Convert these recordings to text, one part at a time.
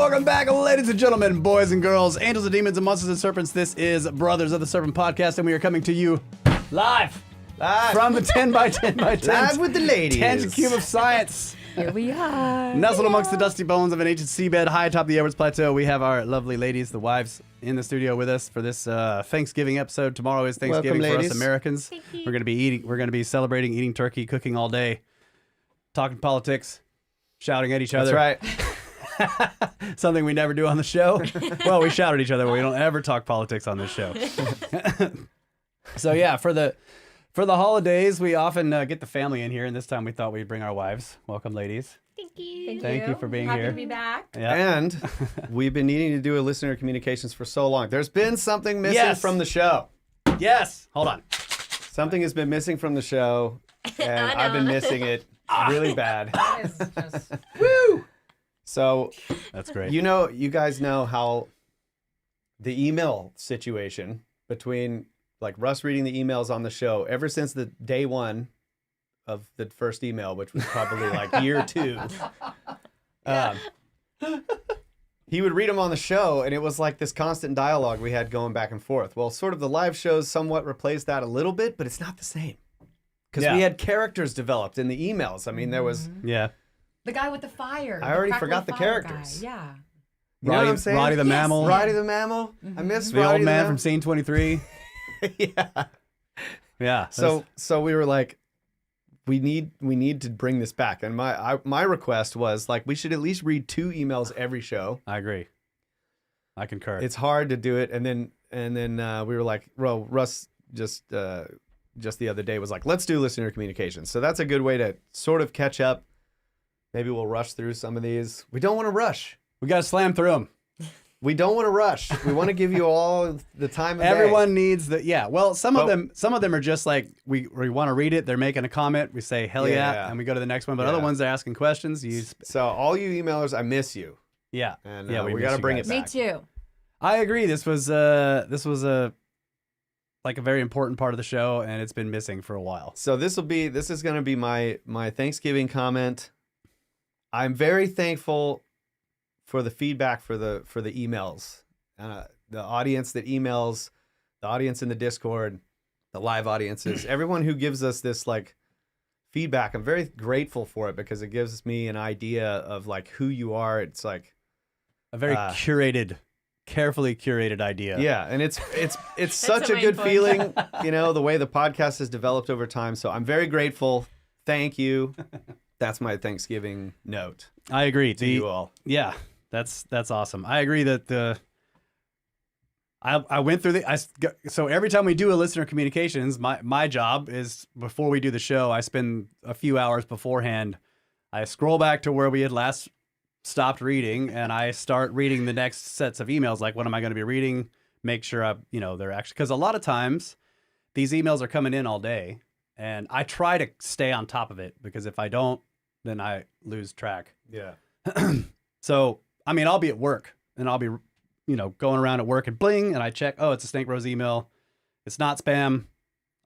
Welcome back, ladies and gentlemen, boys and girls, angels and demons and monsters and serpents. This is Brothers of the Serpent Podcast, and we are coming to you live from the 10 by 10 by 10 live with the ladies. 10 cube of science. Here we are. Nestled amongst the dusty bones of an ancient seabed high atop the Everest Plateau, we have our lovely ladies, the wives, in the studio with us for this Thanksgiving episode. Tomorrow is Thanksgiving Welcome, for us ladies. Americans. Thank you. We're going to be celebrating, eating turkey, cooking all day, talking politics, shouting at each other. That's right. Something we never do on the show. Well, we shout at each other, but we don't ever talk politics on this show. So yeah, for the holidays, we often get the family in here, and this time we thought we'd bring our wives. Welcome, ladies. Thank you. Thank you for being Happy here. to be back. Yeah. And we've been needing to do a listener communications for so long. There's been something missing Yes. from the show. Yes. Hold on. Something has been missing from the show, and I've been missing it really bad. Woo! So, That's great. you guys know how the email situation between like Russ reading the emails on the show ever since the day one of the first email, which was probably like year two. He would read them on the show, and it was like this constant dialogue we had going back and forth. Well, sort of the live shows somewhat replaced that a little bit, but it's not the same. Because Yeah. we had characters developed in the emails. I mean, there was... Yeah. The guy with the fire. I already crackly forgot the fire characters. Guy. Yeah. You know what I'm saying? Roddy the Yes. Mammal. Roddy the Mammal. I miss The Roddy old man from the Scene 23. Yeah. Yeah. So we were like, we need to bring this back. And my request was like, we should at least read 2 emails every show. I agree. I concur. It's hard to do it. And then we were like, well, Russ just the other day was like, let's do listener communications. So that's a good way to sort of catch up. Maybe we'll rush through some of these. We don't want to rush. We got to slam through them. We don't want to rush. We want to give you all the time of day. Everyone needs the Well, some of them are just like we want to read it. They're making a comment. We say hell yeah, and we go to the next one. But other ones, they're asking questions. So all you emailers, I miss you. Yeah, And yeah, we miss got to you bring guys. it Me back. too. I agree. This was a like a very important part of the show, and it's been missing for a while. So this is going to be my Thanksgiving comment. I'm very thankful for the feedback for the emails, the audience that emails, the audience in the Discord, the live audiences, everyone who gives us this like feedback. I'm very grateful for it because it gives me an idea of like who you are. It's like A very carefully curated idea. yeah, and it's such a good feeling, the way the podcast has developed over time. So I'm very grateful. Thank you. That's my Thanksgiving note I agree. to you all. Yeah, that's awesome. I agree that I went through so every time we do a listener communications, my job is before we do the show, I spend a few hours beforehand. I scroll back to where we had last stopped reading, and I start reading the next sets of emails. Like, what am I going to be reading? Make sure they're actually, because a lot of times these emails are coming in all day, and I try to stay on top of it because if I don't, then I lose track. Yeah. So, I mean, I'll be at work and I'll be, going around at work and bling, and I check, oh, it's a SnakeBros email. It's not spam.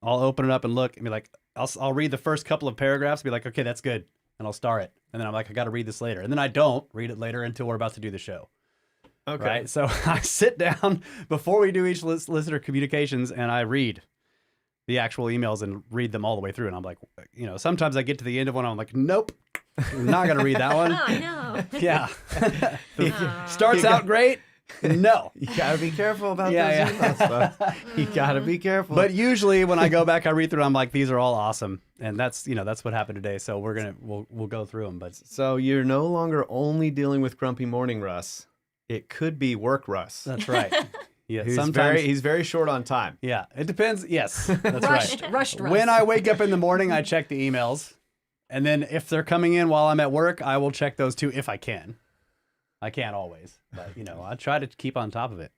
I'll open it up and look and be like, I'll read the first couple of paragraphs, be like, okay, that's good. And I'll star it. And then I'm like, I got to read this later. And then I don't read it later until we're about to do the show. Okay. Right. So I sit down before we do each listener communications and I read the actual emails and read them all the way through. And I'm like, sometimes I get to the end of one. I'm like, nope, I'm not going to read that one. Oh, no. Yeah. Starts out great. No. You gotta be careful about Yeah, those emails, folks. You gotta be careful. But usually when I go back, I read through, I'm like, these are all awesome. And that's what happened today. So we'll go through them. But so you're no longer only dealing with grumpy morning Russ. It could be work Russ. that's right. Yeah. He's very short on time. Yeah, it depends. Yes, that's right. Rushed. When I wake up in the morning, I check the emails. And then if they're coming in while I'm at work, I will check those too if I can. I can't always, but I try to keep on top of it.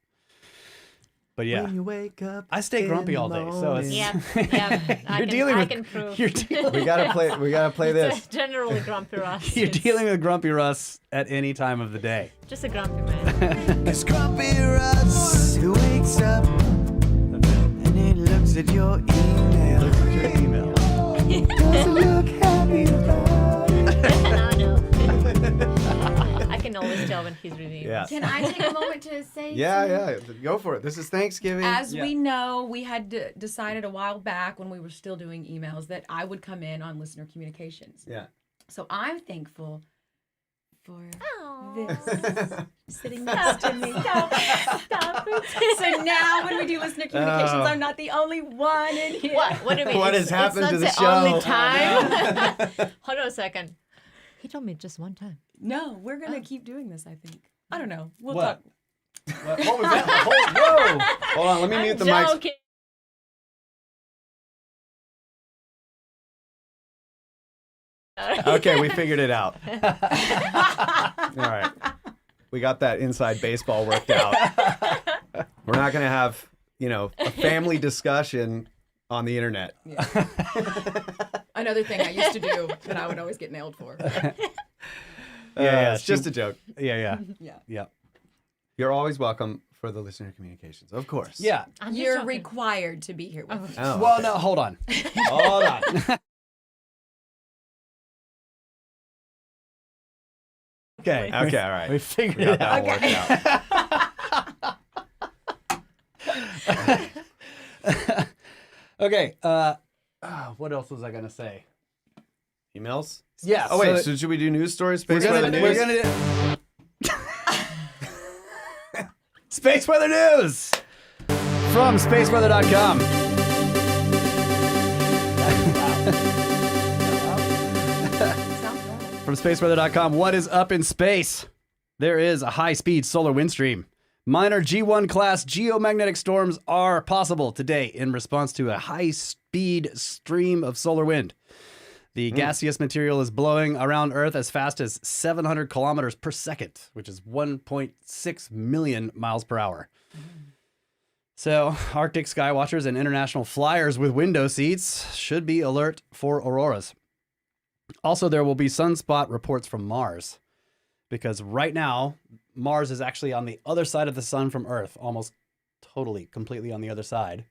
But yeah, When you wake up, I stay grumpy all day, so it's Yeah. I can prove. you're dealing, we gotta play this. It's generally grumpy Russ. you're It's dealing with grumpy Russ at any time of the day. just a grumpy man. It's grumpy Russ who wakes up and he looks at your email. Email. Doesn't look happy about it. I know. I can always tell when his reviews. Yeah. Can I take a moment to say? Yeah. Go for it. This is Thanksgiving. As Yeah. we know, we had decided a while back when we were still doing emails that I would come in on listener communications. Yeah. So I'm thankful for Aw. this sitting next to me. Stop it. So now when we do listener communications, I'm not the only one in here. What do you mean? What has It's happened not to the the show? only time. Hold on a second. He told me just one time. No, we're gonna keep doing this. I think. I don't know. We'll What? talk. What was that? Whoa! Hold on, let me mute the mics. Joking. Okay, we figured it out. All right. We got that inside baseball worked out. We're not going to have, a family discussion on the internet. Another thing I used to do that I would always get nailed for. Yeah, it's just a joke. Yeah. Yeah. You're always welcome for the listener communications, of course. Yeah. I'm just You're joking. required to be here with me. Oh, Well, okay. no, hold on. Hold on. Okay. Okay, all right. We figured We got it that out. worked out. Okay. What else was I gonna say? Emails? Yeah. Oh, wait. So should we do news stories? we're Space weather gonna, news? we're gonna Space Weather News from spaceweather.com. From spaceweather.com, what is up in space? There is a high-speed solar wind stream. Minor G1 class geomagnetic storms are possible today in response to a high-speed stream of solar wind. The gaseous material is blowing around Earth as fast as 700 kilometers per second, which is 1.6 million miles per hour. So, Arctic skywatchers and international flyers with window seats should be alert for auroras. Also, there will be sunspot reports from Mars, because right now, Mars is actually on the other side of the sun from Earth, almost totally, completely on the other side.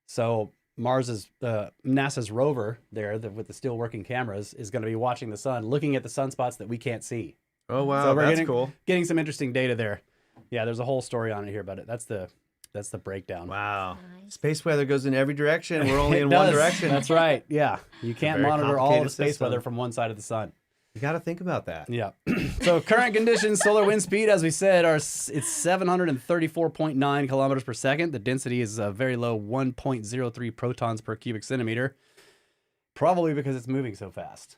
So Mars is NASA's rover there with the still working cameras is going to be watching the sun, looking at the sunspots that we can't see. Oh, wow. So we're That's getting, cool. Getting some interesting data there. Yeah, there's a whole story on it here about it. That's the breakdown. Wow. Nice. Space weather goes in every direction. We're only It in one does. direction. That's right. Yeah, you can't very monitor all of complicated the space system. weather from one side of the sun. You got to think about that. Yeah. So current conditions, solar wind speed, as we said, it's 734.9 kilometers per second. The density is very low, 1.03 protons per cubic centimeter. Probably because it's moving so fast.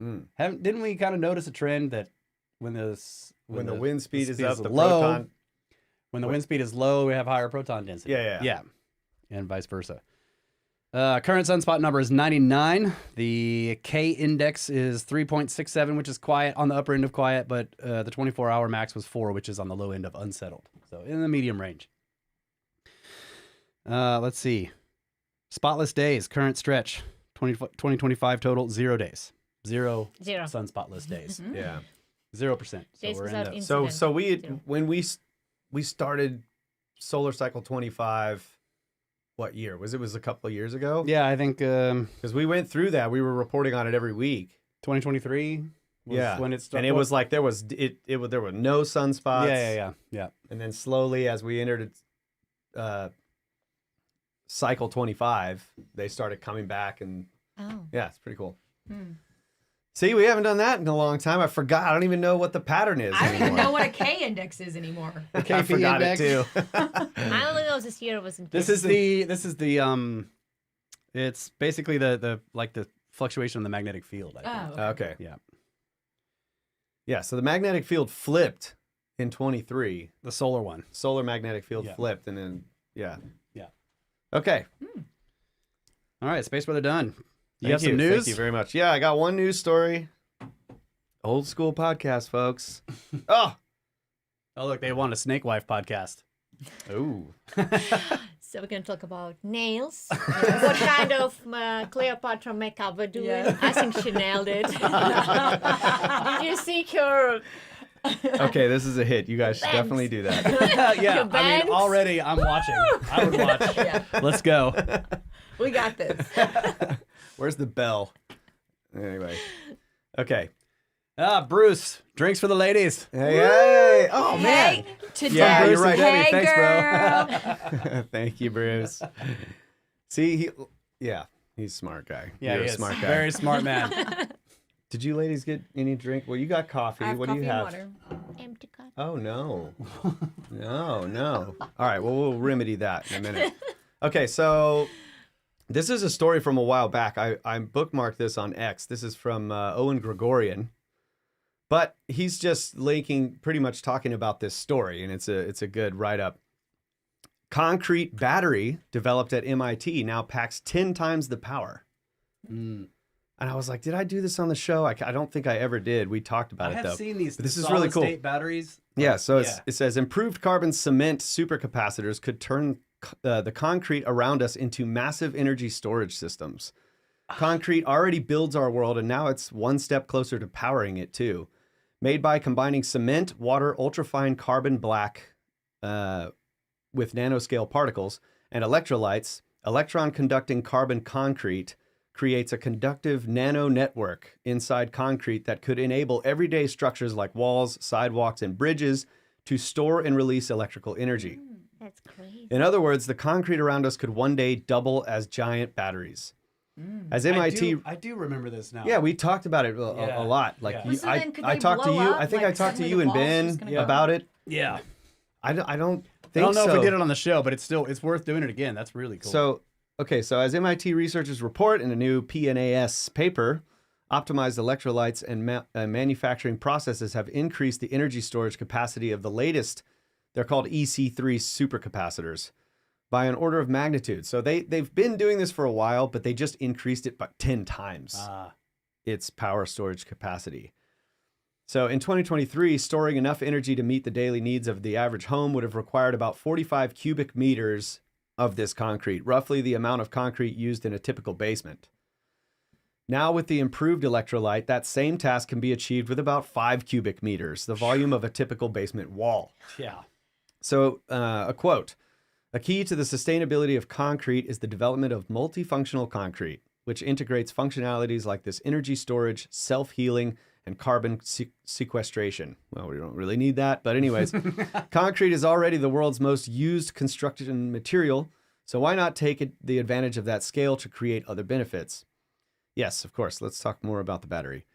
Mm. Didn't we kind of notice a trend that when the wind speed is up, the low, proton. when the wind speed is low, we have higher proton density. Yeah. And vice versa. Current sunspot number is 99. The K index is 3.67, which is quiet, on the upper end of quiet, but the 24-hour max was 4, which is on the low end of unsettled. So in the medium range. Let's see. Spotless days, current stretch, 2025 total, 0 days. Zero sunspotless days. Yeah. 0%. So Days we're in without the, incident. So we Zero. when we started Solar Cycle 25, what year was it? Was a couple of years ago? yeah, I think Because we went through that. We were reporting on it every week. 2023 was Yeah. when it started. And it was like there was no sunspots. Yeah. And then slowly, as we entered cycle 25, they started coming back, and Oh. yeah, it's pretty cool. Hmm. See, we haven't done that in a long time. I forgot. I don't even know what the pattern is I don't even anymore. know what a K index is anymore. The I KP forgot index. it too. I only know this year was in This is the it's basically the fluctuation in the magnetic field, I think. Oh, Okay. Yeah. Yeah, so the magnetic field flipped in 23. The solar one. Solar magnetic field Yeah. flipped, and then, yeah. Yeah. Okay. All right, space weather done. You Thank have some news? Thank you very much. Yeah, I got one news story. Old school podcast, folks. Oh. Oh, look, they want a Snake Wife podcast. Ooh. So we're going to talk about nails. What kind of Cleopatra makeup we're doing. Yeah. I think she nailed it. Did you see her? Okay, this is a hit. You guys should Thanks. definitely do that. Yeah, Your I mean, bangs? already I'm watching. I would watch. Yeah. Let's go. We got this. Where's the bell? Anyway. Okay. Bruce, drinks for the ladies. Hey. Oh, man. Hey, today. Yeah, Bruce you're right. and Debbie. Hey, Thanks, bro. girl. Thank you, Bruce. See, he's a smart guy. Yeah, You're he a is. smart guy. Very smart man. Did you ladies get any drink? Well, you got coffee. I have What coffee do you have? and water. Empty cup. Oh, no. No. All right, well, we'll remedy that in a minute. Okay, so this is a story from a while back. I bookmarked this on X. This is from Owen Gregorian. But he's just pretty much talking about this story, and it's a good write-up. Concrete battery developed at MIT now packs 10 times the power. Mm. And I was like, did I do this on the show? I don't think I ever did. We talked about I it, have though. seen these. But this is really cool. Solid-state batteries. Yeah, so Yeah. it says improved carbon cement supercapacitors could turn the concrete around us into massive energy storage systems. Concrete already builds our world, and now it's one step closer to powering it, too. Made by combining cement, water, ultrafine carbon black with nanoscale particles, and electrolytes, electron-conducting carbon concrete creates a conductive nano network inside concrete that could enable everyday structures like walls, sidewalks, and bridges to store and release electrical energy. That's crazy. In other words, the concrete around us could one day double as giant batteries. As MIT, I do remember this now. yeah, we talked about it Yeah. a lot. Like Yeah. you, So then could I they talked to blow you. up? I think Like, I talked to suddenly you the and wall's Ben just gonna go about it. Yeah. I don't I think don't know so. if we did it on the show, but it's worth doing it again. That's really cool. So, so as MIT researchers report in a new PNAS paper, optimized electrolytes and manufacturing processes have increased the energy storage capacity of the latest, they're called EC3 supercapacitors, by an order of magnitude. So they've been doing this for a while, but they just increased it by 10 times its power storage capacity. So in 2023, storing enough energy to meet the daily needs of the average home would have required about 45 cubic meters of this concrete, roughly the amount of concrete used in a typical basement. Now with the improved electrolyte, that same task can be achieved with about 5 cubic meters, the volume of a typical basement wall. yeah. So a quote, "A key to the sustainability of concrete is the development of multifunctional concrete, which integrates functionalities like this energy storage, self-healing, and carbon sequestration." Well, we don't really need that, but anyways, concrete is already the world's most used construction material, so why not take the advantage of that scale to create other benefits? Yes, of course, let's talk more about the battery.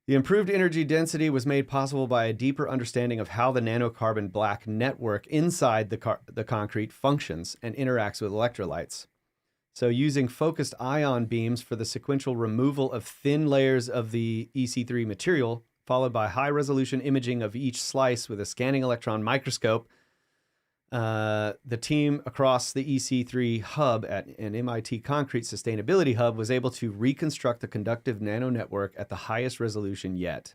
The improved energy density was made possible by a deeper understanding of how the nanocarbon black network inside the concrete functions and interacts with electrolytes. So using focused ion beams for the sequential removal of thin layers of the EC3 material, followed by high-resolution imaging of each slice with a scanning electron microscope, the team across the EC3 hub at an MIT Concrete Sustainability Hub was able to reconstruct the conductive nano network at the highest resolution yet.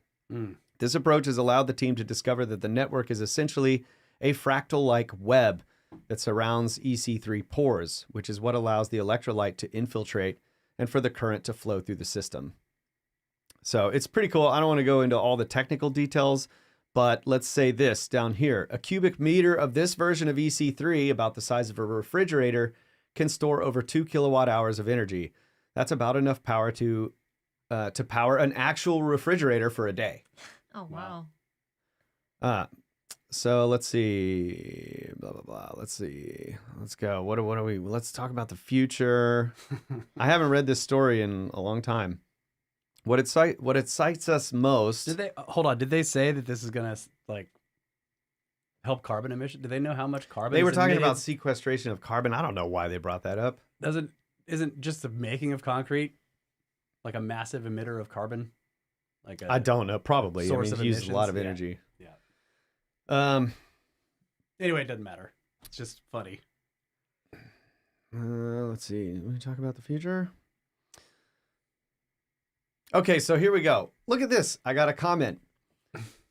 This approach has allowed the team to discover that the network is essentially a fractal-like web that surrounds EC3 pores, which is what allows the electrolyte to infiltrate and for the current to flow through the system. So it's pretty cool. I don't want to go into all the technical details, but let's say this down here. A cubic meter of this version of EC3, about the size of a refrigerator, can store over 2 kilowatt hours of energy. That's about enough power to power an actual refrigerator for a day. Oh, wow. So let's see, blah, blah, blah. Let's see. Let's go. What are we? Let's talk about the future. I haven't read this story in a long time. What it cites us most. Did they hold on? Did they say that this is gonna like help carbon emission? Do they know how much carbon? They were is talking emitted? about sequestration of carbon. I don't know why they brought that up. Isn't just the making of concrete like a massive emitter of carbon? Like I don't know. Probably. source I of mean, it uses a lot of emissions? energy. Yeah. Anyway, it doesn't matter. It's just funny. Let's see. Let me talk about the future. Okay, so here we go. Look at this. I got a comment.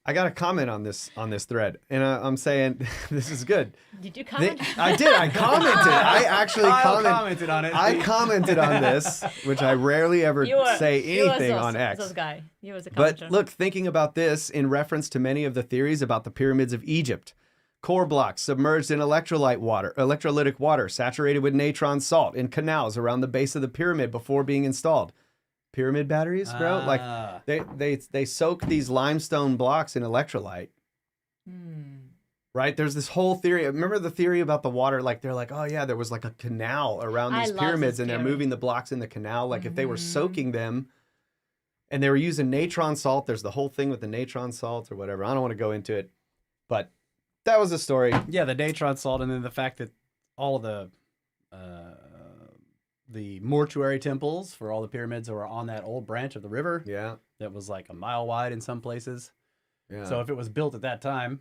on this thread, and I'm saying this is good. Did you comment? I did. I commented. I actually commented on it. I commented on this, which I rarely ever say anything on X. This guy. You was a But commenter. look, thinking about this in reference to many of the theories about the pyramids of Egypt. Core blocks submerged in electrolytic water, saturated with natron salt in canals around the base of the pyramid before being installed. pyramid batteries, bro. Like they soak these limestone blocks in electrolyte. Right? There's this whole theory. Remember the theory about the water? Like they're like, oh yeah, there was like a canal around I these love pyramids, this and they're theory. moving the blocks in the canal. Like if they were soaking them, and they were using natron salt. There's the whole thing with the natron salt or whatever. I don't want to go into it, but that was a story. Yeah, the natron salt, and then the fact that all of the mortuary temples for all the pyramids were on that old branch of the river Yeah, that was like a mile wide in some places. yeah. So if it was built at that time,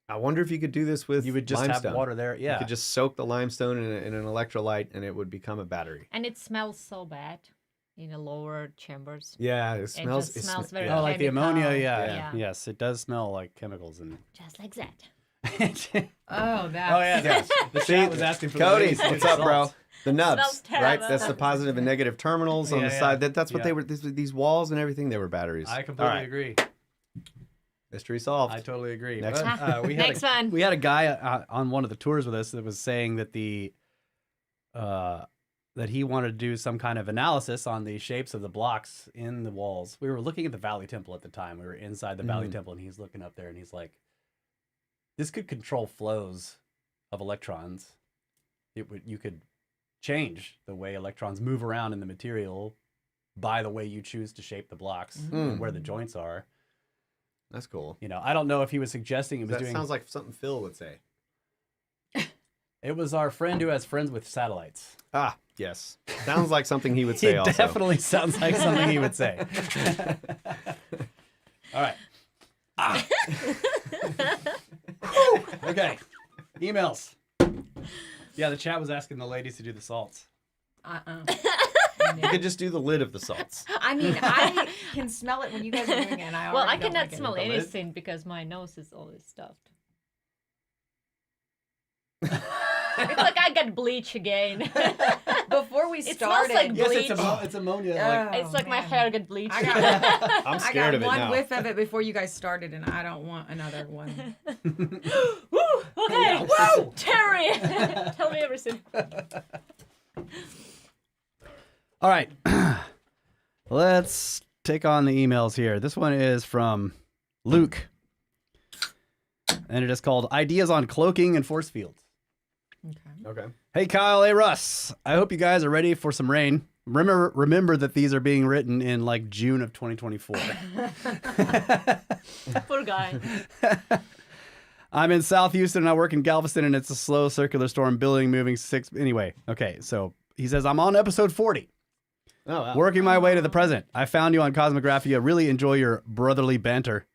I wonder if you could do this with you would just limestone. have water there. You Yeah. could just soak the limestone in an electrolyte, and it would become a battery. And it smells so bad in the lower chambers. Yeah, it smells. just smells very Oh, like the ammonia. chemical. Yeah. Yeah. Yes, it does smell like chemicals and. Just like that. Oh, that. Oh yeah, Yes. the chat was asking for Cody, the what's up, bro? The nubs, Smells right? terrible. That's the positive and negative terminals on Yeah, the yeah. side. That's what Yeah. they were. These walls and everything. They were batteries. I completely All right. agree. Mystery solved. I totally agree. Next But, we had Next one. We had a guy on one of the tours with us that was saying that that he wanted to do some kind of analysis on the shapes of the blocks in the walls. We were looking at the Valley Temple at the time. We were inside the Valley Temple, and he's looking up there, and he's like, "This could control flows of electrons. You could change the way electrons move around in the material by the way you choose to shape the blocks and where the joints are." That's cool. You know, I don't know if he was suggesting it was That doing. sounds like something Phil would say. It was our friend who has friends with satellites. Ah, yes. Sounds like something he would He say. Also, definitely sounds like something he would say. All right. Whew. Okay. Emails. Yeah, the chat was asking the ladies to do the salts. you could just do the lid of the salts. I mean, I can smell it when you guys are doing it. And I Well, already I don't cannot like it. smell The lid? anything because my nose is always stuffed. It's like I got bleach again. Before we It started, smells like Yes, bleach. it's ammonia. It's like my man. hair got bleached. I got, I'm I scared got of it one now. whiff of it before you guys started, and I don't want another one. Woo, okay. Woo, Terry. Tell me everything. All right. Let's take on the emails here. This one is from Luke. And it is called Ideas on Cloaking and Force Fields. Okay. Hey, Kyle. Hey, Russ. I hope you guys are ready for some rain. Remember that these are being written in like June of 2024. Poor guy. I'm in South Houston and I work in Galveston, and it's a slow circular storm building moving six. Anyway, okay. So he says, I'm on episode 40. Oh, wow. Working my way to the present. I found you on Cosmographia. Really enjoy your brotherly banter.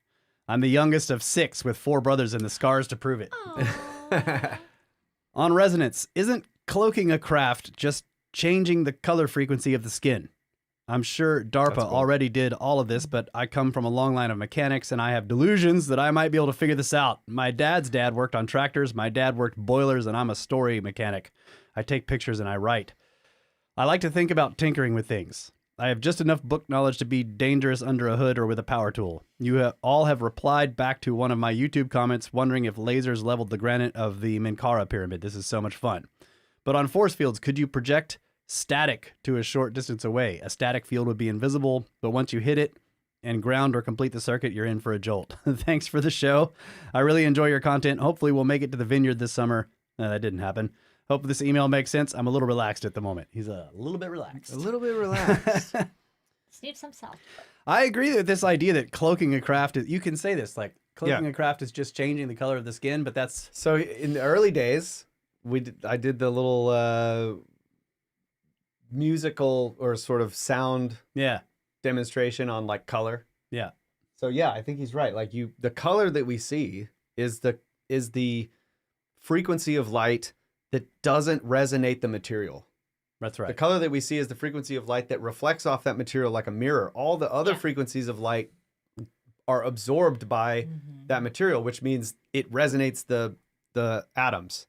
I'm the youngest of 6 with 4 brothers and the scars to prove it. On Resonance, isn't cloaking a craft just changing the color frequency of the skin? I'm sure DARPA cool. already did all of this, but I come from a long line of mechanics and I have delusions that I might be able to figure this out. My dad's dad worked on tractors, my dad worked boilers, and I'm a story mechanic. I take pictures and I write. I like to think about tinkering with things. I have just enough book knowledge to be dangerous under a hood or with a power tool. You all have replied back to one of my YouTube comments wondering if lasers leveled the granite of the Menkaure pyramid. This is so much fun. But on force fields, could you project static to a short distance away? A static field would be invisible, but once you hit it and ground or complete the circuit, you're in for a jolt. Thanks for the show. I really enjoy your content. Hopefully we'll make it to the vineyard this summer. That didn't happen. Hope this email makes sense. I'm a little relaxed at the moment. He's a little bit relaxed. A little bit relaxed. Just need some salt. I agree with this idea that cloaking a craft is, you can say this, like cloaking a craft is just changing the color of the skin, but that's, So in the early days, I did the little musical or sort of sound yeah, demonstration on like color. yeah. So yeah, I think he's right. Like the color that we see is the frequency of light that doesn't resonate the material. That's The right. color that we see is the frequency of light that reflects off that material like a mirror. All the other Yeah. frequencies of light are absorbed by that material, which means it resonates the atoms.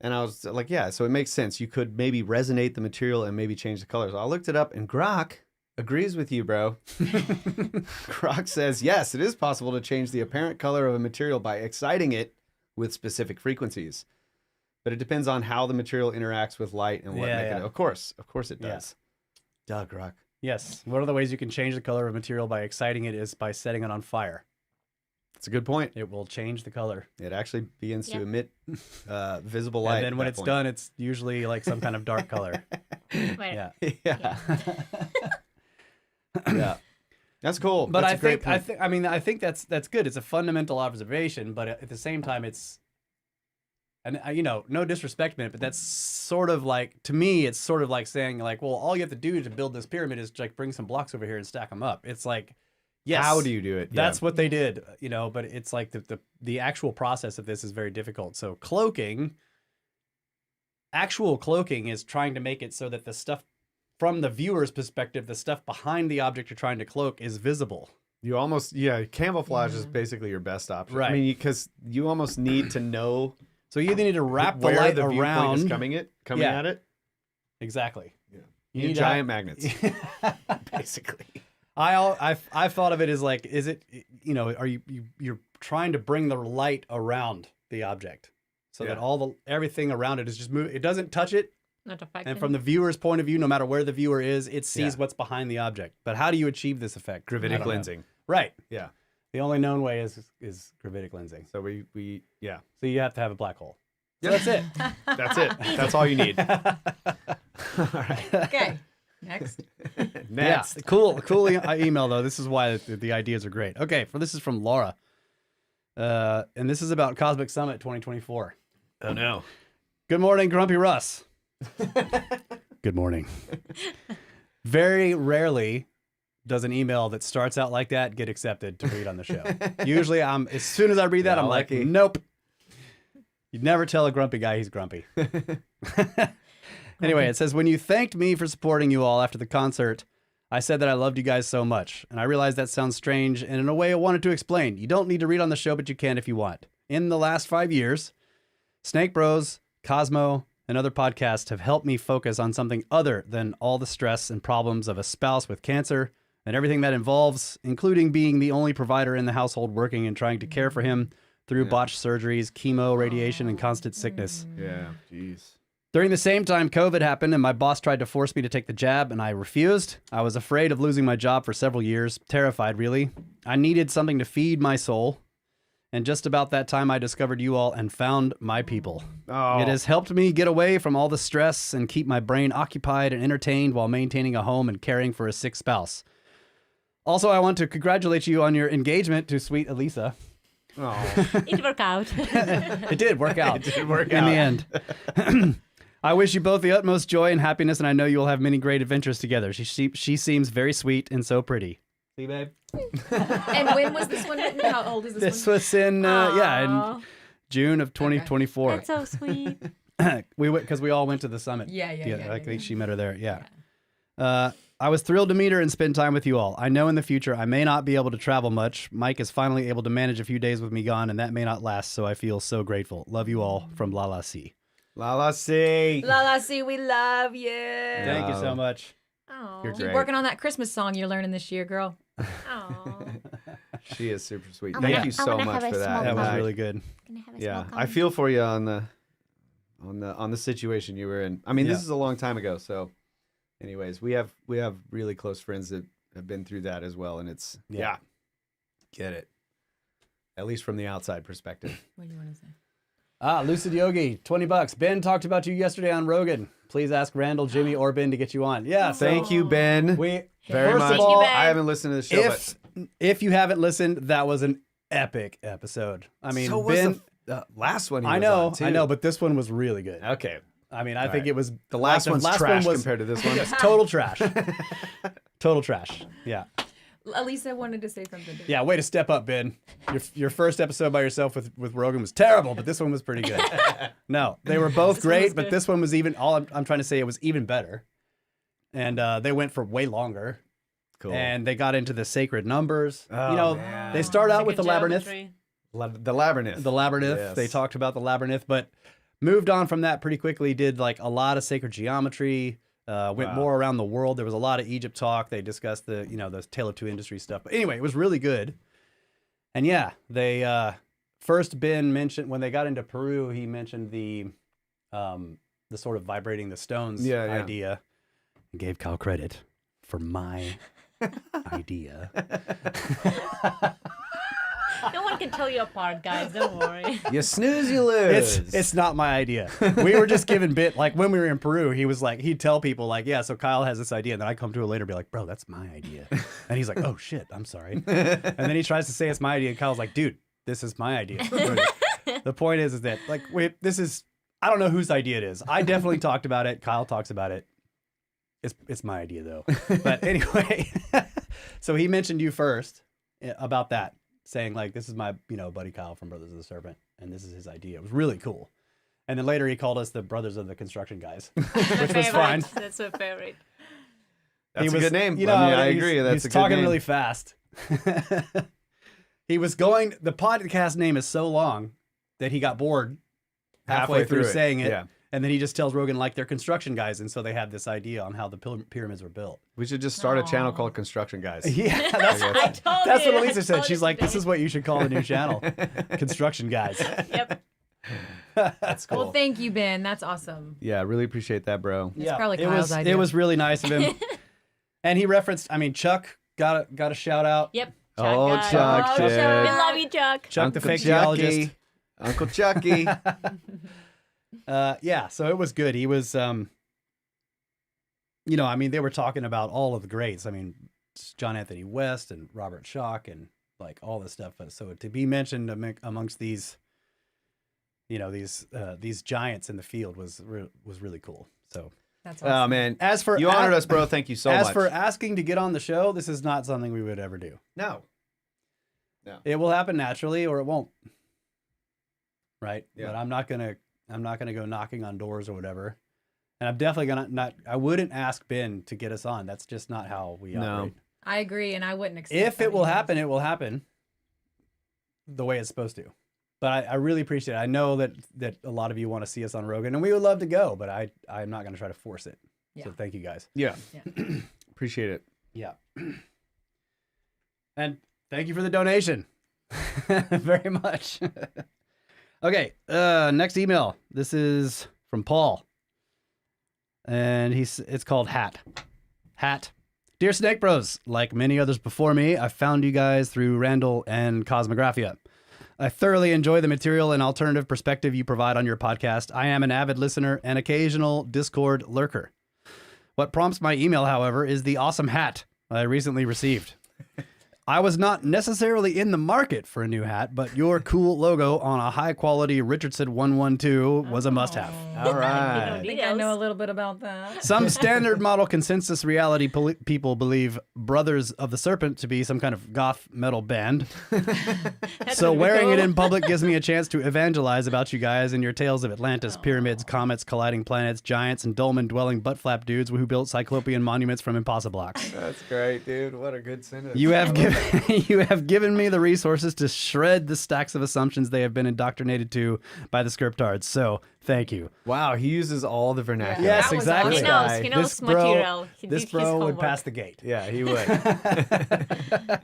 And I was like, yeah, so it makes sense. You could maybe resonate the material and maybe change the colors. I looked it up, and Grok agrees with you, bro. Grok says, yes, it is possible to change the apparent color of a material by exciting it with specific frequencies. But it depends on how the material interacts with light and what Yeah, mechanism. yeah. Of course it Yeah. does. Duh, Grok. Yes. One of the ways you can change the color of material by exciting it is by setting it on fire. That's a good point. It will change the color. It actually begins to Yeah. emit visible light. And then when at it's that point. done, it's usually like some kind of dark color. Right. Yeah. yeah. Yeah. That's cool. But That's I a great think point. I think that's good. It's a fundamental observation, but at the same time, it's, and no disrespect, man, but that's sort of like, to me, it's sort of like saying like, well, all you have to do to build this pyramid is like bring some blocks over here and stack them up. It's like, yes, How do you do it? that's what they did, but it's like the actual process of this is very difficult. So actual cloaking is trying to make it so that the stuff from the viewer's perspective, the stuff behind the object you're trying to cloak is visible. You almost, camouflage is basically your best option. Right. I mean, because you almost need to know So you either need to wrap the where light the viewpoint around. is coming Yeah. at it. Exactly. Yeah. You You need need giant magnets, basically. I thought of it as like, is it, are you're trying to bring the light around the object so that Yeah. everything around it is just moving. It doesn't touch it. Not affecting. And from the viewer's point of view, no matter where the viewer is, it sees Yeah. what's behind the object. But how do you achieve this effect? I Gravitic don't know. lensing. Right. Yeah. The only known way is gravitic lensing. So we yeah. So you have to have a black hole. So that's it. That's it. That's all you need. All right. Okay. Next. Next. Yeah, cool email though. This is why the ideas are great. Okay, this is from Laura, and this is about Cosmic Summit 2024. Oh no. Good morning, Grumpy Russ. Good morning. Very rarely does an email that starts out like that get accepted to read on the show. Usually, as soon as I read that, Yeah, I'm like, lucky. nope. You'd never tell a grumpy guy he's grumpy. Anyway, it says, when you thanked me for supporting you all after the concert, I said that I loved you guys so much. And I realized that sounds strange. And in a way, I wanted to explain. You don't need to read on the show, but you can if you want. In the last 5 years, SnakeBros, Cosmo, and other podcasts have helped me focus on something other than all the stress and problems of a spouse with cancer and everything that involves, including being the only provider in the household working and trying to care for him through botched surgeries, chemo, radiation, and constant sickness. Yeah. Jeez. During the same time, COVID happened and my boss tried to force me to take the jab and I refused. I was afraid of losing my job for several years, terrified really. I needed something to feed my soul. And just about that time, I discovered you all and found my people. Oh. It has helped me get away from all the stress and keep my brain occupied and entertained while maintaining a home and caring for a sick spouse. Also, I want to congratulate you on your engagement to sweet Elisa. Oh. It worked out. It did work out. It did work in out. the end. I wish you both the utmost joy and happiness, and I know you will have many great adventures together. She seems very sweet and so pretty. See, babe? And when was this one written? How old is this This one? was in Aw, in June of 2024. That's so sweet. We went because we all went to the summit. Yeah. I think she met her there. Yeah. I was thrilled to meet her and spend time with you all. I know in the future I may not be able to travel much. Mike is finally able to manage a few days with me gone, and that may not last, so I feel so grateful. Love you all from Lala C. Lala C. Lala C, we love you. Thank you so much. Oh. You're Keep great. working on that Christmas song you're learning this year, girl. Oh. She is super sweet. I'm Thank gonna- you I'm so gonna much have a for that. small That was And really good. Gonna have a yeah, small I feel for you on the situation you were in. I mean, this Yeah. is a long time ago, so anyways, we have really close friends that have been through that as well, and it's Yeah. get it. At least from the outside perspective. What do you want to say? Lucid Yogi, $20. Ben talked about you yesterday on Rogan. Please ask Randall, Jimmy, or Ben to get you on. Yeah, so Thank you, Ben. we very first much. of all, Ben. I haven't listened to the show, if you haven't listened, that was an epic episode. I but mean, so was Ben, the last one. He I was know, on, too. I know, but this one was really good. Okay, I mean, I All think right. it was the last one's trash was compared to this one. yes, total trash. Total trash. Yeah. Elisa wanted to say something. Yeah, way to step up, Ben. Your first episode by yourself with Rogan was terrible, but this one was pretty good. No, they were both This one was great, but good. this one was even. All I'm trying to say, it was even better. And they went for way longer, Cool. and they got into the sacred numbers. Oh, man. they start out Like with a the labyrinth. geometry. The labyrinth. The labyrinth. Yes. They talked about the labyrinth, but moved on from that pretty quickly. Did like a lot of sacred geometry. Went Wow. more around the world. There was a lot of Egypt talk. They discussed the Tale of Two Industries stuff. But anyway, it was really good. And yeah, they first Ben mentioned when they got into Peru, he mentioned the sort of vibrating the stones Yeah. idea, and gave Kyle credit for my idea. No one can tell you apart, guys. Don't worry. You snooze, you lose. It's not my idea. We were just given like when we were in Peru, he was like, he'd tell people like, yeah, so Kyle has this idea. And then I come to it later and be like, bro, that's my idea. And he's like, oh shit, I'm sorry. And then he tries to say it's my idea. And Kyle's like, dude, this is my idea. The point is that like, I don't know whose idea it is. I definitely talked about it. Kyle talks about it. It's my idea though. But anyway, so he mentioned you first about that, saying like, this is my, buddy Kyle from Brothers of the Serpent, and this is his idea. It was really cool. And then later he called us the Brothers of the Construction Guys, which was fine. That's my favorite. That's a good name. You know, I agree. That's a he's good talking name. really fast. The podcast name is so long that he got bored halfway through saying it. Yeah. And then he just tells Rogan like they're construction guys. And so they had this idea on how the pyramids were built. We should just start a channel called Construction Guys. Yeah, that's what Elisa said. She's like, this is what you should call the new channel. Construction guys. Yep. That's cool. Well, thank you, Ben. That's awesome. Yeah, really appreciate that, bro. It's probably Kyle's idea. It was really nice of him. And he referenced, Chuck got a shout out. Yep. Oh, guys. Chuck, We Chuck. love you, Chuck. Chuck the Uncle fake Chucky. geologist. Uncle Chucky. Yeah, so it was good. He was, they were talking about all of the greats. John Anthony West and Robert Schock and like all this stuff. So to be mentioned amongst these, these giants in the field was really cool. So That's awesome. Oh man, as for you honored us, bro. Thank you so much. As for asking to get on the show, this is not something we would ever do. No. It will happen naturally or it won't. Right? Yeah. But I'm not gonna go knocking on doors or whatever. And I'm definitely I wouldn't ask Ben to get us on. That's just not how we operate. I agree, and I wouldn't expect If that it will either. happen, it will happen the way it's supposed to. But I really appreciate it. I know that a lot of you want to see us on Rogan, and we would love to go, but I'm not going to try to force it. Yeah. So thank you guys. Yeah. Yeah. Appreciate it. Yeah. And thank you for the donation. Very much. Okay, next email. This is from Paul. And it's called Hat. Dear SnakeBros, like many others before me, I found you guys through Randall and Cosmographia. I thoroughly enjoy the material and alternative perspective you provide on your podcast. I am an avid listener and occasional Discord lurker. What prompts my email, however, is the awesome hat I recently received. I was not necessarily in the market for a new hat, but your cool logo on a high-quality Richardson 112 was a must-have. All right. I think I know a little bit about that. Some standard model consensus reality people believe Brothers of the Serpent to be some kind of goth metal band. So wearing it in public gives me a chance to evangelize about you guys and your tales of Atlantis, pyramids, comets, colliding planets, giants, and dolmen-dwelling butt-flap dudes who built cyclopean monuments from impossible blocks. That's great, dude. What a good sentence. You have given me the resources to shred the stacks of assumptions they have been indoctrinated to by the scriptards. So thank you. Wow, he uses all the vernacular. Yes, That was exactly. awesome. He knows This bro- material. He This did his bro would homework. pass the gate. Yeah, he would.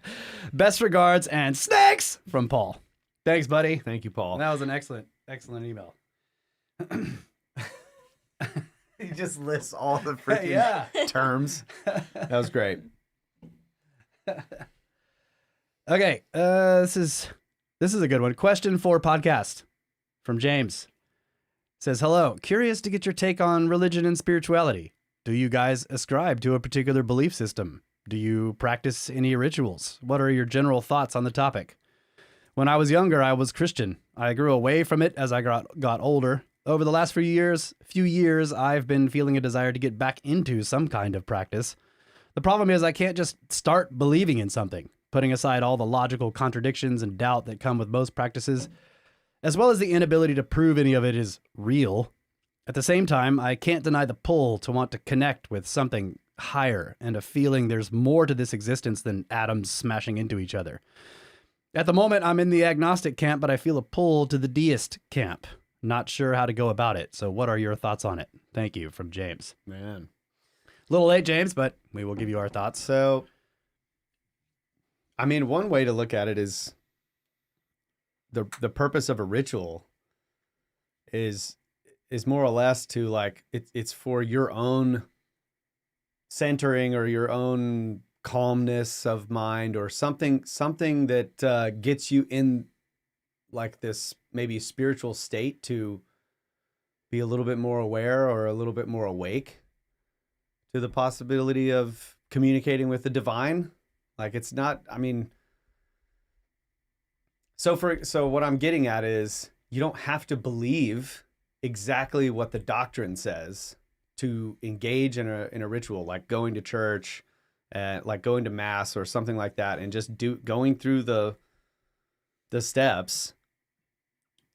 Best regards and snakes from Paul. Thanks, buddy. Thank you, Paul. That was an excellent email. He just lists all the freaking Yeah. terms. That was great. Okay, this is a good one. Question for podcast from James. Says, hello, curious to get your take on religion and spirituality. Do you guys ascribe to a particular belief system? Do you practice any rituals? What are your general thoughts on the topic? When I was younger, I was Christian. I grew away from it as I got older. Over the last few years, I've been feeling a desire to get back into some kind of practice. The problem is I can't just start believing in something, putting aside all the logical contradictions and doubt that come with most practices, as well as the inability to prove any of it is real. At the same time, I can't deny the pull to want to connect with something higher and a feeling there's more to this existence than atoms smashing into each other. At the moment, I'm in the agnostic camp, but I feel a pull to the deist camp. Not sure how to go about it. So what are your thoughts on it? Thank you, from James. Man. A little late, James, but we will give you our thoughts. So, I mean, one way to look at it is the purpose of a ritual is more or less to like it's for your own centering or your own calmness of mind or something that gets you in like this maybe spiritual state to be a little bit more aware or a little bit more awake to the possibility of communicating with the divine. Like it's not, I mean, so what I'm getting at is you don't have to believe exactly what the doctrine says to engage in a ritual, like going to church, like going to mass or something like that, and just going through the steps.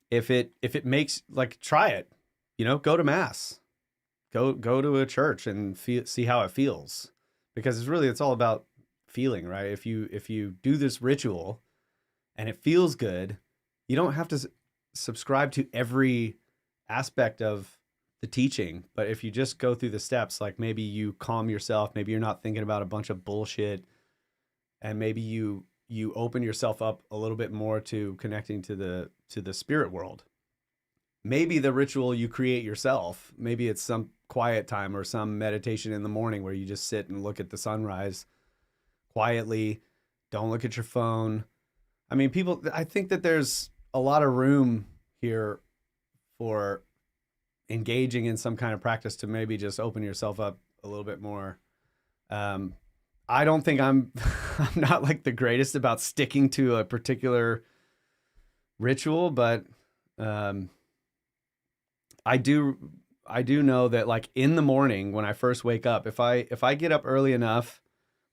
If it makes, like, try it, go to mass, go to a church and see how it feels, because it's all about feeling, right? If you do this ritual and it feels good, you don't have to subscribe to every aspect of the teaching, but if you just go through the steps, like maybe you calm yourself, maybe you're not thinking about a bunch of bullshit, and maybe you open yourself up a little bit more to connecting to the spirit world. Maybe the ritual you create yourself, maybe it's some quiet time or some meditation in the morning where you just sit and look at the sunrise quietly, don't look at your phone. I mean, I think that there's a lot of room here for engaging in some kind of practice to maybe just open yourself up a little bit more. I don't think I'm not like the greatest about sticking to a particular ritual, but I do know that, like, in the morning when I first wake up, if I get up early enough,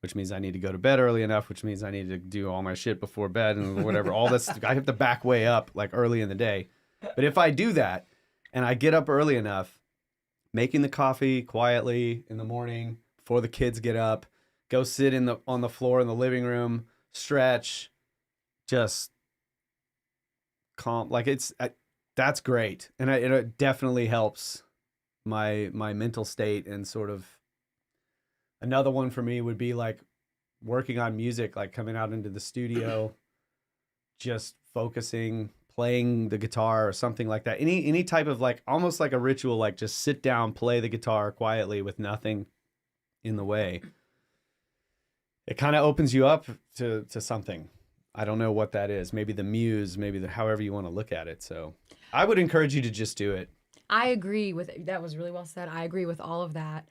which means I need to go to bed early enough, which means I need to do all my shit before bed and whatever, all this, I have to back way up like early in the day. But if I do that and I get up early enough, making the coffee quietly in the morning before the kids get up, go sit on the floor in the living room, stretch, just calm, like that's great. And it definitely helps my mental state. And sort of another one for me would be like working on music, like coming out into the studio, just focusing, playing the guitar or something like that. Any type of, like, almost like a ritual, like just sit down, play the guitar quietly with nothing in the way. It kind of opens you up to something. I don't know what that is. Maybe the muse, maybe however you want to look at it. So I would encourage you to just do it. I agree with that. Was really well said. I agree with all of that.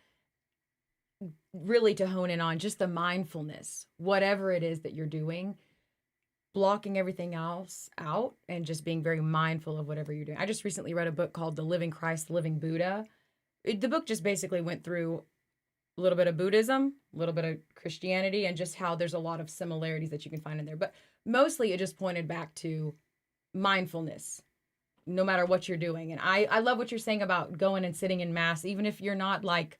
Really, to hone in on just the mindfulness, whatever it is that you're doing, blocking everything else out and just being very mindful of whatever you're doing. I just recently read a book called The Living Christ, The Living Buddha. The book just basically went through a little bit of Buddhism, a little bit of Christianity, and just how there's a lot of similarities that you can find in there. But mostly it just pointed back to mindfulness, no matter what you're doing. And I love what you're saying about going and sitting in mass, even if you're not like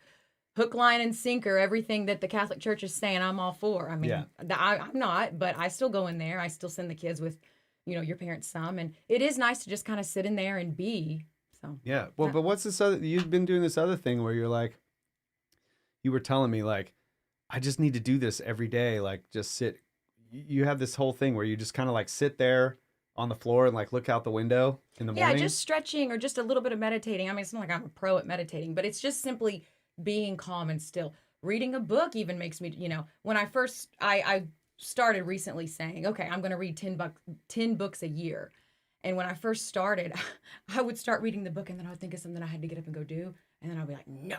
hook, line, and sinker, everything that the Catholic Church is saying, I'm all for. I mean, yeah. I'm not, but I still go in there. I still send the kids with, your parents some. And it is nice to just kind of sit in there and be. So yeah. Well, but what's this other, you've been doing this other thing where you're like, you were telling me, like, I just need to do this every day. Like, just sit. You have this whole thing where you just kind of like sit there on the floor and like look out the window in the morning. Yeah, just stretching or just a little bit of meditating. I mean, it's not like I'm a pro at meditating, but it's just simply being calm and still. Reading a book even makes me, when I first, I started recently saying, okay, I'm going to read 10 books a year. And when I first started, I would start reading the book and then I would think of something I had to get up and go do. And then I'd be like, no,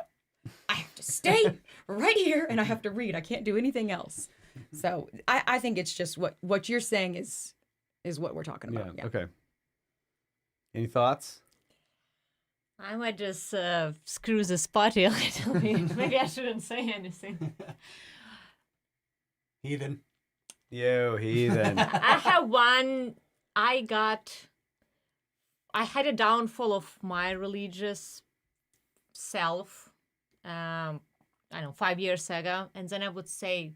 I have to stay right here and I have to read. I can't do anything else. So I think it's just what you're saying is what we're talking about. Yeah. Okay. Any thoughts? I might just screw the spotty a little bit. Maybe I shouldn't say anything. Heathen. Yo, heathen. I have one. I had a downfall of my religious self, 5 years ago. And then I would say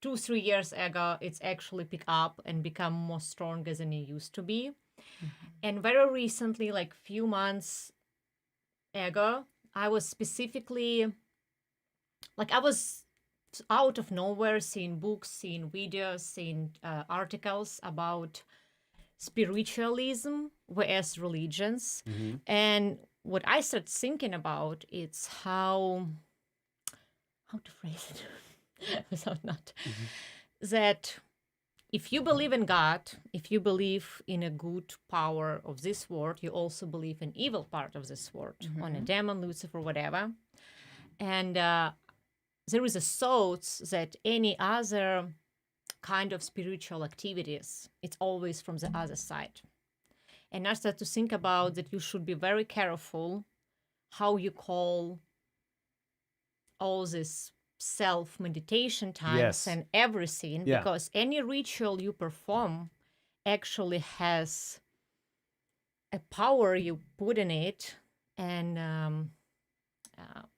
2-3 years ago, it's actually picked up and become more stronger than it used to be. Mm-hmm. And very recently, like few months ago, I was specifically, like, I was out of nowhere seeing books, seeing videos, seeing articles about spiritualism versus religions. Mm-hmm. And what I started thinking about is how how to phrase it without not that if you believe in God, if you believe in a good power of this world, you also believe in evil part of this world, on a demon, Lucifer, whatever. And there is a thought that any other kind of spiritual activities, it's always from the other side. And I start to think about that you should be very careful how you call all this self-meditation times Yes. and everything, Yeah. because any ritual you perform actually has a power you put in it, and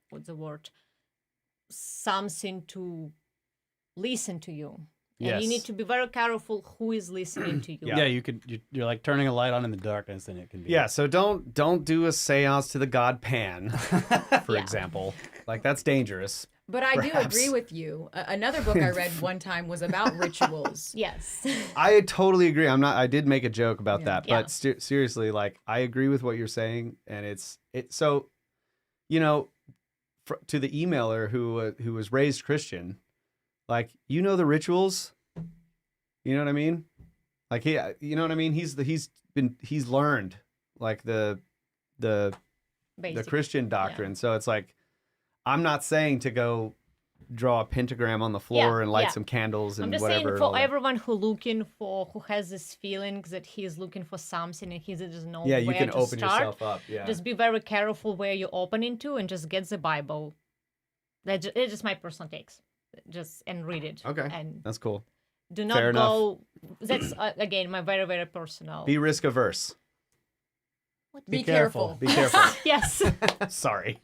what's the word? Something to listen to you. And you Yes. need to be very careful who is listening to you. Yeah, you're like turning a light on in the darkness, and it can be. Yeah, so don't do a seance to the god Pan, for Yeah. example. Like, that's dangerous. But I do Perhaps. agree with you. Another book I read one time was about rituals. Yes. I totally agree. I did make a joke about Yeah. that, Yeah. but seriously, like, I agree with what you're saying, and so, you know, to the emailer who was raised Christian, like, you know, the rituals, you know what I mean? Like, you know what I mean? He's learned like the Basic. Christian doctrine. So it's like, I'm not saying to go draw a pentagram on the floor and light some candles and I'm just whatever. saying and all for that. everyone who has this feeling that he's looking for something and he doesn't know Yeah, where you can to open start. yourself up. Yeah. Just be very careful where you open into, and just get the Bible. It's just my personal takes. Just and read it. Okay. And That's cool. do not Fair enough. go. That's again my very, very personal. Be risk averse. Be careful. Be careful. Yes. Sorry.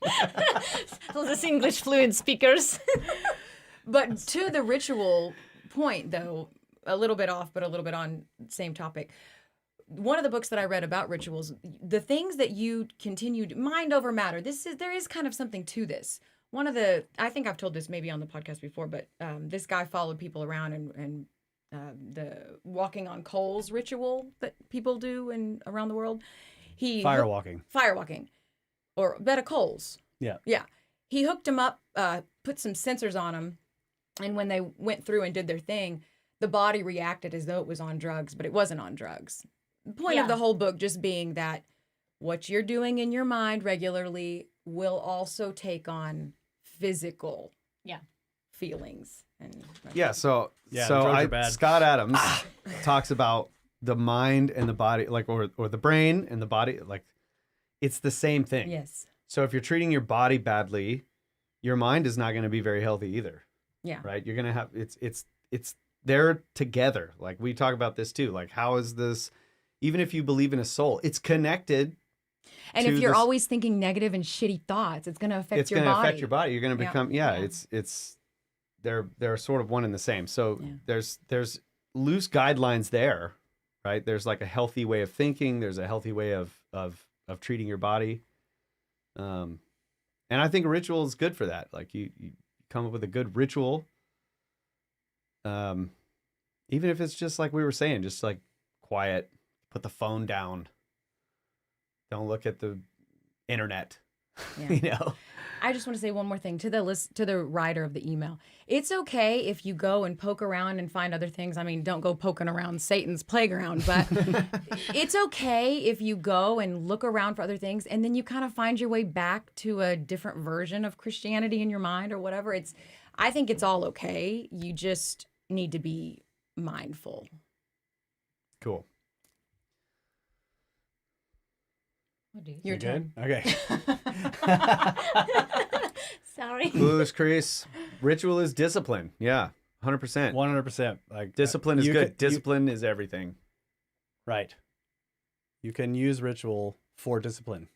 So this English fluent speakers. But to the ritual point, though, a little bit off, but a little bit on same topic. One of the books that I read about rituals, the things that you continued, mind over matter. There is kind of something to this. I think I've told this maybe on the podcast before, but this guy followed people around and the walking on coals ritual that people do around the world. Firewalking. Firewalking, or bed of coals. Yeah. Yeah. He hooked them up, put some sensors on them, and when they went through and did their thing, the body reacted as though it was on drugs, but it wasn't on drugs. The point of Yeah. the whole book just being that what you're doing in your mind regularly will also take on physical feelings. And Yeah. So Yeah, the drugs are bad. Scott Adams talks about the mind and the body, like, or the brain and the body, like, it's the same thing. Yes. So if you're treating your body badly, your mind is not going to be very healthy either. Yeah. Right. You're going to have, it's they're together. Like, we talk about this too. Like, how is this, even if you believe in a soul, it's connected. And to if you're this- always thinking negative and shitty thoughts, it's going to affect it's your going to body. affect your body. You're going to Yeah. become, Yeah. it's, they're sort of one and the same. So Yeah. there's loose guidelines there, right? There's like a healthy way of thinking. There's a healthy way of treating your body. And I think a ritual is good for that. Like, you come up with a good ritual. Even if it's just like we were saying, just like quiet, put the phone down. Don't look at the internet. Yeah. You know? I just want to say one more thing to the writer of the email. It's okay if you go and poke around and find other things. I mean, don't go poking around Satan's playground, but it's okay if you go and look around for other things and then you kind of find your way back to a different version of Christianity in your mind or whatever. I think it's all okay. You just need to be mindful. Cool. Your You turn. good? Okay. Sorry. Clueless Chris. Ritual is discipline. Yeah. 100%. 100%. Like Discipline is you good. could- Discipline is everything. Right. You can use ritual for discipline.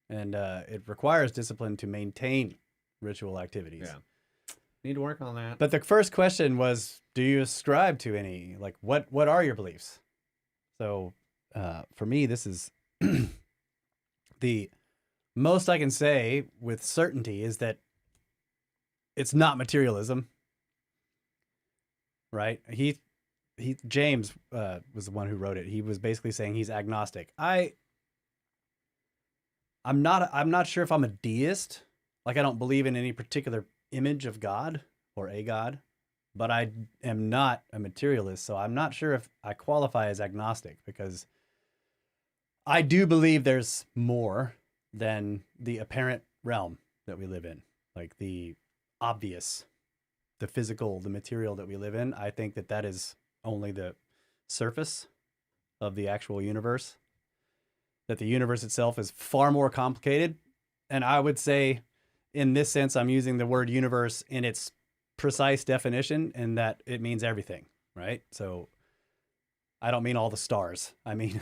And it requires discipline to maintain ritual activities. Yeah. Need to work on that. But the first question was, do you ascribe to any? Like, what are your beliefs? So for me, this is the most I can say with certainty is that it's not materialism. Right? James was the one who wrote it. He was basically saying he's agnostic. I'm not sure if I'm a deist. Like, I don't believe in any particular image of God or a God, but I am not a materialist. So I'm not sure if I qualify as agnostic, because I do believe there's more than the apparent realm that we live in, like the obvious, the physical, the material that we live in. I think that that is only the surface of the actual universe, that the universe itself is far more complicated. And I would say, in this sense, I'm using the word universe in its precise definition, and that it means everything, right? So I don't mean all the stars. I mean,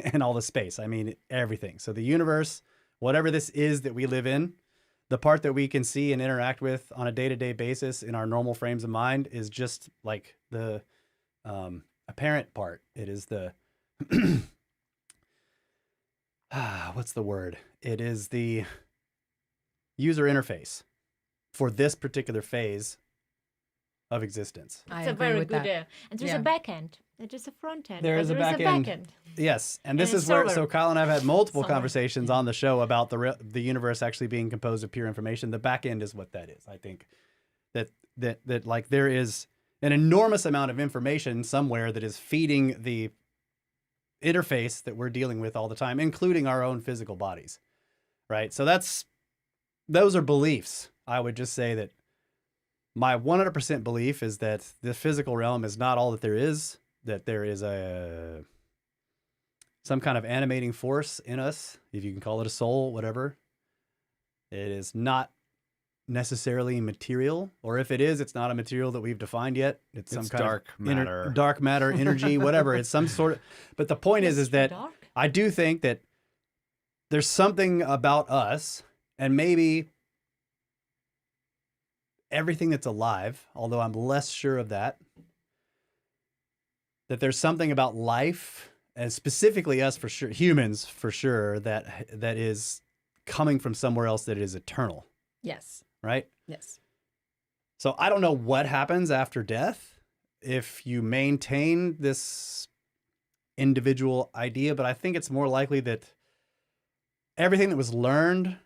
and all the space. I mean everything. So the universe, whatever this is that we live in, the part that we can see and interact with on a day-to-day basis in our normal frames of mind is just like the apparent part. It is the what's the word? It is the user interface for this particular phase of existence. I It's a agree very with good. that. And there's Yeah. a back end. There's just a front end. There but is a there back end. Yes, and this And is where, server. so Kyle and I have had multiple Somewhere. conversations on the show about the universe actually being composed of pure information. The back end is what that is. I think that like there is an enormous amount of information somewhere that is feeding the interface that we're dealing with all the time, including our own physical bodies, right? So those are beliefs. I would just say that my 100% belief is that the physical realm is not all that there is, that there is some kind of animating force in us, if you can call it a soul, whatever. It is not necessarily material, or if it is, it's not a material that we've defined yet. It's some kind dark of matter. dark matter, energy, whatever. It's some sort of, but the point is that Dark? I do think that there's something about us, and maybe everything that's alive, although I'm less sure of that there's something about life, and specifically us for sure, humans for sure, that is coming from somewhere else, that is eternal, Yes. right? Yes. So I don't know what happens after death if you maintain this individual idea, but I think it's more likely that everything that was learned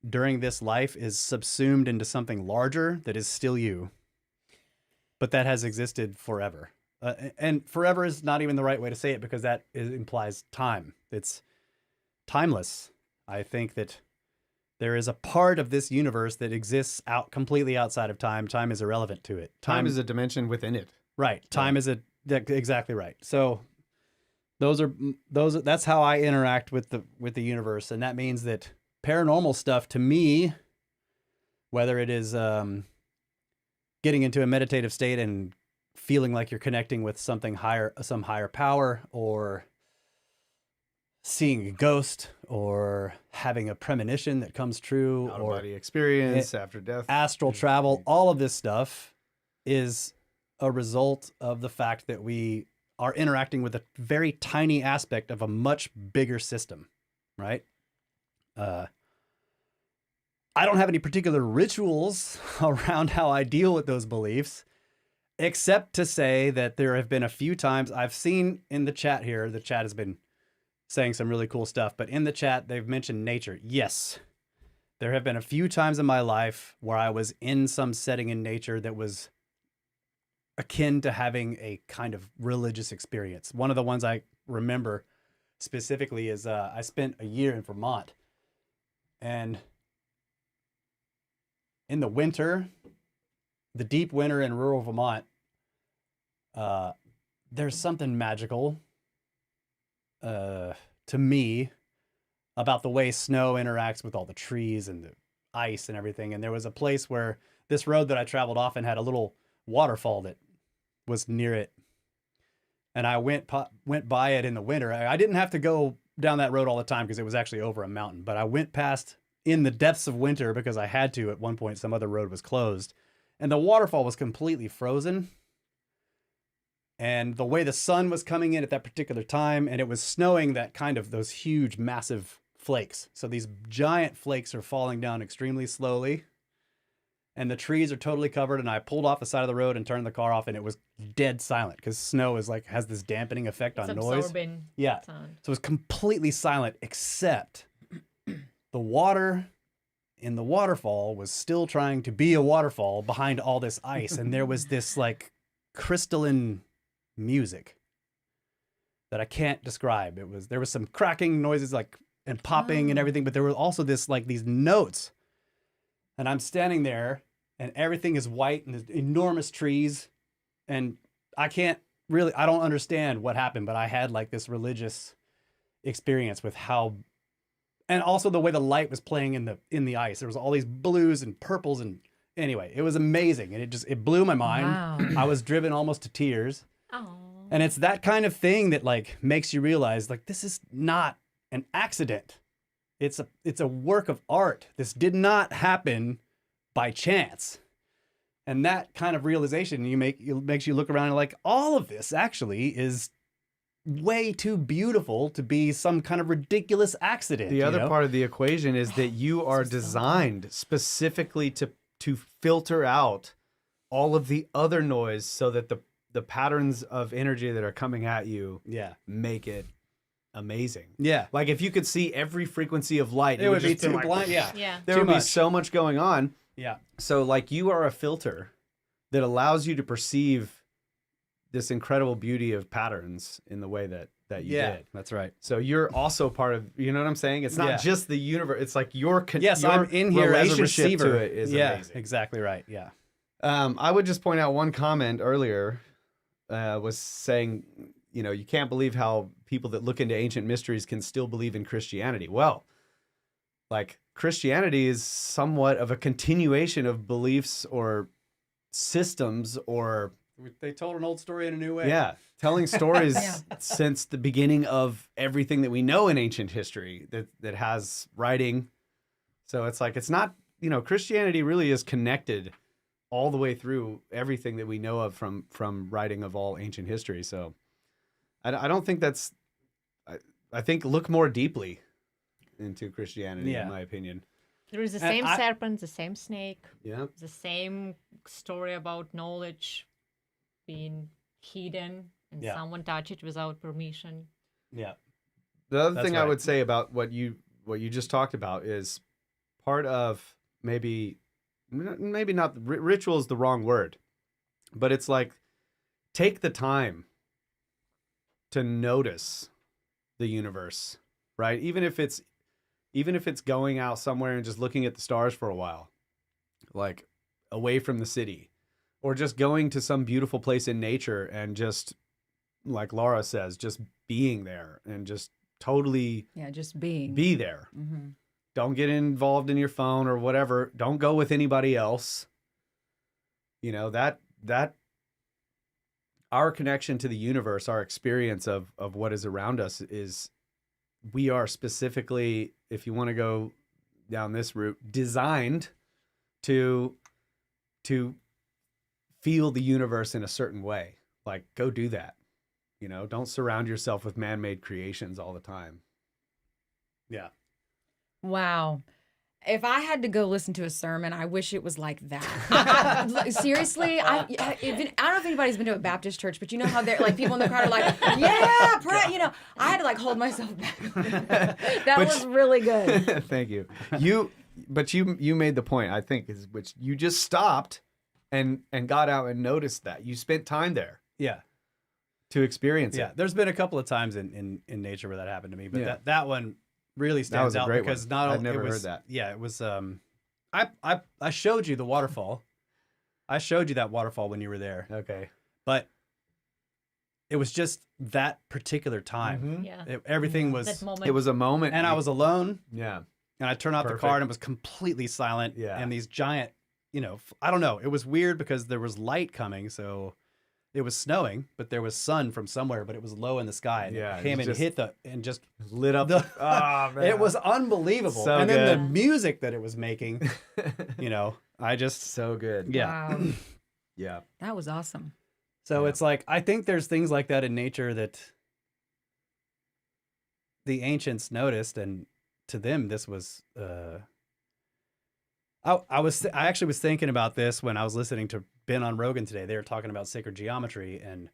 during this life is subsumed into something larger that is still you, but that has existed forever. And forever is not even the right way to say it, because that implies time. It's timeless. I think that there is a part of this universe that exists completely outside of time. Time is irrelevant to it. Time is a dimension within it. Right. Time is exactly right. So that's how I interact with the universe. And that means that paranormal stuff to me, whether it is getting into a meditative state and feeling like you're connecting with something higher, some higher power, or seeing a ghost, or having a premonition that comes true, Out of or body experience after death. astral travel, all of this stuff is a result of the fact that we are interacting with a very tiny aspect of a much bigger system, right? I don't have any particular rituals around how I deal with those beliefs, except to say that there have been a few times I've seen in the chat here, the chat has been saying some really cool stuff, but in the chat, they've mentioned nature. Yes, there have been a few times in my life where I was in some setting in nature that was akin to having a kind of religious experience. One of the ones I remember specifically is I spent a year in Vermont, and in the winter, the deep winter in rural Vermont, there's something magical to me about the way snow interacts with all the trees and the ice and everything. And there was a place where this road that I traveled often had a little waterfall that was near it. And I went by it in the winter. I didn't have to go down that road all the time because it was actually over a mountain, but I went past in the depths of winter because I had to. At one point, some other road was closed, and the waterfall was completely frozen. And the way the sun was coming in at that particular time, and it was snowing, that kind of those huge, massive flakes. So these giant flakes are falling down extremely slowly, and the trees are totally covered. And I pulled off the side of the road and turned the car off, and it was dead silent because snow is like has this dampening effect on noise. Absorbing Yeah. sound. So it was completely silent except the water in the waterfall was still trying to be a waterfall behind all this ice. And there was this like crystalline music that I can't describe. There was some cracking noises like and popping and everything, but there was also this like these notes. And I'm standing there and everything is white and there's enormous trees. And I don't understand what happened, but I had like this religious experience with how, and also the way the light was playing in the ice. There was all these blues and purples, and anyway, it was amazing, and it blew my mind. Wow. I was driven almost to tears. Oh. And it's that kind of thing that like makes you realize like this is not an accident. It's a work of art. This did not happen by chance. And that kind of realization makes you look around and like all of this actually is way too beautiful to be some kind of ridiculous accident. The other part of the equation is that you are designed specifically to filter out all of the other noise so that the patterns of energy that are coming at you make it amazing. Yeah. Like if you could see every frequency of light, It would be just too like, blind. Yeah. Yeah. There Too would be much. so much going on. Yeah. So like you are a filter that allows you to perceive this incredible beauty of patterns in the way that you did. That's right. So you're also part of, you know what I'm saying? It's not Yeah. just the universe. It's like your Yes, your I'm in here as a relationship receiver. to it is amazing. Exactly right. Yeah. I would just point out one comment earlier was saying, you know, you can't believe how people that look into ancient mysteries can still believe in Christianity. Well, like Christianity is somewhat of a continuation of beliefs or systems or They told an old story in a new way. yeah, telling stories Yeah. since the beginning of everything that we know in ancient history that has writing. So it's like, it's not, you know, Christianity really is connected all the way through everything that we know of from writing of all ancient history. So I don't think that's, I think look more deeply into Christianity, in my opinion. There is the And same I- serpent, the same snake, Yeah. the same story about knowledge being hidden and Yeah. someone touch it without permission. Yeah. The other That's thing I right. would say about what you just talked about is part of maybe not ritual is the wrong word, but it's like take the time to notice the universe, right? Even if it's going out somewhere and just looking at the stars for a while, like away from the city, or just going to some beautiful place in nature and just, like Laura says, just being there and just totally just being. be there. Mm-hmm. Don't get involved in your phone or whatever. Don't go with anybody else. You know, that our connection to the universe, our experience of what is around us is, we are specifically, if you want to go down this route, designed to feel the universe in a certain way. Like, go do that. You know, don't surround yourself with man-made creations all the time. Yeah. Wow. If I had to go listen to a sermon, I wish it was like that. Seriously, I don't know if anybody's been to a Baptist church, but you know how they're like people in the crowd are like, yeah, pray, you know, I had to like hold myself back. That was really good. Thank you. But you made the point, I think, is which you just stopped and got out and noticed that. You spent time there Yeah. to experience Yeah. it. There's been a couple of times in nature where that happened to me, but Yeah. that one really was stands a out great because one. not I'd only never it was, heard that. Yeah, it was I showed you the waterfall. I showed you that waterfall when you were there, Okay. but it was just that particular time. Mhm. Yeah. Everything That was, moment. It was a moment. and I was alone, Yeah. and I turned off the Perfect. car and it was completely silent. Yeah. And these giant, you know, I don't know. It was weird because there was light coming, so it was snowing, but there was sun from somewhere, but it was low in the sky. And Yeah, it came it and just- hit and just Lit up. the, Oh, man. it was unbelievable. So and then good. the music that it was making, you know, I just, so good. yeah. Wow. Yeah. That was awesome. So Yeah. it's like, I think there's things like that in nature that the ancients noticed, and to them, this was, I actually was thinking about this when I was listening to Ben on Rogan today. They were talking about sacred geometry, and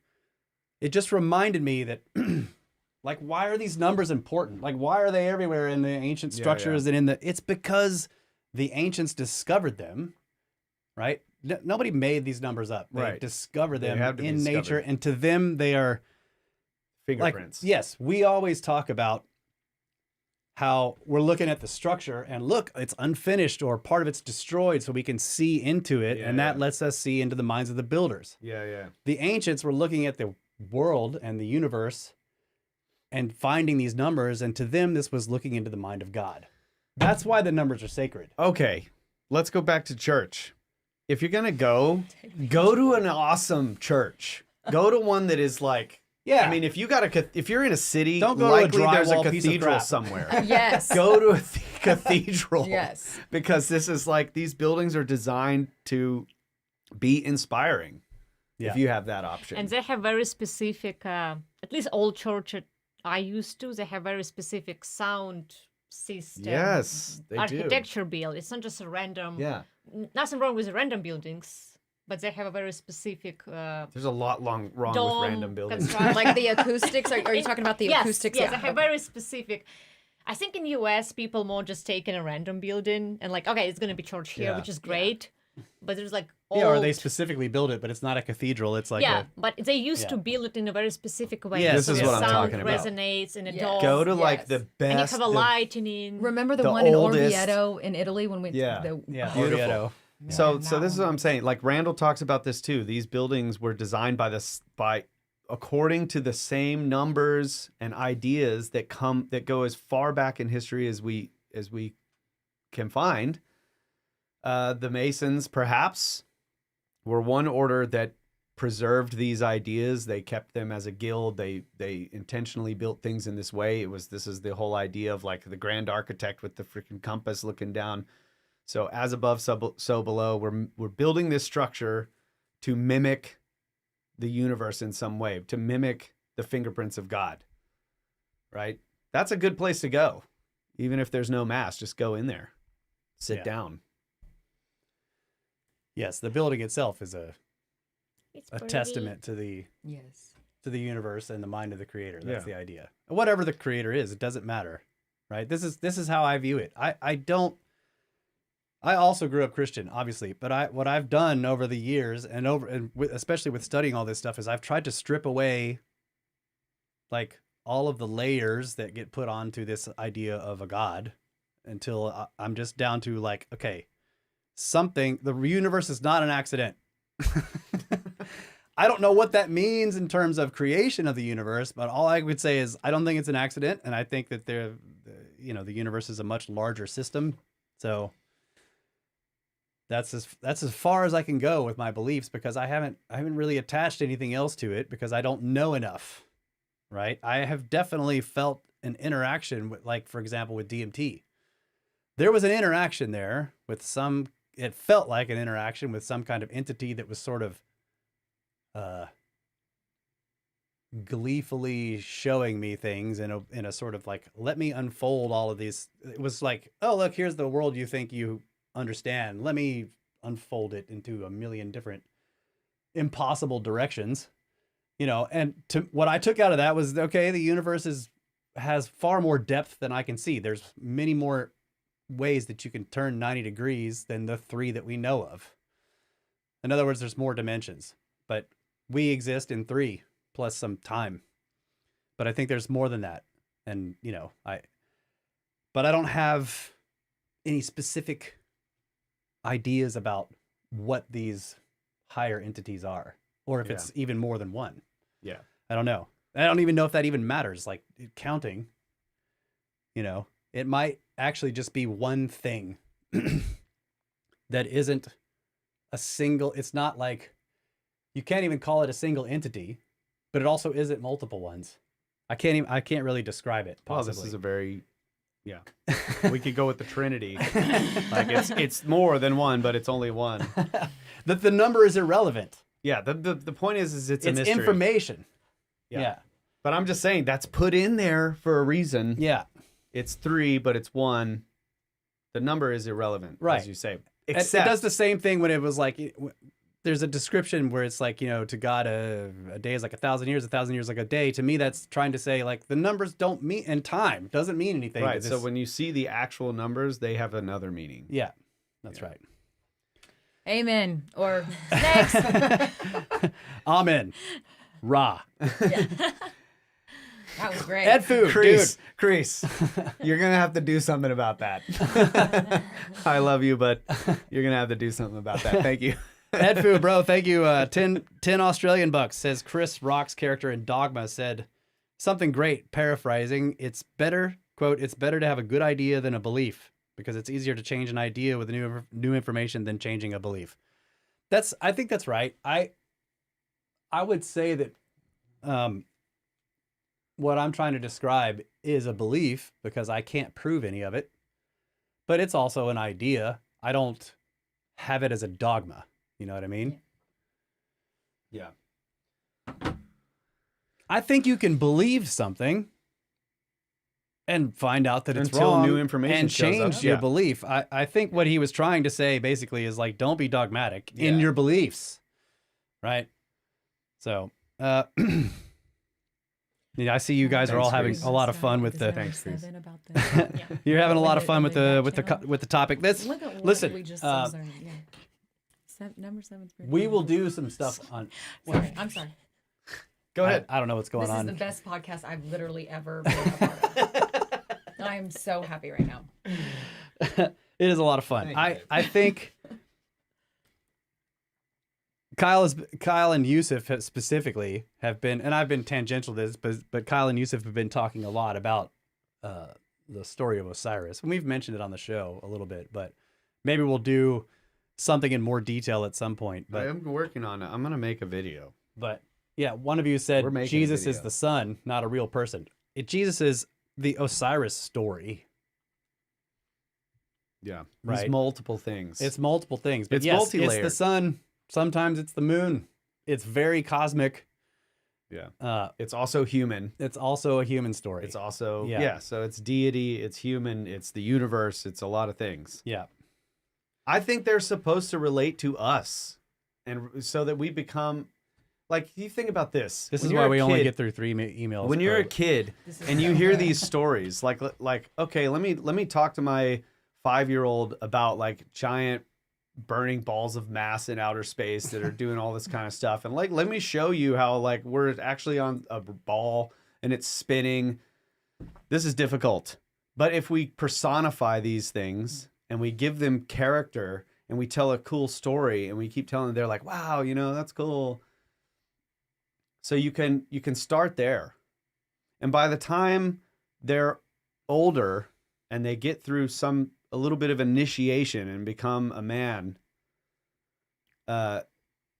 it just reminded me that, like, why are these numbers important? Like, why are they everywhere in the ancient Yeah, structures and it's because the ancients discovered them, right? Nobody made these numbers up. They Right. discovered They them have to be in nature, discovered. and to them they are Fingerprints. Like, yes, we always talk about how we're looking at the structure and look, it's unfinished or part of it's destroyed, so we can see into it, and that lets us see into the minds of the builders. Yeah. The ancients were looking at the world and the universe and finding these numbers, and to them, this was looking into the mind of God. That's why the numbers are sacred. Okay, let's go back to church. If you're gonna go to an awesome church. Go to one that is like, Yeah. I mean, if you're in a city, Don't go to a likely there's a drywall piece of cathedral crap. somewhere. Yes. Go to a cathedral. Yes. Because this is like, these buildings are designed to be inspiring. Yeah. If you have that option. And they have very specific, at least old church I used to, they have very specific sound system. Yes, they do. architecture build. It's not just a random. Yeah. Nothing wrong with random buildings, but they have a very specific. There's a lot wrong dome with random buildings. construction. Like the acoustics. Are you talking about the yes, acoustics? Yes, Yeah. they have very specific. I think in US people more just take in a random building and like, okay, it's gonna be church here, Yeah. which is great. But there's like old. Yeah, or they specifically build it, but it's not a cathedral. It's like yeah, but they used to yeah. build it in a very specific way. Yes, so this is the what I'm sound talking about. resonates in a Yes. dome. Go to like Yes. the and you best. have a lightning. Remember the The one in oldest- Orvieto in Italy when we Yeah. yeah, Beautiful. Orvieto. So that this is what one. I'm saying. Like Randall talks about this too. These buildings were designed by according to the same numbers and ideas that go as far back in history as we can find. The Masons perhaps were one order that preserved these ideas. They kept them as a guild. They intentionally built things in this way. This is the whole idea of like the grand architect with the freaking compass looking down. So as above, so below. We're building this structure to mimic the universe in some way, to mimic the fingerprints of God. Right? That's a good place to go. Even if there's no mass, just go in there. Sit Yeah. down. Yes, the building itself is a It's a pretty- testament to the Yes. universe and the mind of the creator. That's Yeah. the idea. Whatever the creator is, it doesn't matter, right? This is how I view it. I also grew up Christian, obviously, but what I've done over the years especially with studying all this stuff is I've tried to strip away like all of the layers that get put onto this idea of a God until I'm just down to like, okay, the universe is not an accident. I don't know what that means in terms of creation of the universe, but all I would say is I don't think it's an accident, and I think that the universe is a much larger system. So that's as far as I can go with my beliefs because I haven't really attached anything else to it because I don't know enough. Right? I have definitely felt an interaction with, like, for example, with DMT. There was an interaction there with it felt like an interaction with some kind of entity that was sort of gleefully showing me things in a sort of like, let me unfold all of these. It was like, oh, look, here's the world you think you understand. Let me unfold it into a million different impossible directions. And what I took out of that was, okay, the universe has far more depth than I can see. There's many more ways that you can turn 90 degrees than the 3 that we know of. In other words, there's more dimensions, but we exist in 3 plus some time. But I think there's more than that. And, but I don't have any specific ideas about what these higher entities are, or if it's even more than one. Yeah. I don't know. I don't even know if that even matters. Like counting, it might actually just be one thing that isn't it's not like, you can't even call it a single entity, but it also isn't multiple ones. I can't really describe it. Possibly. This is a very, we could go with the Trinity. Like it's more than one, but it's only one. That the number is irrelevant. Yeah. The point is it's a mystery. Information. Yeah. But I'm just saying that's put in there for a reason. Yeah. It's 3, but it's 1. The number is irrelevant, Right. as you say. It does the same thing when it was like, there's a description where it's like, to God, a day is like 1,000 years, 1,000 years like a day. To me, that's trying to say like the numbers don't mean, and time doesn't mean anything. Right. So when you see the actual numbers, they have another meaning. yeah, that's right. Amen. Or next. Amen. Ra. That was great. Ed food, Crease, you're gonna have to do something about that. I love you, but you're gonna have to do something about that. Thank you. Ed food, bro. Thank you. 10 Australian bucks says Chris Rock's character in Dogma said something great. Paraphrasing, it's better, quote, it's better to have a good idea than a belief because it's easier to change an idea with new information than changing a belief. I think that's right. I would say that what I'm trying to describe is a belief because I can't prove any of it, but it's also an idea. I don't have it as a dogma. You know what I mean? Yeah. I think you can believe something and find out that it's Until wrong new information and shows up. change your Yeah. belief. I think what he was trying to say basically is like, don't be dogmatic in Yeah. your beliefs. Right? So, yeah, I see you guys are all having Reese. a lot of fun with Is the. there Thanks, Reese. 7 about that? Yeah. You're having a lot of When fun they- with when they the back channel. with the topic. Let's Look at what listen. we just sorry, yeah. Number 7's pretty We good. will do some stuff on. Sorry, I'm sorry. Go ahead. I don't know what's going This on. is the best podcast I've literally ever been a part of. I am so happy right now. It is a lot of fun. Thank you. I think Kyle and Yusuf specifically have been, and I've been tangential to this, but Kyle and Yusuf have been talking a lot about the story of Osiris, and we've mentioned it on the show a little bit, but maybe we'll do something in more detail at some point. I But am working on it. I'm gonna make a video. yeah, one of you said We're making a Jesus is video. the son, not a real person. Jesus is the Osiris story. Yeah. Right. There's multiple things. It's multiple things, but It's yes, it's the multi-layered. sun. Sometimes it's the moon. It's very cosmic. Yeah. It's also human. It's also a human story. It's also Yeah. so it's deity, it's human, it's the universe, it's a lot of things. yeah, I think they're supposed to relate to us, and so that we become like you think about this. this When is you're why a we only kid- get through 3 emails. when you're a per- kid This is and you so hear good. these stories like okay, let me talk to my 5-year-old about like giant burning balls of mass in outer space that are doing all this kind of stuff, and like let me show you how like we're actually on a ball and it's spinning. This is difficult, but if we personify these things and we give them character and we tell a cool story and we keep telling them, they're like, wow, that's cool. So you can start there. And by the time they're older and they get through a little bit of initiation and become a man,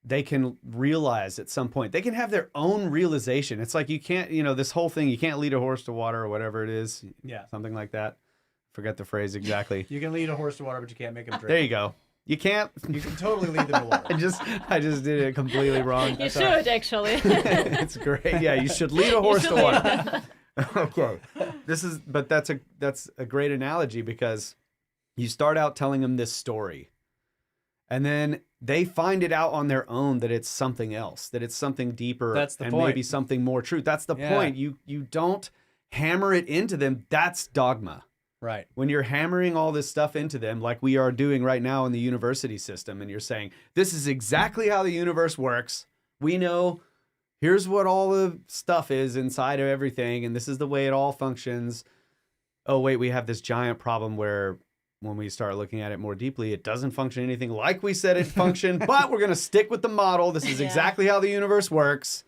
they can realize at some point, they can have their own realization. It's like you can't, this whole thing, you can't lead a horse to water or whatever it is. Yeah. Something like that. Forget the phrase exactly. You can lead a horse to water, but you can't make him drink. There you go. You can't. You can totally lead them to water. I just did it completely wrong. You That's all right. should actually. It's great. Yeah, you should lead a horse to should lead water. Okay. That's a great analogy because you start out telling them this story and then they find it out on their own that it's something else, that it's something deeper That's the and point. maybe something more true. That's the Yeah. point. You don't hammer it into them. That's dogma. Right. When you're hammering all this stuff into them, like we are doing right now in the university system, and you're saying, this is exactly how the universe works. We know, here's what all the stuff is inside of everything, and this is the way it all functions. Oh, wait, we have this giant problem where when we start looking at it more deeply, it doesn't function anything like we said it functioned, but we're going to stick with the model. This is Yeah. exactly how the universe works.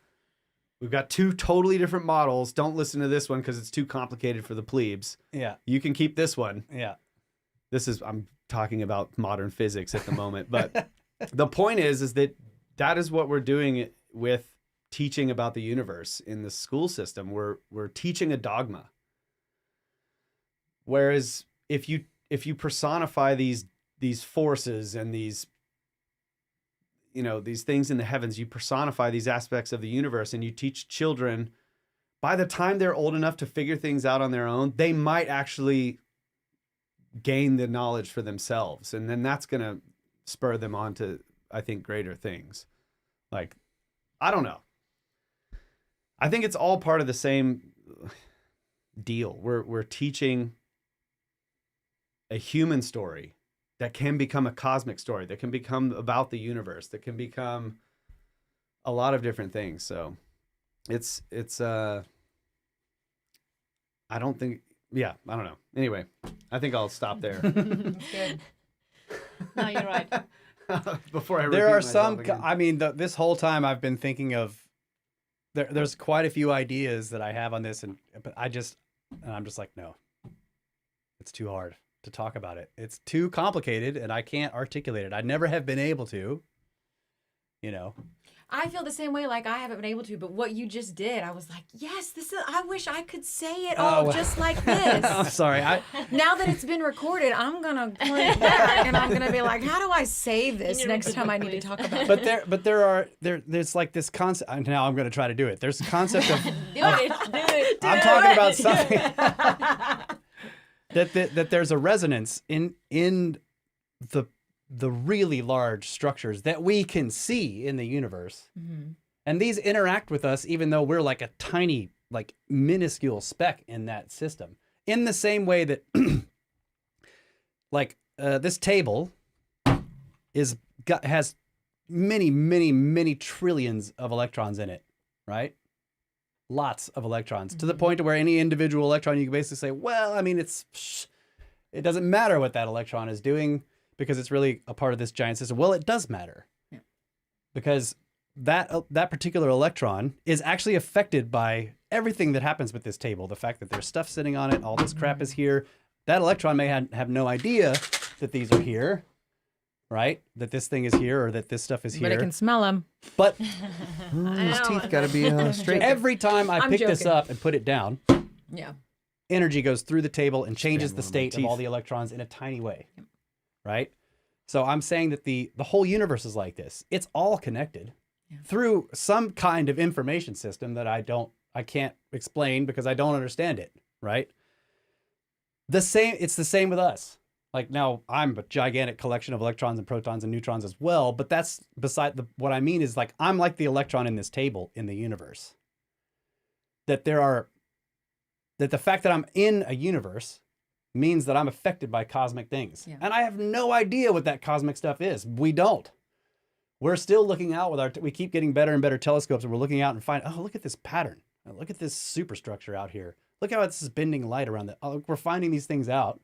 We've got 2 totally different models. Don't listen to this one because it's too complicated for the plebes. Yeah. You can keep this one. Yeah. I'm talking about modern physics at the moment, but the point is that is what we're doing with teaching about the universe in the school system. We're teaching a dogma. Whereas if you personify these forces and these things in the heavens, you personify these aspects of the universe and you teach children, by the time they're old enough to figure things out on their own, they might actually gain the knowledge for themselves. And then that's going to spur them on to I think, greater things. Like, I don't know. I think it's all part of the same deal. We're teaching a human story that can become a cosmic story, that can become about the universe, that can become a lot of different things. So it's I don't think, I don't know. Anyway, I think I'll stop there. Good. No, you're right. Before I There repeat are myself some, again. I mean, this whole time I've been thinking of, there's quite a few ideas that I have on this, but I'm just like, no, it's too hard to talk about it. It's too complicated and I can't articulate it. I never have been able to, you know. I feel the same way. Like I haven't been able to, but what you just did, I was like, yes, this is. I wish I could say it all just like this. I'm sorry. Now that it's been recorded, I'm gonna play it back and I'm gonna be like, how do I save this next time I need to talk about it? But there's like this concept. Now I'm going to try to do it. There's a concept of Do it. I'm talking about something that there's a resonance in the really large structures that we can see in the universe. Mm-hmm. And these interact with us even though we're like a tiny, like minuscule speck in that system. In the same way that like this table has many trillions of electrons in it, right? Lots of electrons, to the point to where any individual electron, you can basically say, well, I mean, it doesn't matter what that electron is doing because it's really a part of this giant system. Well, it does matter, because that particular electron is actually affected by everything that happens with this table. The fact that there's stuff sitting on it, all this crap is here. That electron may have no idea that these are here, right? That this thing is here or that this stuff is here. But I can smell them. But His teeth got to be straight. every time I I'm pick this joking. up and put it down, Yeah. energy goes through the table and changes the one of my state of all teeth. the electrons in a tiny way, right? So I'm saying that the whole universe is like this. It's all connected through some kind of information system that I can't explain because I don't understand it, right? It's the same with us. Like now I'm a gigantic collection of electrons and protons and neutrons as well, but that's beside what I mean is like, I'm like the electron in this table in the universe. That the fact that I'm in a universe means that I'm affected by cosmic things. Yeah. And I have no idea what that cosmic stuff is. We don't. We're still looking out with we keep getting better and better telescopes, and we're looking out and find, oh, look at this pattern. Look at this superstructure out here. Look how this is bending light around it. Oh, we're finding these things out.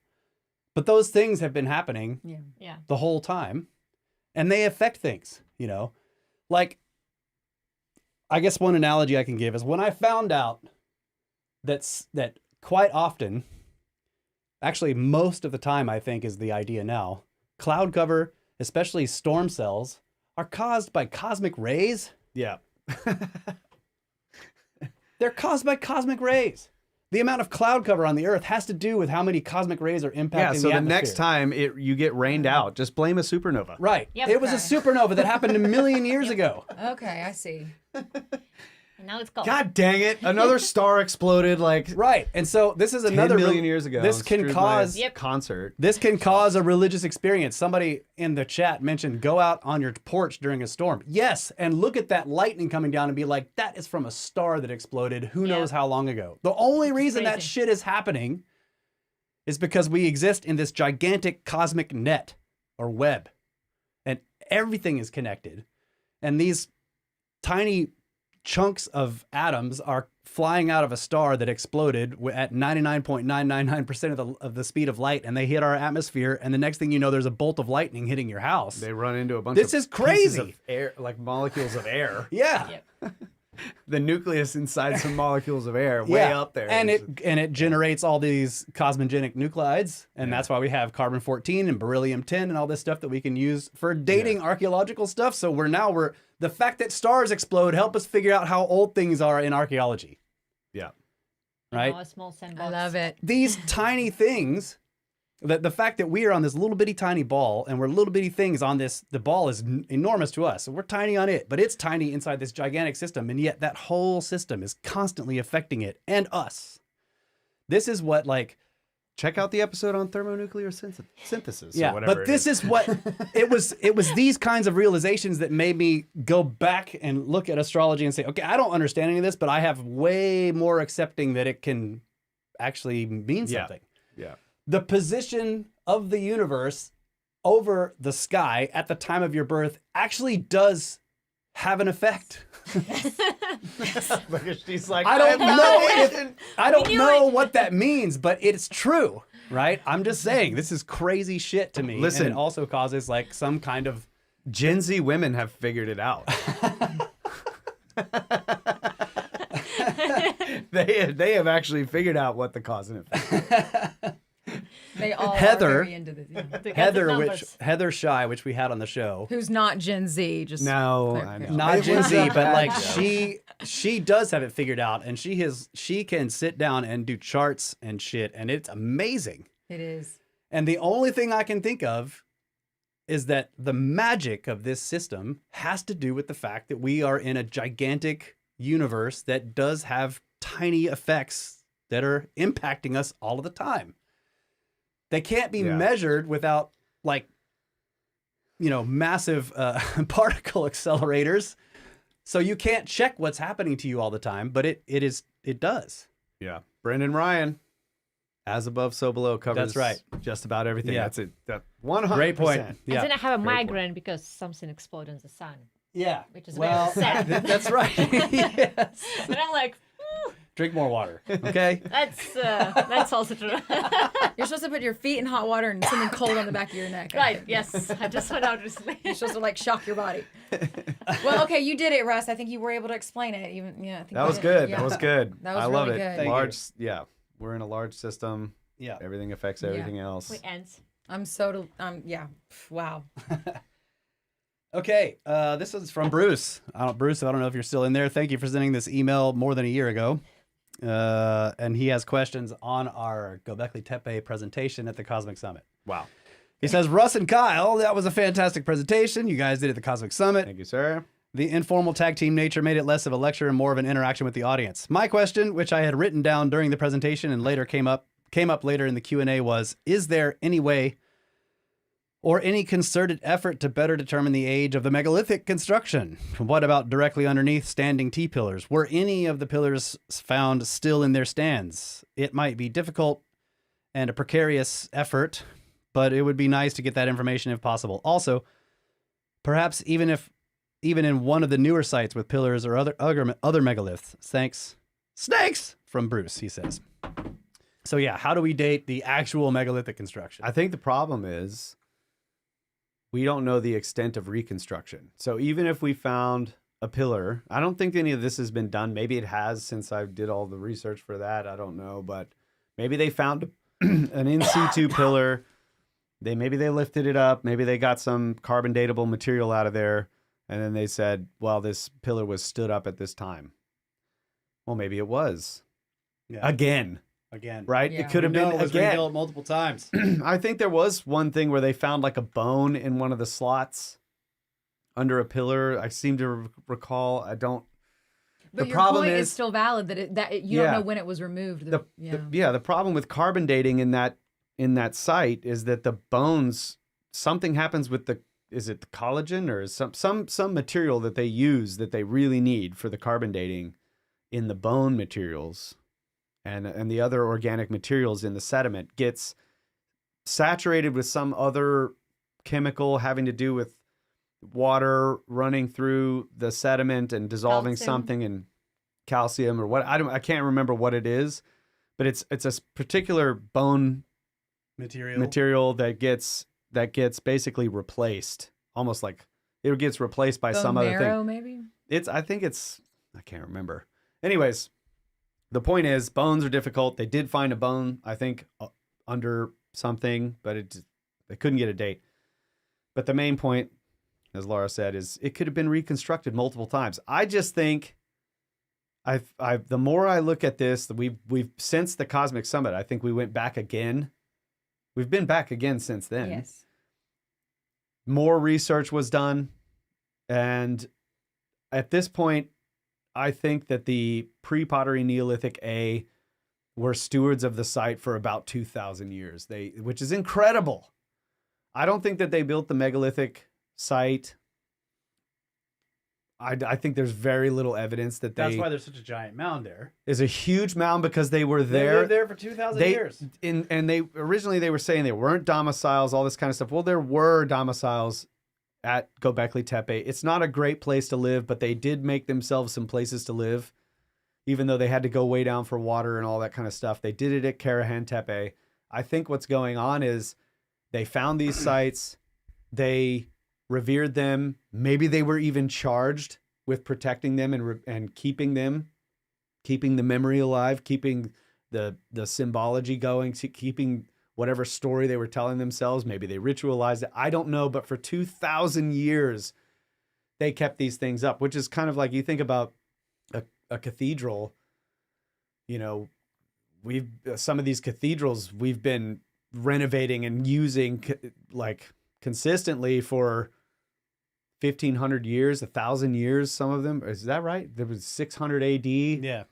But those things have been happening Yeah. the whole time, and they affect things, you know? Like, I guess one analogy I can give is when I found out that quite often, actually most of the time I think is the idea now, cloud cover, especially storm cells, are caused by cosmic rays. Yeah. They're caused by cosmic rays. The amount of cloud cover on the Earth has to do with how many cosmic rays are impacting Yeah, so the the next atmosphere. time you get rained out, just blame a supernova. Right. Yep. It was a Okay. supernova that happened a million years ago. Okay, I see. And now it's gone. God dang it. Another star exploded like Right. And so this is 10 another million years ago. This and can screwed cause my Yep. concert. This can cause a religious experience. Somebody in the chat mentioned go out on your porch during a storm. Yes, and look at that lightning coming down and be like, that is from a star that exploded who knows how long ago. The only reason that crazy. shit is happening is because we exist in this gigantic cosmic net or web. And everything is connected. And these tiny chunks of atoms are flying out of a star that exploded at 99.999% of the speed of light, and they hit our atmosphere, and the next thing you know, there's a bolt of lightning hitting your house. They run into a bunch This of is pieces crazy. of air, like molecules of air. Yeah. Yep. The nucleus inside some molecules of air way Yeah. up there. And It's it generates all these cosmogenic nuclides, and that's why we have carbon-14 and beryllium-10 and all this stuff that we can use for dating archaeological stuff. So we're the fact that stars explode help us figure out how old things are in archaeology, yeah. right? Now a small sandbox. I love it. These tiny things, the fact that we are on this little bitty tiny ball and we're little bitty things on this, the ball is enormous to us. So we're tiny on it, but it's tiny inside this gigantic system. And yet that whole system is constantly affecting it and us. This is what like check out the episode on thermonuclear synthesis. Yeah, or whatever but this is what it was. It was these kinds of realizations that made me go back and look at astrology and say, okay, I don't understand any of this, but I have way more accepting that it can actually mean Yeah. something. Yeah. The position of the universe over the sky at the time of your birth actually does have an effect. Because she's like, I don't know I don't knew know it. what that means, but it's true, right? I'm just saying this is crazy shit to me. Listen. and it also causes like some kind of Gen Z women have figured it out. They have actually figured out what the cause and effect. They all Heather- are very into this. Yeah. To get the Heather, numbers. Heather Shy, which we had on the show. Who's not Gen Z? Just No, I clarification. know. Not Gen Z, but like Yeah. she does have it figured out, and she can sit down and do charts and shit, and it's amazing. It is. And the only thing I can think of is that the magic of this system has to do with the fact that we are in a gigantic universe that does have tiny effects that are impacting us all of the time. They can't be Yeah. measured without like, massive particle accelerators. So you can't check what's happening to you all the time, but it does. Yeah. Brendan Ryan, As Above, So Below covers That's right. just about everything. Yeah. That's it. That 100%. Great point. And Yeah. then I have a Great point. migraine because something exploded in the sun. Yeah. Which is well, very sad. that's right. Yes. And I'm like, Drink more water. Okay. that's also true. You're supposed to put your feet in hot water and something cold on the back of your neck. I Right, think. yes. I just went out recently. You're supposed to like shock your body. Well, okay, you did it, Russ. I think you were able to explain it. Even I think That you was did. good. Yeah. That was good. That was I love really it. good. Thank you. Large, yeah. We're in a large system. Yeah. Everything affects everything else. Wait, ends. I'm so yeah. Wow. Okay, this is from Bruce. Bruce, I don't know if you're still in there. Thank you for sending this email more than a year ago. And he has questions on our Göbekli Tepe presentation at the Cosmic Summit. Wow. He says, Russ and Kyle, that was a fantastic presentation you guys did at the Cosmic Summit. Thank you, sir. The informal tag team nature made it less of a lecture and more of an interaction with the audience. My question, which I had written down during the presentation and later came up later in the Q&A was, is there any way or any concerted effort to better determine the age of the megalithic construction? What about directly underneath standing T-pillars? Were any of the pillars found still in their stands? It might be difficult and a precarious effort, but it would be nice to get that information if possible. Also, perhaps even in one of the newer sites with pillars or other megaliths. Thanks. Snakes! From Bruce, he says. So yeah, how do we date the actual megalithic construction? I think the problem is we don't know the extent of reconstruction. So even if we found a pillar, I don't think any of this has been done. Maybe it has since I did all the research for that. I don't know, but maybe they found an in situ pillar. Maybe they lifted it up. Maybe they got some carbon datable material out of there. And then they said, well, this pillar was stood up at this time. Well, maybe it was. Yeah. Again, right? Yeah. It could have been it was again. rebuilt multiple times. I think there was one thing where they found like a bone in one of the slots under a pillar. I seem to recall. I don't. But The your problem point is- still valid that you Yeah. don't know when it was removed. The problem with carbon dating in that site is that the bones, something happens with is it the collagen or some material that they use that they really need for the carbon dating in the bone materials and the other organic materials in the sediment gets saturated with some other chemical having to do with water running through the sediment and dissolving Calcium. something and calcium or what I can't remember what it is, but it's a particular bone material that gets basically replaced, almost like it gets replaced by some other marrow, thing. maybe. I can't remember. Anyways, the point is bones are difficult. They did find a bone, I think, under something, but they couldn't get a date. But the main point, as Laura said, is it could have been reconstructed multiple times. I just think the more I look at this, we've since the Cosmic Summit, I think we went back again. We've been back again since then. Yes. More research was done. And at this point, I think that the pre-pottery Neolithic A were stewards of the site for about 2,000 years. Which is incredible. I don't think that they built the megalithic site. I think there's very little evidence that That's why there's such a giant mound there. There's a huge mound because they were They there. lived there for 2,000 years. And they originally they were saying they weren't domiciles, all this kind of stuff. Well, there were domiciles at Göbekli Tepe. It's not a great place to live, but they did make themselves some places to live, even though they had to go way down for water and all that kind of stuff. They did it at Karahan Tepe. I think what's going on is they found these sites, they revered them. Maybe they were even charged with protecting them and keeping them, keeping the memory alive, keeping the symbology going, keeping whatever story they were telling themselves. Maybe they ritualized it. I don't know. But for 2,000 years, they kept these things up, which is kind of like you think about a cathedral. You know, some of these cathedrals we've been renovating and using like consistently for 1,500 years, 1,000 years, some of them. Is that right? There was 600 AD. Yeah.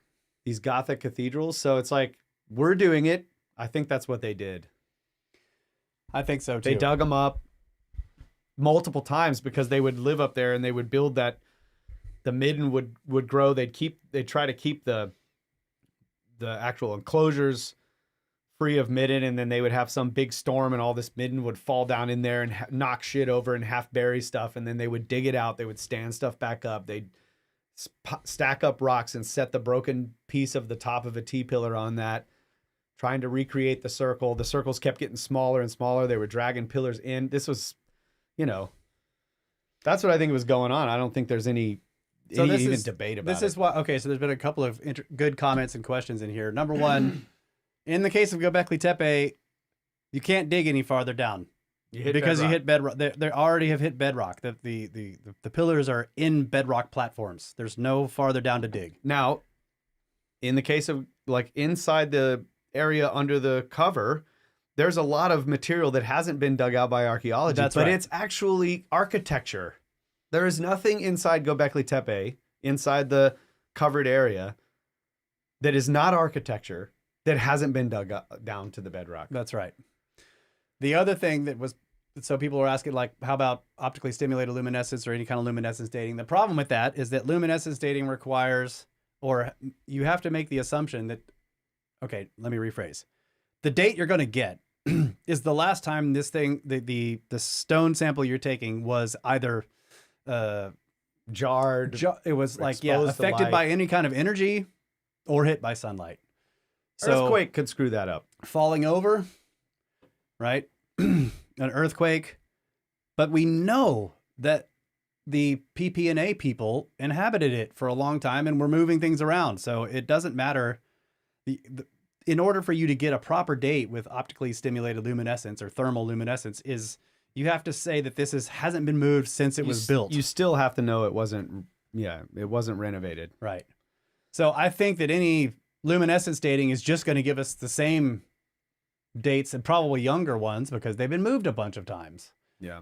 These Gothic cathedrals. So it's like, we're doing it. I think that's what they did. I think so too. They dug them up multiple times because they would live up there and they would build that. The midden would grow. They'd try to keep the actual enclosures free of midden, and then they would have some big storm and all this midden would fall down in there and knock shit over and half bury stuff, and then they would dig it out. They would stand stuff back up. They'd stack up rocks and set the broken piece of the top of a T-pillar on that, trying to recreate the circle. The circles kept getting smaller and smaller. They were dragging pillars in. This was, that's what I think was going on. I don't think there's any debate about it. This is why. Okay, so there's been a couple of good comments and questions in here. Number one, in the case of Göbekli Tepe, you can't dig any farther down You hit bedrock. They already have hit bedrock. The pillars are in bedrock platforms. There's no farther down to dig. Now, in the case of like inside the area under the cover, there's a lot of material that hasn't been dug out by archaeology. That's but right. It's actually architecture. There is nothing inside Göbekli Tepe, inside the covered area, that is not architecture that hasn't been dug down to the bedrock. That's right. The other thing that was, so people were asking, like, how about optically stimulated luminescence or any kind of luminescence dating? The problem with that is that luminescence dating requires, or you have to make the assumption that, okay, let me rephrase. The date you're going to get is the last time this thing, the stone sample you're taking was either jarred. It was like, exposed to affected light. by any kind of energy or hit by sunlight. So Earthquake could screw that up. falling over, right? An earthquake. But we know that the PP&A people inhabited it for a long time and were moving things around. So it doesn't matter. In order for you to get a proper date with optically stimulated luminescence or thermal luminescence is you have to say that this hasn't been moved since it was built. You still have to know it wasn't renovated. Right. So I think that any luminescence dating is just going to give us the same dates and probably younger ones because they've been moved a bunch of times. Yeah.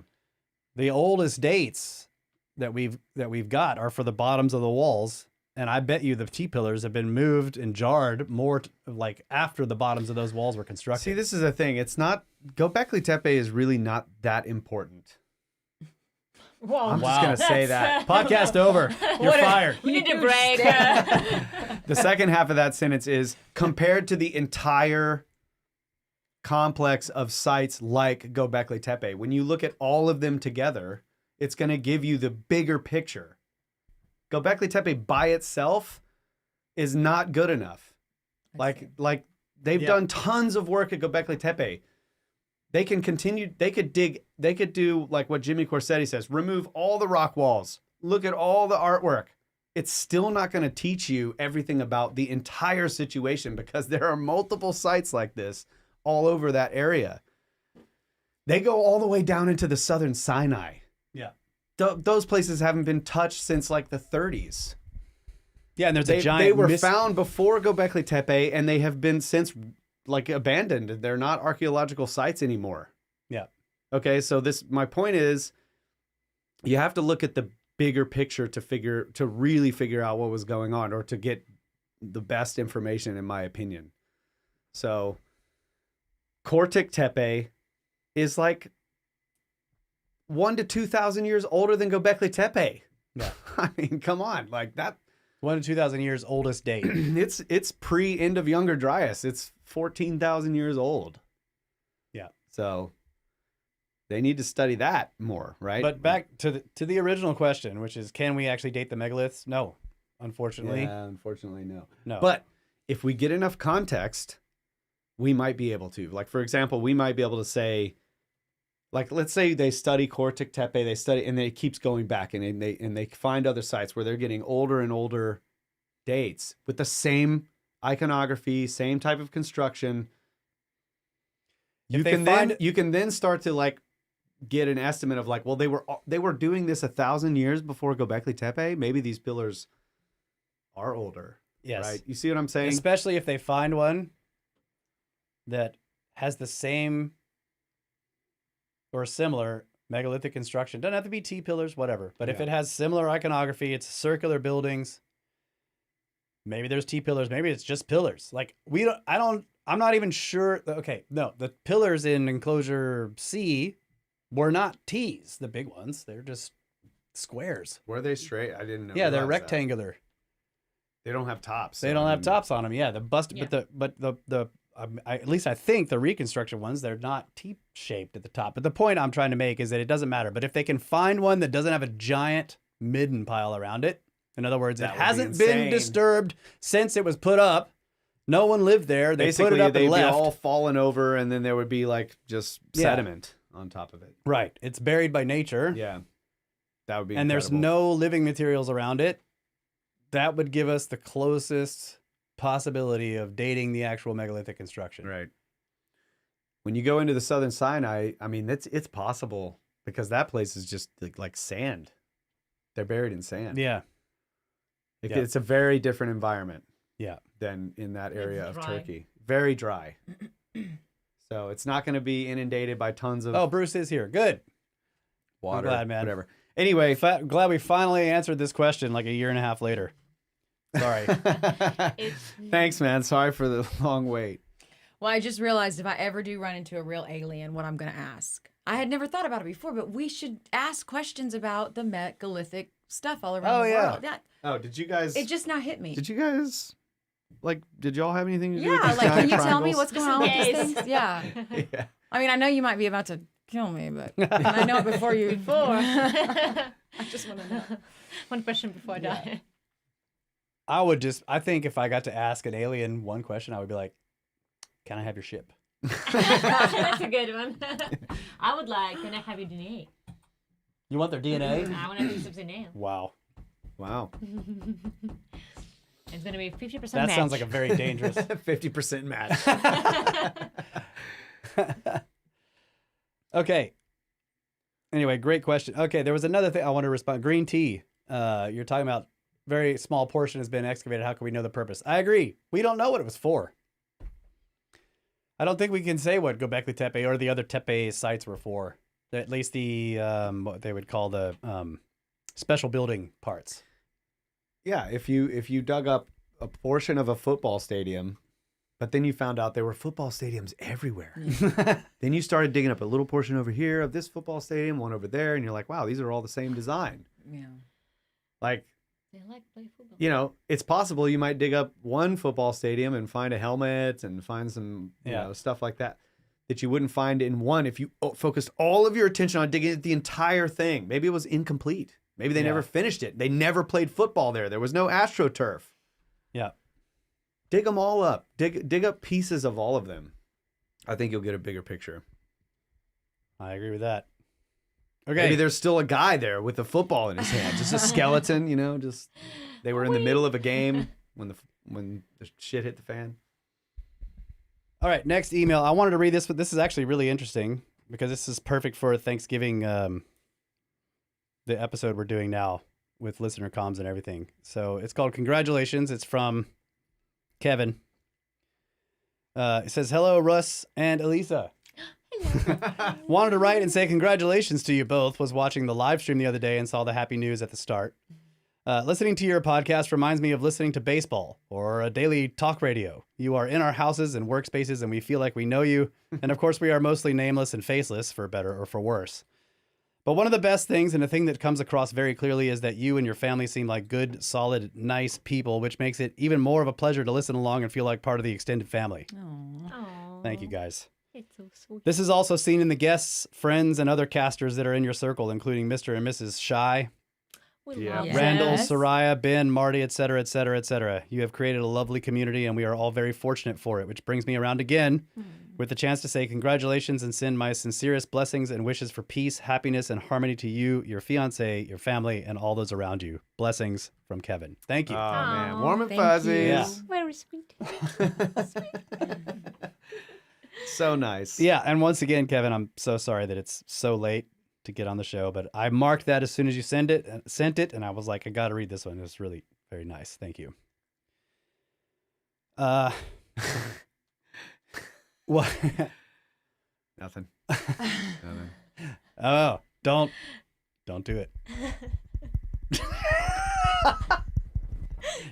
The oldest dates that we've got are for the bottoms of the walls, and I bet you the T-pillars have been moved and jarred more like after the bottoms of those walls were constructed. See, this is the thing. It's not Göbekli Tepe is really not that important. Whoa. I'm just gonna say that. Podcast over. You're fired. We need a break. The second half of that sentence is compared to the entire complex of sites like Göbekli Tepe. When you look at all of them together, it's going to give you the bigger picture. Göbekli Tepe by itself is not good enough. Like they've done tons of work at Göbekli Tepe. They can continue, they could do like what Jimmy Corsetti says, remove all the rock walls, look at all the artwork. It's still not going to teach you everything about the entire situation because there are multiple sites like this all over that area. They go all the way down into the southern Sinai. Yeah. Those places haven't been touched since like the 30s. Yeah, and there's a giant... They were found before Göbekli Tepe, and they have been since like abandoned. They're not archaeological sites anymore. Yeah. Okay, so my point is, you have to look at the bigger picture to really figure out what was going on, or to get the best information, in my opinion. So Cortic tepe is like 1,000 to 2,000 years older than Göbekli Tepe. Yeah. I mean, come on, like that. 1 to 2,000 years oldest date. It's pre end of Younger Dryas. It's 14,000 years old. Yeah. So they need to study that more, right? But back to the original question, which is, can we actually date the megaliths? No, unfortunately. Yeah, unfortunately, no. No. But if we get enough context, we might be able to. Like, for example, we might be able to say, like, let's say they study Cortic Tepe, they study, and it keeps going back, and they find other sites where they're getting older and older dates with the same iconography, same type of construction. You can then start to like get an estimate of like, well, they were doing this 1,000 years before Göbekli Tepe. Maybe these pillars are older. Yes. Right. You see what I'm saying? Especially if they find one that has the same or similar megalithic construction. Doesn't have to be T-pillars, whatever. But if Yeah. it has similar iconography, it's circular buildings. Maybe there's T-pillars. Maybe it's just pillars. Like I'm not even sure. Okay, no, the pillars in enclosure C were not T's, the big ones. They're just squares. Were they straight? I didn't know. Yeah, they're realize that. rectangular. They don't have tops. They so don't I have mean, tops on them. Yeah, Yeah. but the at least I think the reconstruction ones, they're not T-shaped at the top. But the point I'm trying to make is that it doesn't matter. But if they can find one that doesn't have a giant midden pile around it, in other words, That it would be hasn't been insane. disturbed since it was put up. No one lived there. They Basically, put it up they'd and be left. all fallen over, and then there would be like just Yeah. sediment on top of it. Right. It's buried by nature. Yeah, that would be. And there's incredible. no living materials around it. That would give us the closest possibility of dating the actual megalithic construction. Right. When you go into the Southern Sinai, I mean, it's possible because that place is just like sand. They're buried in sand. Yeah. Yeah. It's a very different environment. Yeah. Than in that area of dry. Turkey. Very dry. So it's not going to be inundated by tons of Oh, Bruce is here. Good. water, glad, man. whatever. Anyway, Glad we finally answered this question like a year and a half later. Sorry. thanks, man. Sorry for the long wait. Well, I just realized if I ever do run into a real alien, what I'm going to ask. I had never thought about it before, but we should ask questions about the megalithic stuff all around Oh, the yeah. world. Yeah. Oh, did you guys? It just now hit me. Did you guys? Like, did y'all have anything to do with Yeah, these like, can giant you tell me triangles? what's going on with these Yes. things? Yeah. Yeah. I mean, I know you might be about to kill me, but and I know it before you. I just want to know. One question before I die. I think if I got to ask an alien one question, I would be like, can I have your ship? That's a good one. I would like, can I have your DNA? You want their DNA? I want to have your DNA. Wow. Wow. It's going to be 50% That match. sounds like a very dangerous. 50% match. Okay. Anyway, great question. Okay, there was another thing I want to respond. Green tea. You're talking about very small portion has been excavated. How can we know the purpose? I agree. We don't know what it was for. I don't think we can say what Göbekli Tepe or the other Tepe sites were for. At least the what they would call the special building parts. Yeah, if you dug up a portion of a football stadium, but then you found out there were football stadiums everywhere. Then you started digging up a little portion over here of this football stadium, one over there, and you're like, wow, these are all the same design. Yeah. Like, They like play football. you know, it's possible you might dig up one football stadium and find a helmet and find some you know, stuff like that you wouldn't find in one if you focused all of your attention on digging at the entire thing. Maybe it was incomplete. Maybe they never finished it. They never played football there. There was no AstroTurf. Yeah. Dig them all up. Dig up pieces of all of them. I think you'll get a bigger picture. I agree with that. Okay. Maybe there's still a guy there with a football in his hand, just a skeleton. You know, just they were in the middle of a game when the shit hit the fan. All right, next email. I wanted to read this, but this is actually really interesting because this is perfect for Thanksgiving, the episode we're doing now with listener comms and everything. So it's called Congratulations. It's from Kevin. It says, hello, Russ and Elisa. Wanted to write and say congratulations to you both. Was watching the live stream the other day and saw the happy news at the start. Listening to your podcast reminds me of listening to baseball or a daily talk radio. You are in our houses and workspaces, and we feel like we know you. And of course, we are mostly nameless and faceless, for better or for worse. But one of the best things, and a thing that comes across very clearly, is that you and your family seem like good, solid, nice people, which makes it even more of a pleasure to listen along and feel like part of the extended family. Aw. Thank you, guys. It's so sweet. This is also seen in the guests, friends, and other casters that are in your circle, including Mr. and Mrs. Shy, We Yeah. love Yes. Randall, that. Soraya, Ben, Marty, etc., etc., etc. You have created a lovely community, and we are all very fortunate for it, which brings me around again with the chance to say congratulations and send my sincerest blessings and wishes for peace, happiness, and harmony to you, your fiance, your family, and all those around you. Blessings from Kevin. Thank you. Oh man, Aw, warm and thank fuzzy. you. Yeah. Very sweet. So nice. Yeah, and once again, Kevin, I'm so sorry that it's so late to get on the show, but I marked that as soon as you sent it, and I was like, I got to read this one. It was really very nice. Thank you. What? Nothing. Nothing. Oh, don't do it.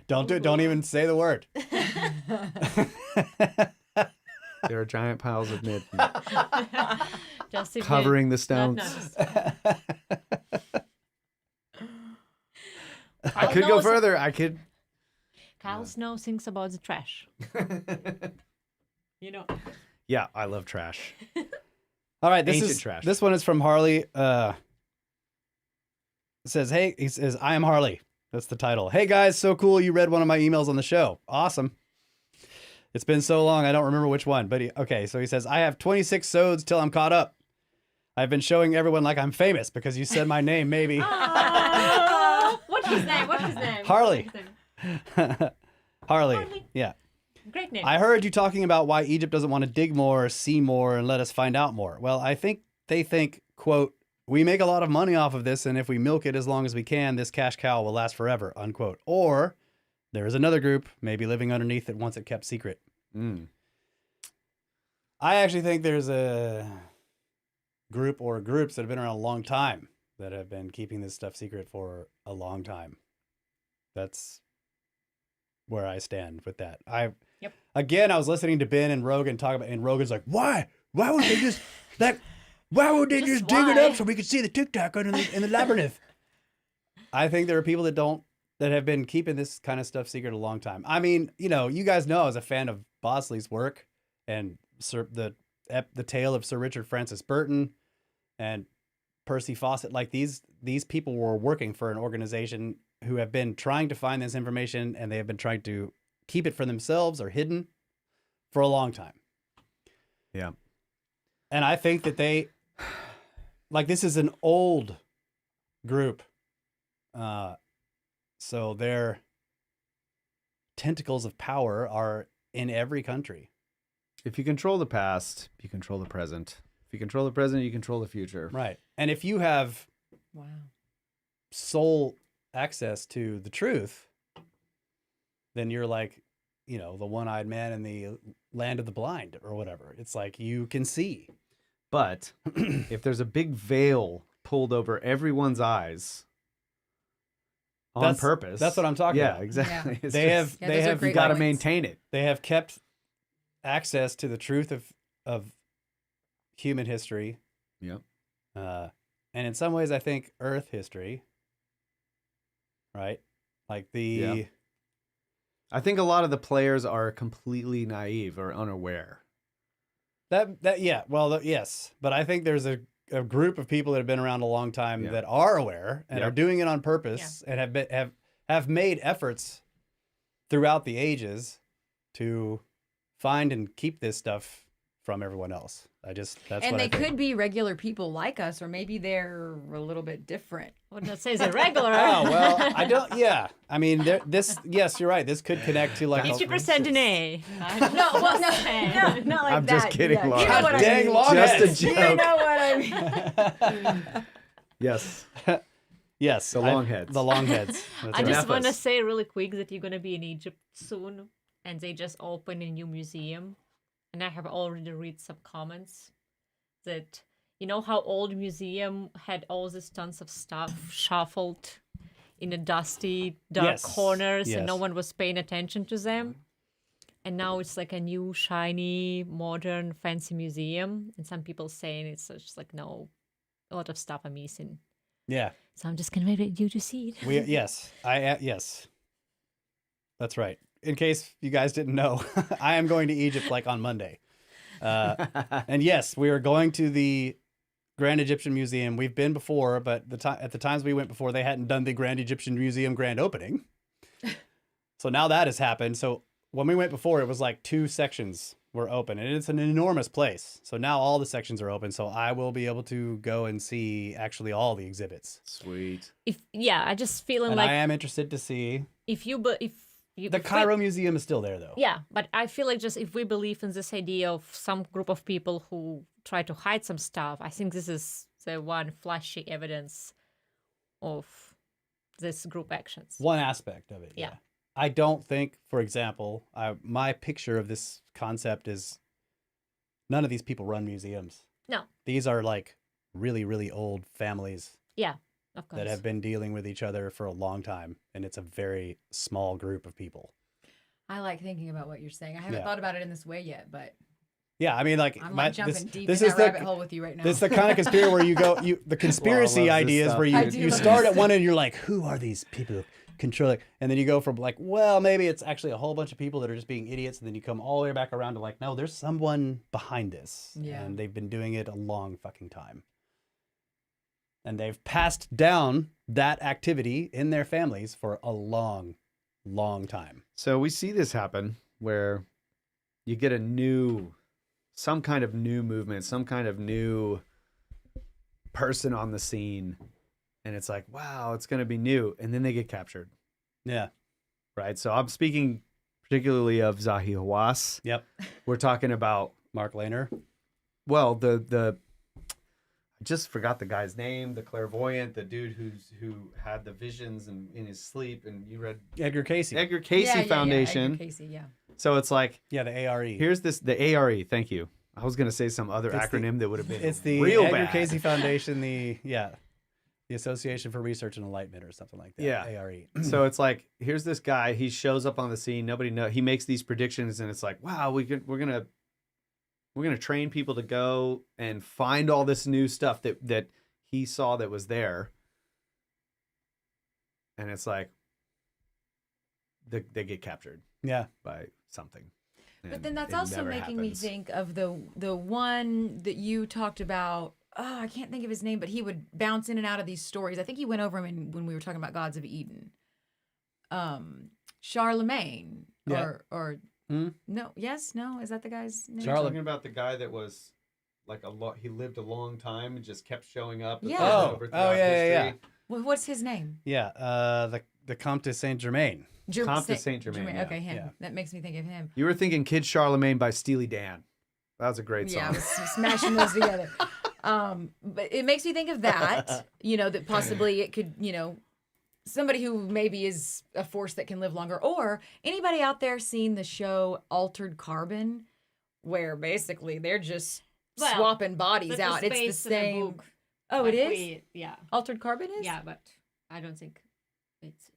Don't do it. Don't even say the word. There are giant piles of mid Just admit- covering the Not- stones. not just- I could go further. I could. Kyle Snow sings about the trash. You know. Yeah, I love trash. All right, this Ancient is trash. This one is from Harley. It says, "Hey," he says, "I am Harley." That's the title. Hey guys, so cool you read one of my emails on the show. Awesome. It's been so long, I don't remember which one. But okay, so he says, "I have 26 sods till I'm caught up. I've been showing everyone like I'm famous because you said my name, maybe." Oh, what's his name? What's his name? Harley. What's his name? Harley. Harley. Yeah. Great name. I heard you talking about why Egypt doesn't want to dig more, see more, and let us find out more. Well, I think they think, quote, "We make a lot of money off of this, and if we milk it as long as we can, this cash cow will last forever," unquote. Or there is another group, maybe living underneath, that wants it kept secret. Mm. I actually think there's a group or groups that have been around a long time that have been keeping this stuff secret for a long time. That's where I stand with that. Yep. Again, I was listening to Ben and Rogan talk about, and Rogan's like, why would they just why would they just dig it why? up so we could see the TikTok in the labyrinth? I think there are people that have been keeping this kind of stuff secret a long time. I mean, you guys know I was a fan of Bosley's work and the tale of Sir Richard Francis Burton and Percy Fawcett. Like these people were working for an organization who have been trying to find this information, and they have been trying to keep it for themselves or hidden for a long time. Yeah. And I think that this is an old group. So their tentacles of power are in every country. If you control the past, you control the present. If you control the present, you control the future. Right. And if you have Wow. sole access to the truth, then you're like, the one-eyed man in the land of the blind or whatever. It's like you can see. But if there's a big veil pulled over everyone's eyes on purpose, That's what I'm talking about. Yeah, exactly. It's They have Yeah, they those are have you great got to points. maintain it. they have kept access to the truth of human history. Yep. And in some ways, I think Earth history, right? Like Yeah. I think a lot of the players are completely naive or unaware. yes. But I think there's a group of people that have been around a long time Yeah. that are aware and Yeah. are doing it on purpose and have made efforts throughout the ages to find and keep this stuff from everyone else. That's And what they I think. could be regular people like us, or maybe they're a little bit different. Would not say the regular. Oh, well, I don't. Yeah. I mean, yes, you're right. This could connect to like 50% in A. No, well, no, not like I'm that. just kidding, Yeah, Laura. you know what I Dang mean. long Just a heads. You joke. know what I mean. Yes. Yes. The long heads. The long heads. That's I right. just want to Nepos. say really quick that you're going to be in Egypt soon, and they just opened a new museum. And I have already read some comments that, how old museum had all these tons of stuff shuffled in a dusty, dark Yes, corners, and no yes. one was paying attention to them. And now it's like a new, shiny, modern, fancy museum. And some people saying it's just like, no, a lot of stuff are missing. Yeah. So I'm just gonna wait you to see it. Yes. That's right. In case you guys didn't know, I am going to Egypt like on Monday. And yes, we are going to the Grand Egyptian Museum. We've been before, but at the times we went before, they hadn't done the Grand Egyptian Museum grand opening. So now that has happened. So when we went before, it was like 2 sections were open, and it's an enormous place. So now all the sections are open. So I will be able to go and see actually all the exhibits. Sweet. I just feeling And like I am interested to see. if you The Cairo Museum is still there, though. Yeah, but I feel like just if we believe in this idea of some group of people who try to hide some stuff, I think this is the one flashy evidence of this group actions. One aspect of it. Yeah. I don't think, for example, my picture of this concept is none of these people run museums. No. These are like really, really old families Yeah, of course. that have been dealing with each other for a long time. And it's a very small group of people. I like thinking about what you're saying. I haven't Yeah. thought about it in this way yet, but Yeah, I mean, like, I'm like jumping deep in this that is the rabbit hole with you right now. this is the kind of conspiracy where you go, the conspiracy Laura loves this ideas stuff. where I you, do you love start this at one end, you're like, who are these people controlling? And then you go from like, well, maybe it's actually a whole bunch of people that are just being idiots. And then you come all the way back around to like, no, there's someone behind this. Yeah. And they've been doing it a long fucking time. And they've passed down that activity in their families for a long, long time. So we see this happen where you get some kind of new movement, some kind of new person on the scene. And it's like, wow, it's going to be new. And then they get captured, Yeah. right? So I'm speaking particularly of Zahi Hawass. Yep. We're talking about, Mark Lehner. well, I just forgot the guy's name, the clairvoyant, the dude who had the visions in his sleep, and you read Edgar Casey. Edgar Casey Foundation. Edgar Casey, yeah. So it's like, Yeah, the ARE. here's the ARE. Thank you. I was gonna say some other It's the- acronym that would have been It's the real Edgar bad. Casey Foundation, the Association for Research and Enlightenment or something like that. Yeah. ARE. So it's like, here's this guy. He shows up on the scene. Nobody knows. He makes these predictions, and it's like, wow, we're gonna train people to go and find all this new stuff that he saw that was there. And it's like, they get captured Yeah. by something. But And then that's it also never making me happens. think of the one that you talked about. Oh, I can't think of his name, but he would bounce in and out of these stories. I think he went over him when we were talking about Gods of Eden. Charlemagne, Yeah. or Hmm? no, yes, no, is that the guy's name? Charlotte. Talking about the guy that was like he lived a long time and just kept showing up. Yeah. Oh, yeah, yeah. What's his name? Yeah. The Comte de Saint Germain. Comte de Saint-Germain, yeah. Okay, him. Yeah. That makes me think of him. You were thinking Kid Charlemagne by Steely Dan. That was a great song. Yeah, I was smashing those together. But it makes me think of that, that possibly it could, somebody who maybe is a force that can live longer. Or anybody out there seen the show Altered Carbon, where basically they're just Well, swapping bodies That out. was It's the based on a same. book. Oh, Like it is? Yeah. Altered Carbon is? Yeah, but I don't think it's.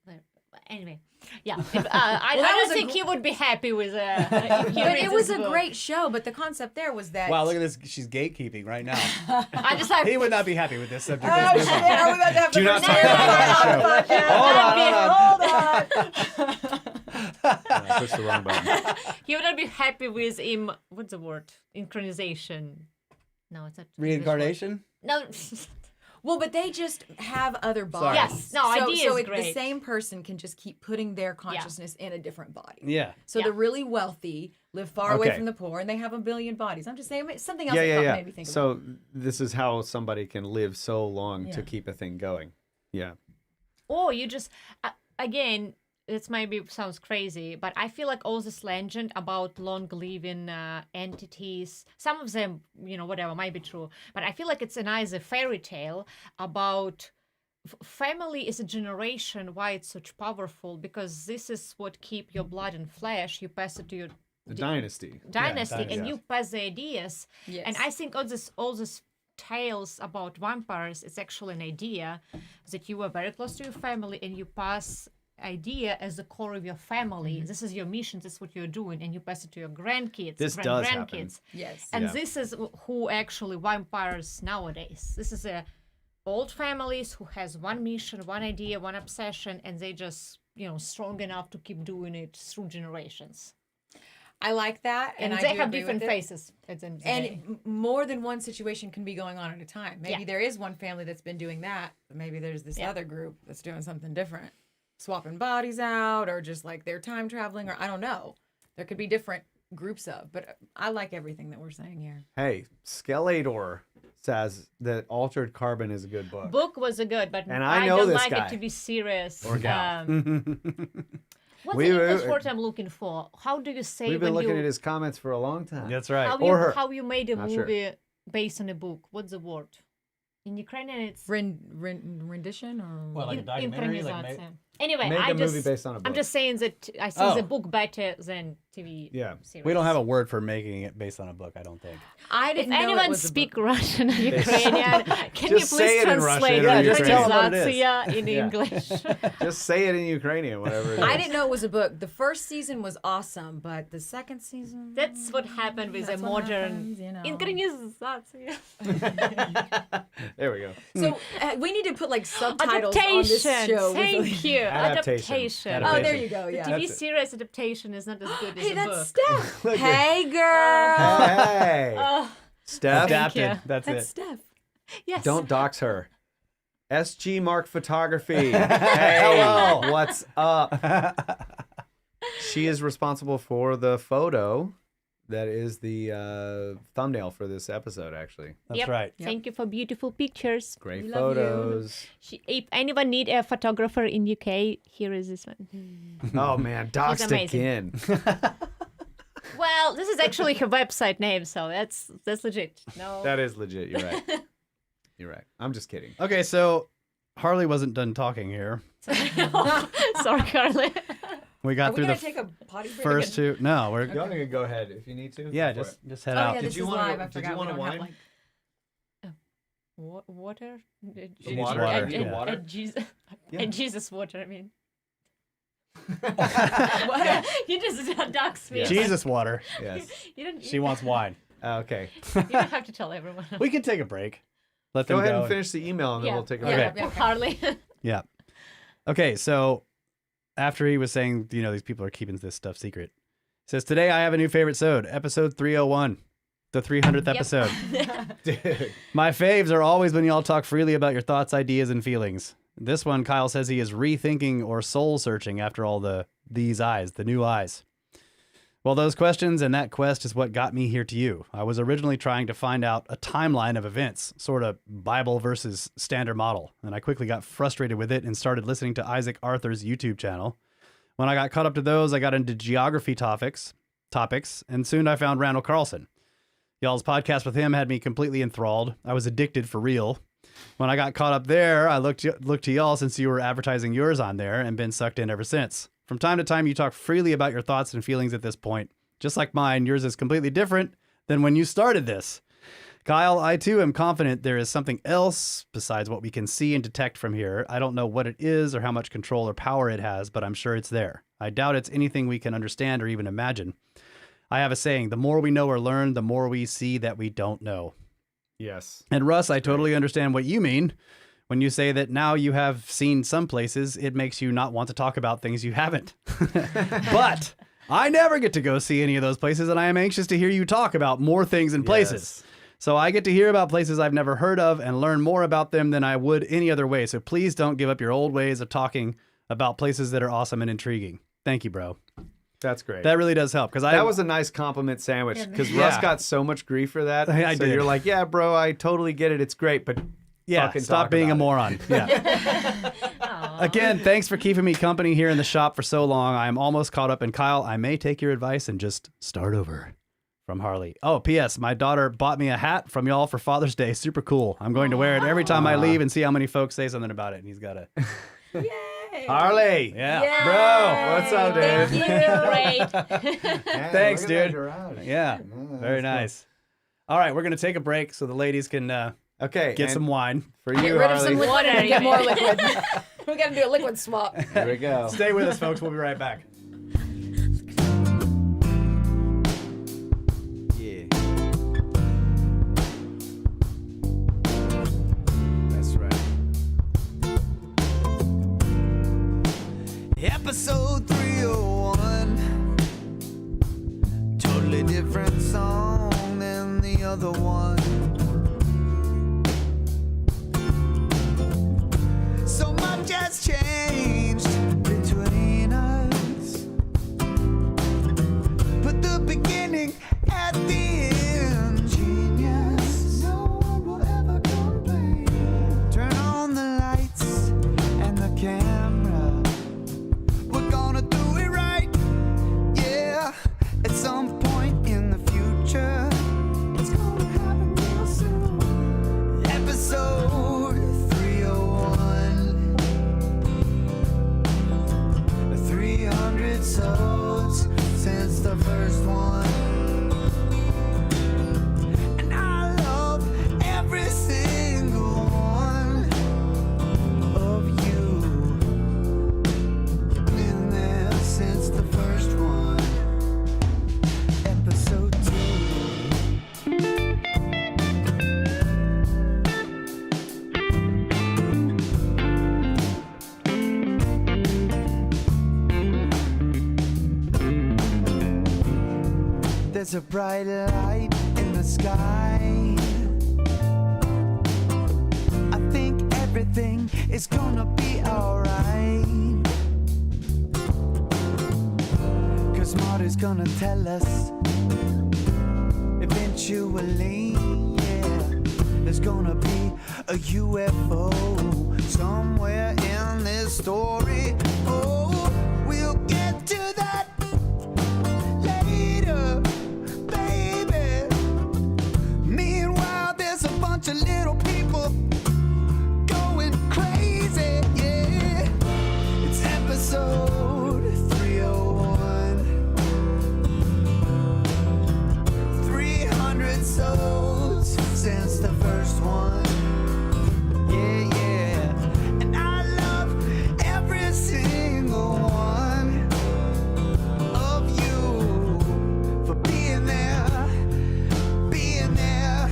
Anyway, yeah. I that don't was a think he would be happy with. If he But reads it was this a book. great show. But the concept there was that. Wow, look at this. She's gatekeeping right now. I just like. He would not be happy with this subject. Oh, Let's shit. move on. Are we about to have Do the not first talk name? about Hold on. I pushed the wrong button. He would not be happy with what's the word? Incarnation. No, it's not. Reincarnation? No. Well, but they just have other Sorry. bodies. Yes, no, idea so is the great. same person can just keep putting their consciousness in a different body. Yeah. So Yeah. the really wealthy live far away Okay. from the poor, and they have a billion bodies. I'm just saying something else Yeah, that yeah, thought yeah. made me think of. So this is how somebody can live so long to Yeah. keep a thing going. Yeah. Or you just again, this maybe sounds crazy, but I feel like all this legend about long-living entities, some of them, whatever, might be true, but I feel like it's a nice fairy tale about family is a generation, why it's such powerful, because this is what keep your blood and flesh. You pass it to your The dynasty. dynasty, and dynasty. you pass the ideas. Yes. And I think all this tales about vampires, it's actually an idea that you are very close to your family and you pass idea as the core of your family. This is your mission. This is what you're doing, and you pass it to your grandkids, This does happen. grandkids. Yes. And Yeah. this is who actually vampires nowadays. This is a old families who has one mission, one idea, one obsession, and they just strong enough to keep doing it through generations. I like that, And I they do have agree different with it. faces at the end of the And day. more than one situation can be going on at a time. Maybe Yeah. there is one family that's been doing that, but maybe there's this Yeah. other group that's doing something different, swapping bodies out, or just like they're time traveling, or I don't know. There could be different groups of, but I like everything that we're saying here. Hey, Skeletor says that Altered Carbon is a good book. Book was a good, but And I I know don't this like guy. it to be serious. Or gal. What's We- the English we- word I'm looking for? How do you say We've been when looking you at his comments for a long time. That's right. Or her. how you made a Not sure. movie based on a book? What's the word? In Ukrainian, it's Rendition or Well, like a documentary, like Inkronizatsiya. Anyway, Make I a movie just based on a book. I'm just saying that I see Oh. the book better than TV Yeah. series. We don't have a word for making it based on a book, I don't think. I If didn't know it anyone was a speak book. Russian or Ukrainian, can you Just say please it in Russian translate or Yeah, just tell 'em what it is. Inkronizatsiya in Yeah. English? Just say it in Ukrainian, whatever it is. I didn't know it was a book. The first season was awesome, but the second season. That's what happened with That's a what modern happens, you know. Inkronizatsiya. There we go. So we need to put like subtitles on this Adaptation. show. Thank you. Adaptation. Adaptation. Oh, there you go. The Yeah. TV That's it. series adaptation is not as good as Hey, a that's book. Steph. Look Hey, girl. Hey, Oh, Steph, Adapted. you. That's That's it. Steph. yes. don't dox her. SG Mark Photography. Hey, Hello. what's up? She is responsible for the photo that is the thumbnail for this episode, actually. That's Yep. right. Yep. Thank you for beautiful pictures. Great We love you. photos. If anyone need a photographer in UK, here is this one. Oh, man. Doxed amazing. again. Well, this is actually her website name, so that's legit. No. That is legit. You're right. You're right. I'm just kidding. Okay, so Harley wasn't done talking here. Sorry, Carly. We Are got we through gonna the take a potty break? first two. No, we're Y'all can go ahead if you need to. yeah, Go for just head Oh out. yeah, Did this you is wanna- live. I did you forgot. want We a don't have, wine? Water? The water? Water, And, yeah. and Jesus, Yeah. and Jesus water, I mean. Yeah. You just doxed me. Yeah. Jesus water. Yes. You don't, She wants wine. Okay. you don't have to tell everyone. We can take a break. Let them Go ahead go. and finish the email and then Yeah. we'll take a Yeah, break. Okay. Harley. Yeah. Okay, so after he was saying, these people are keeping this stuff secret, he says, today I have a new favorite episode 301, the 300th Yep. episode. Dude. My faves are always when y'all talk freely about your thoughts, ideas, and feelings. This one, Kyle says he is rethinking or soul searching after all these eyes, the new eyes. Well, those questions and that quest is what got me here to you. I was originally trying to find out a timeline of events, sort of Bible versus standard model, and I quickly got frustrated with it and started listening to Isaac Arthur's YouTube channel. When I got caught up to those, I got into geography topics, and soon I found Randall Carlson. Y'all's podcast with him had me completely enthralled. I was addicted for real. When I got caught up there, I looked to y'all since you were advertising yours on there and been sucked in ever since. From time to time, you talk freely about your thoughts and feelings at this point. Just like mine, yours is completely different than when you started this. Kyle, I too am confident there is something else besides what we can see and detect from here. I don't know what it is or how much control or power it has, but I'm sure it's there. I doubt it's anything we can understand or even imagine. I have a saying, the more we know or learn, the more we see that we don't know. Yes. And Russ, I totally understand what you mean when you say that now you have seen some places, it makes you not want to talk about things you haven't. But I never get to go see any of those places, and I am anxious to hear you talk about more things and places. So I get to hear about places I've never heard of and learn more about them than I would any other way. So please don't give up your old ways of talking about places that are awesome and intriguing. Thank you, bro. That's great. That really does help because That was a nice compliment sandwich because Yeah. Russ got so much grief for that. I so did. you're like, yeah, bro, I totally get it. It's great, but fucking stop talk being a about it. moron. Yeah. Aw. Again, thanks for keeping me company here in the shop for so long. I am almost caught up. And Kyle, I may take your advice and just start over. From Harley. Oh, P.S. My daughter bought me a hat from y'all for Father's Day. Super cool. I'm going to wear it every time I leave and see how many folks say something about it. And he's got a Yay! Harley. yeah. Bro, what's up, dude? Thank you. Great. Thanks, look at that dude. garage. Yeah. Yeah, Very that's nice. All right, we're gonna take a break so the ladies can Okay. Get and some wine. for Get you, rid of Harley. some liquid Water, and get you more mean. liquid. We got to do a liquid swap. Here we go. Stay with us, folks. We'll be right back. Yeah. That's right. Episode 301. Totally different song than the other one. So much has changed between us. Put the beginning at the end. Genius. No one will ever complain. Turn on the lights and the camera. We're gonna do it right. Yeah. At some point in the future. It's gonna happen real soon. Episode 301. 300 souls since the first one. And I love every single one of you. You've been there since the first one. Episode 2. There's a bright light in the sky. I think everything is gonna be alright. 'Cause Marty's gonna tell us eventually, yeah. There's gonna be a UFO somewhere in this story. Oh, we'll get to that later, baby. Meanwhile, there's a bunch of little people going crazy, yeah. It's episode 301. 300 souls since the first one. Yeah, yeah. And I love every single one of you for being there, being there,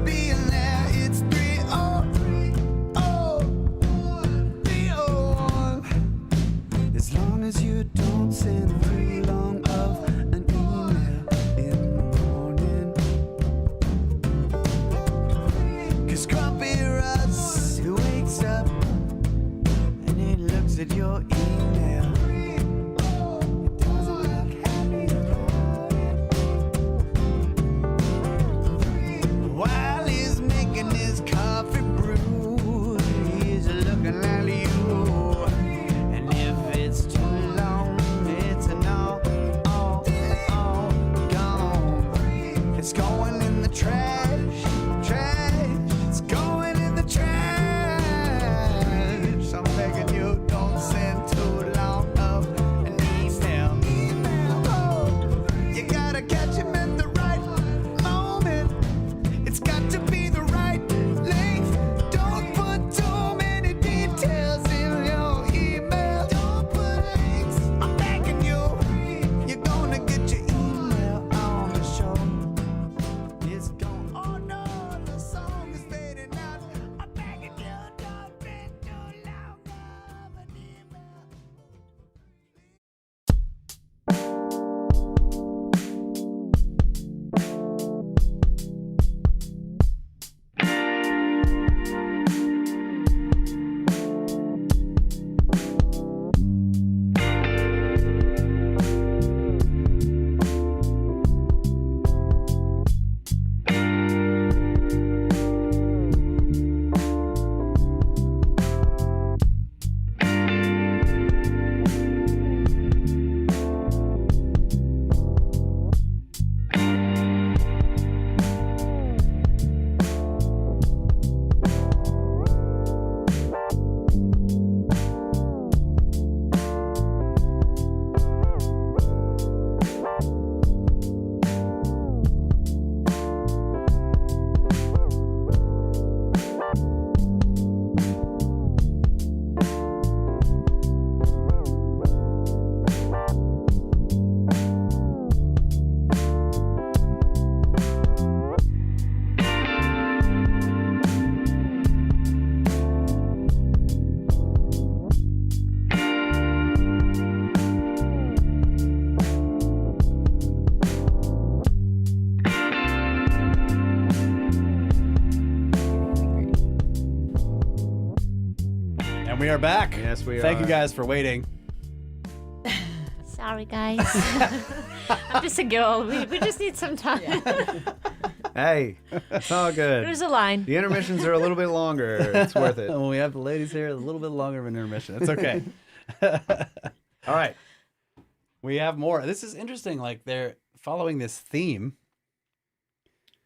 being there. It's 303, 301. As long as you don't send too long of an email in the morning. 'Cause Grumpy Russ, who wakes up and he looks at your email, he doesn't look happy about it. While he's making his coffee brew, he's looking at you. And if it's too long, it's a no. Oh, gone. It's going in the trash, trash. It's going in the trash. I'm begging you, don't send to we are back. Yes, we Thank are. you guys for waiting. Sorry, guys. I'm just a girl. We just need some time. Hey, it's all good. There's a line. The intermissions are a little bit longer. It's worth it. When we have the ladies here, a little bit longer of an intermission. It's okay. All right. We have more. This is interesting. Like they're following this theme.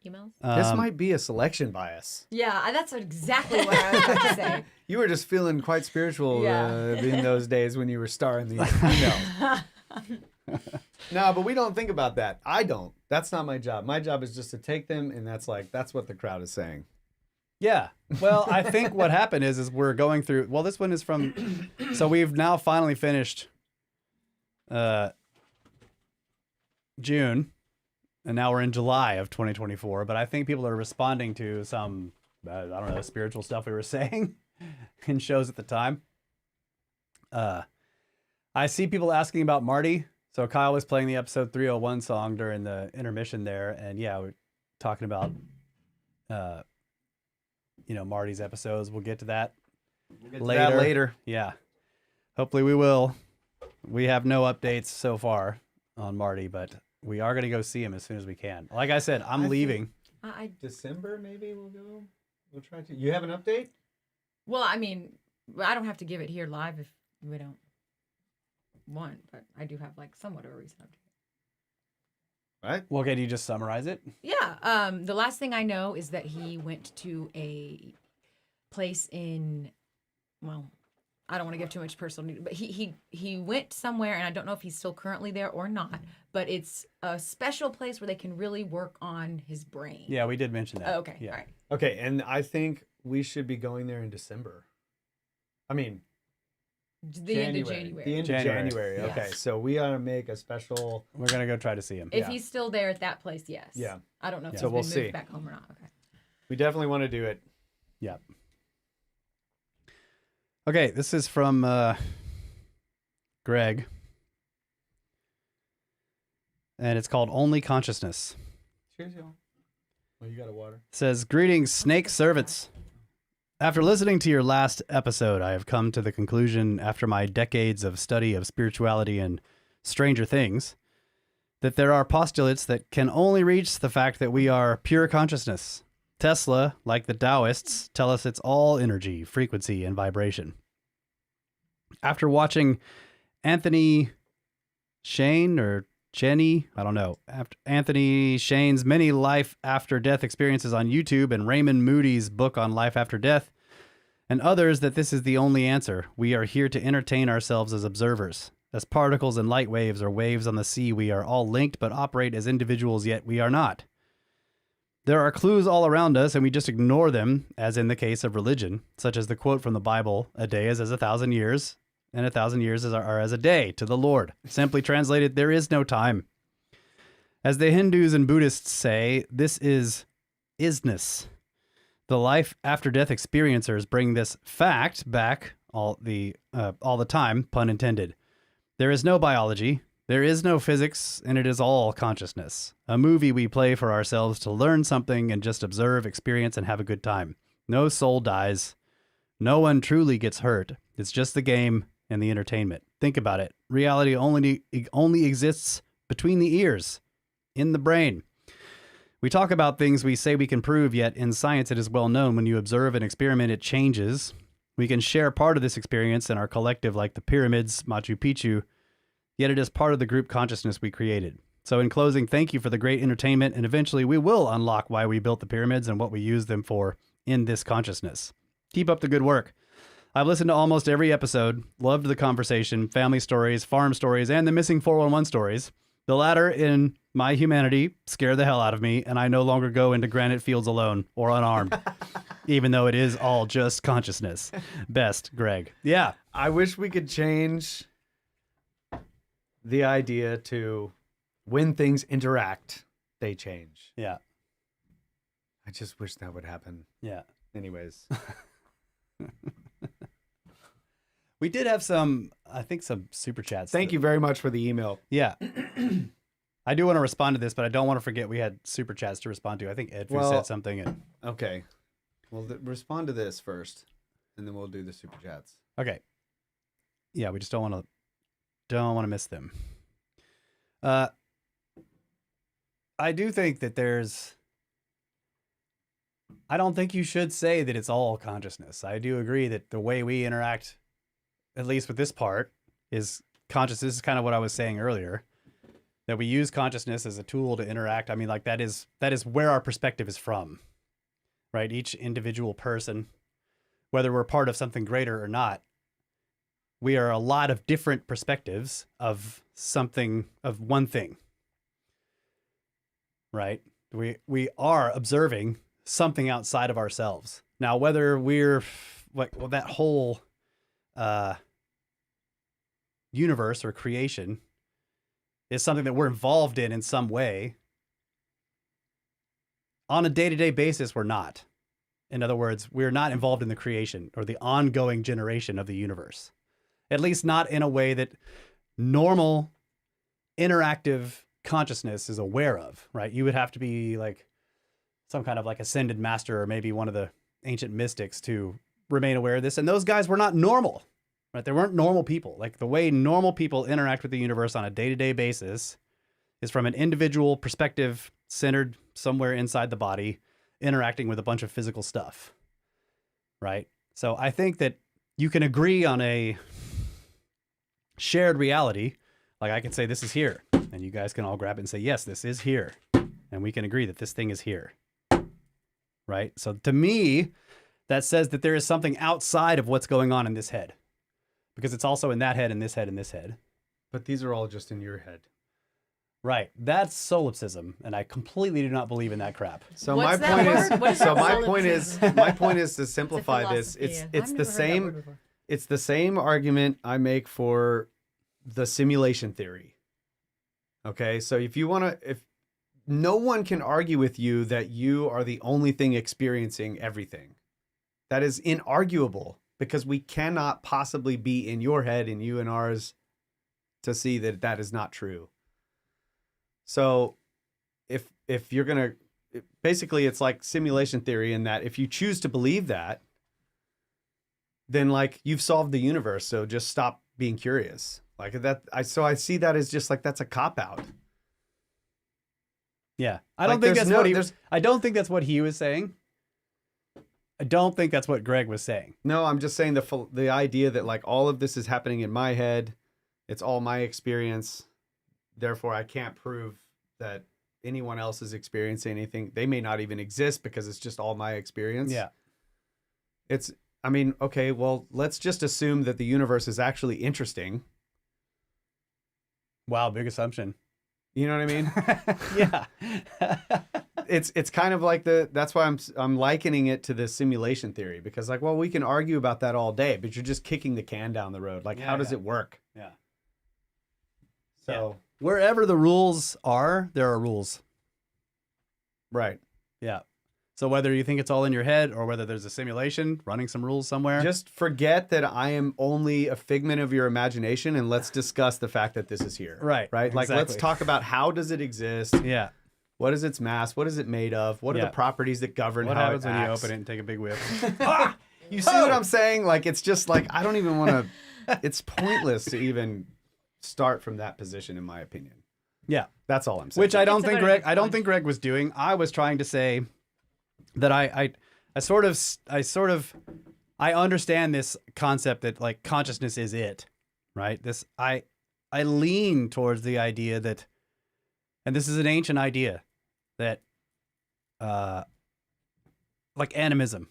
Emails? This might be a selection bias. Yeah, that's exactly what I was about to say. You were just feeling quite spiritual Yeah. in those days when you were starring these emails. No, but we don't think about that. I don't. That's not my job. My job is just to take them, and that's what the crowd is saying. Yeah. Well, I think what happened is we're going through. Well, this one is from. So we've now finally finished June, and now we're in July of 2024. But I think people are responding to some, I don't know, spiritual stuff we were saying in shows at the time. I see people asking about Marty. So Kyle was playing the episode 301 song during the intermission there, and yeah, we're talking about, Marty's episodes. We'll get to that Later. Yeah. Hopefully we will. We have no updates so far on Marty, but we are going to go see him as soon as we can. Like I said, I'm leaving. December, maybe we'll go. We'll try to. You have an update? Well, I mean, I don't have to give it here live if we don't want, but I do have like somewhat of a recent update. Right. Well, can you just summarize it? Yeah. The last thing I know is that he went to a place in, well, I don't want to give too much personal, but he went somewhere, and I don't know if he's still currently there or not. But it's a special place where they can really work on his brain. Yeah, we did mention that. Oh, okay. Yeah. All right. Okay, and I think we should be going there in December. I mean, The end of January. The end of January. January. Yes. Okay, so we ought to make a special. We're going to go try to see him. If he's still there at that place, yes. Yeah. I don't know if Yeah. he's So we'll been moved see. back home or not. Okay. We definitely want to do it. Yeah. Okay, this is from Greg. And it's called Only Consciousness. Cheers, y'all. Oh, you got a water? It says, "Greetings, snake servants. After listening to your last episode, I have come to the conclusion, after my decades of study of spirituality and Stranger Things, that there are postulates that can only reach the fact that we are pure consciousness. Tesla, like the Taoists, tell us it's all energy, frequency, and vibration. After watching Anthony Shane or Cheney, I don't know, after Anthony Shane's many life after death experiences on YouTube and Raymond Moody's book on life after death, and others, that this is the only answer. We are here to entertain ourselves as observers. As particles and light waves or waves on the sea, we are all linked but operate as individuals, yet we are not. There are clues all around us, and we just ignore them, as in the case of religion, such as the quote from the Bible, 'A day is as 1,000 years, and 1,000 years are as a day to the Lord.' Simply translated, there is no time. As the Hindus and Buddhists say, this is isness. The life after death experiencers bring this fact back all the time, pun intended. There is no biology, there is no physics, and it is all consciousness. A movie we play for ourselves to learn something and just observe, experience, and have a good time. No soul dies. No one truly gets hurt. It's just the game and the entertainment. Think about it. Reality only exists between the ears, in the brain. We talk about things we say we can prove, yet in science it is well known when you observe an experiment, it changes. We can share part of this experience in our collective, like the pyramids, Machu Picchu, yet it is part of the group consciousness we created. So in closing, thank you for the great entertainment, and eventually we will unlock why we built the pyramids and what we use them for in this consciousness. Keep up the good work. I've listened to almost every episode, loved the conversation, family stories, farm stories, and the missing 411 stories. The latter, in my humanity, scare the hell out of me, and I no longer go into granite fields alone or unarmed, even though it is all just consciousness. Best, Greg." Yeah. I wish we could change the idea to when things interact, they change. Yeah. I just wish that would happen. Yeah. Anyways. We did have some super chats. Thank you very much for the email. Yeah. I do want to respond to this, but I don't want to forget we had super chats to respond to. I think Ed said something. Okay. Well, respond to this first, and then we'll do the super chats. Okay. Yeah, we just don't want to miss them. I do think that I don't think you should say that it's all consciousness. I do agree that the way we interact, at least with this part, is conscious. This is kind of what I was saying earlier, that we use consciousness as a tool to interact. I mean, like that is where our perspective is from, right? Each individual person, whether we're part of something greater or not, we are a lot of different perspectives of one thing, right? We are observing something outside of ourselves. Now, whether we're that whole universe or creation is something that we're involved in some way, on a day-to-day basis, we're not. In other words, we're not involved in the creation or the ongoing generation of the universe, at least not in a way that normal interactive consciousness is aware of, right? You would have to be like some kind of like ascended master or maybe one of the ancient mystics to remain aware of this. And those guys were not normal, right? They weren't normal people. Like the way normal people interact with the universe on a day-to-day basis is from an individual perspective centered somewhere inside the body, interacting with a bunch of physical stuff, right? So I think that you can agree on a shared reality. Like I can say this is here, and you guys can all grab it and say, yes, this is here. And we can agree that this thing is here, right? So to me, that says that there is something outside of what's going on in this head, because it's also in that head and this head and this head. But these are all just in your head. Right. That's solipsism, and I completely do not believe in that crap. So What's my that point word? What is, is so that? my point is to simplify this. philosophy. It's I've the never heard that same. word before. It's the same argument I make for the simulation theory. Okay, so if no one can argue with you that you are the only thing experiencing everything, that is inarguable, because we cannot possibly be in your head and you in ours to see that that is not true. So if you're going to, basically it's like simulation theory in that if you choose to believe that, then like you've solved the universe. So just stop being curious like that. So I see that as just like, that's a cop out. Yeah. I don't think there's I don't think that's what he was saying. I don't think that's what Greg was saying. No, I'm just saying the idea that like all of this is happening in my head. It's all my experience. Therefore, I can't prove that anyone else is experiencing anything. They may not even exist because it's just all my experience. Yeah. I mean, okay, well, let's just assume that the universe is actually interesting. Wow, big assumption. You know what I mean? Yeah. It's kind of like that's why I'm likening it to the simulation theory, because like, well, we can argue about that all day, but you're just kicking the can down the road. Like, how does it work? Yeah. So, wherever the rules are, there are rules. right. Yeah. So whether you think it's all in your head or whether there's a simulation running some rules somewhere. Just forget that I am only a figment of your imagination, and let's discuss the fact that this is here. Right. Right? Like, let's exactly. talk about how does it exist? Yeah. What is its mass? What is it made of? What are Yeah. the properties that govern What how happens it when you acts? open it and take a big whiff? You see what I'm saying? Like, it's just like, I don't even want to, it's pointless to even start from that position, in my opinion. Yeah. That's all I'm saying. Which I don't It's a think very Greg good I don't point. think Greg was doing. I was trying to say that I understand this concept that like consciousness is it, right? I lean towards the idea that, and this is an ancient idea, that like animism,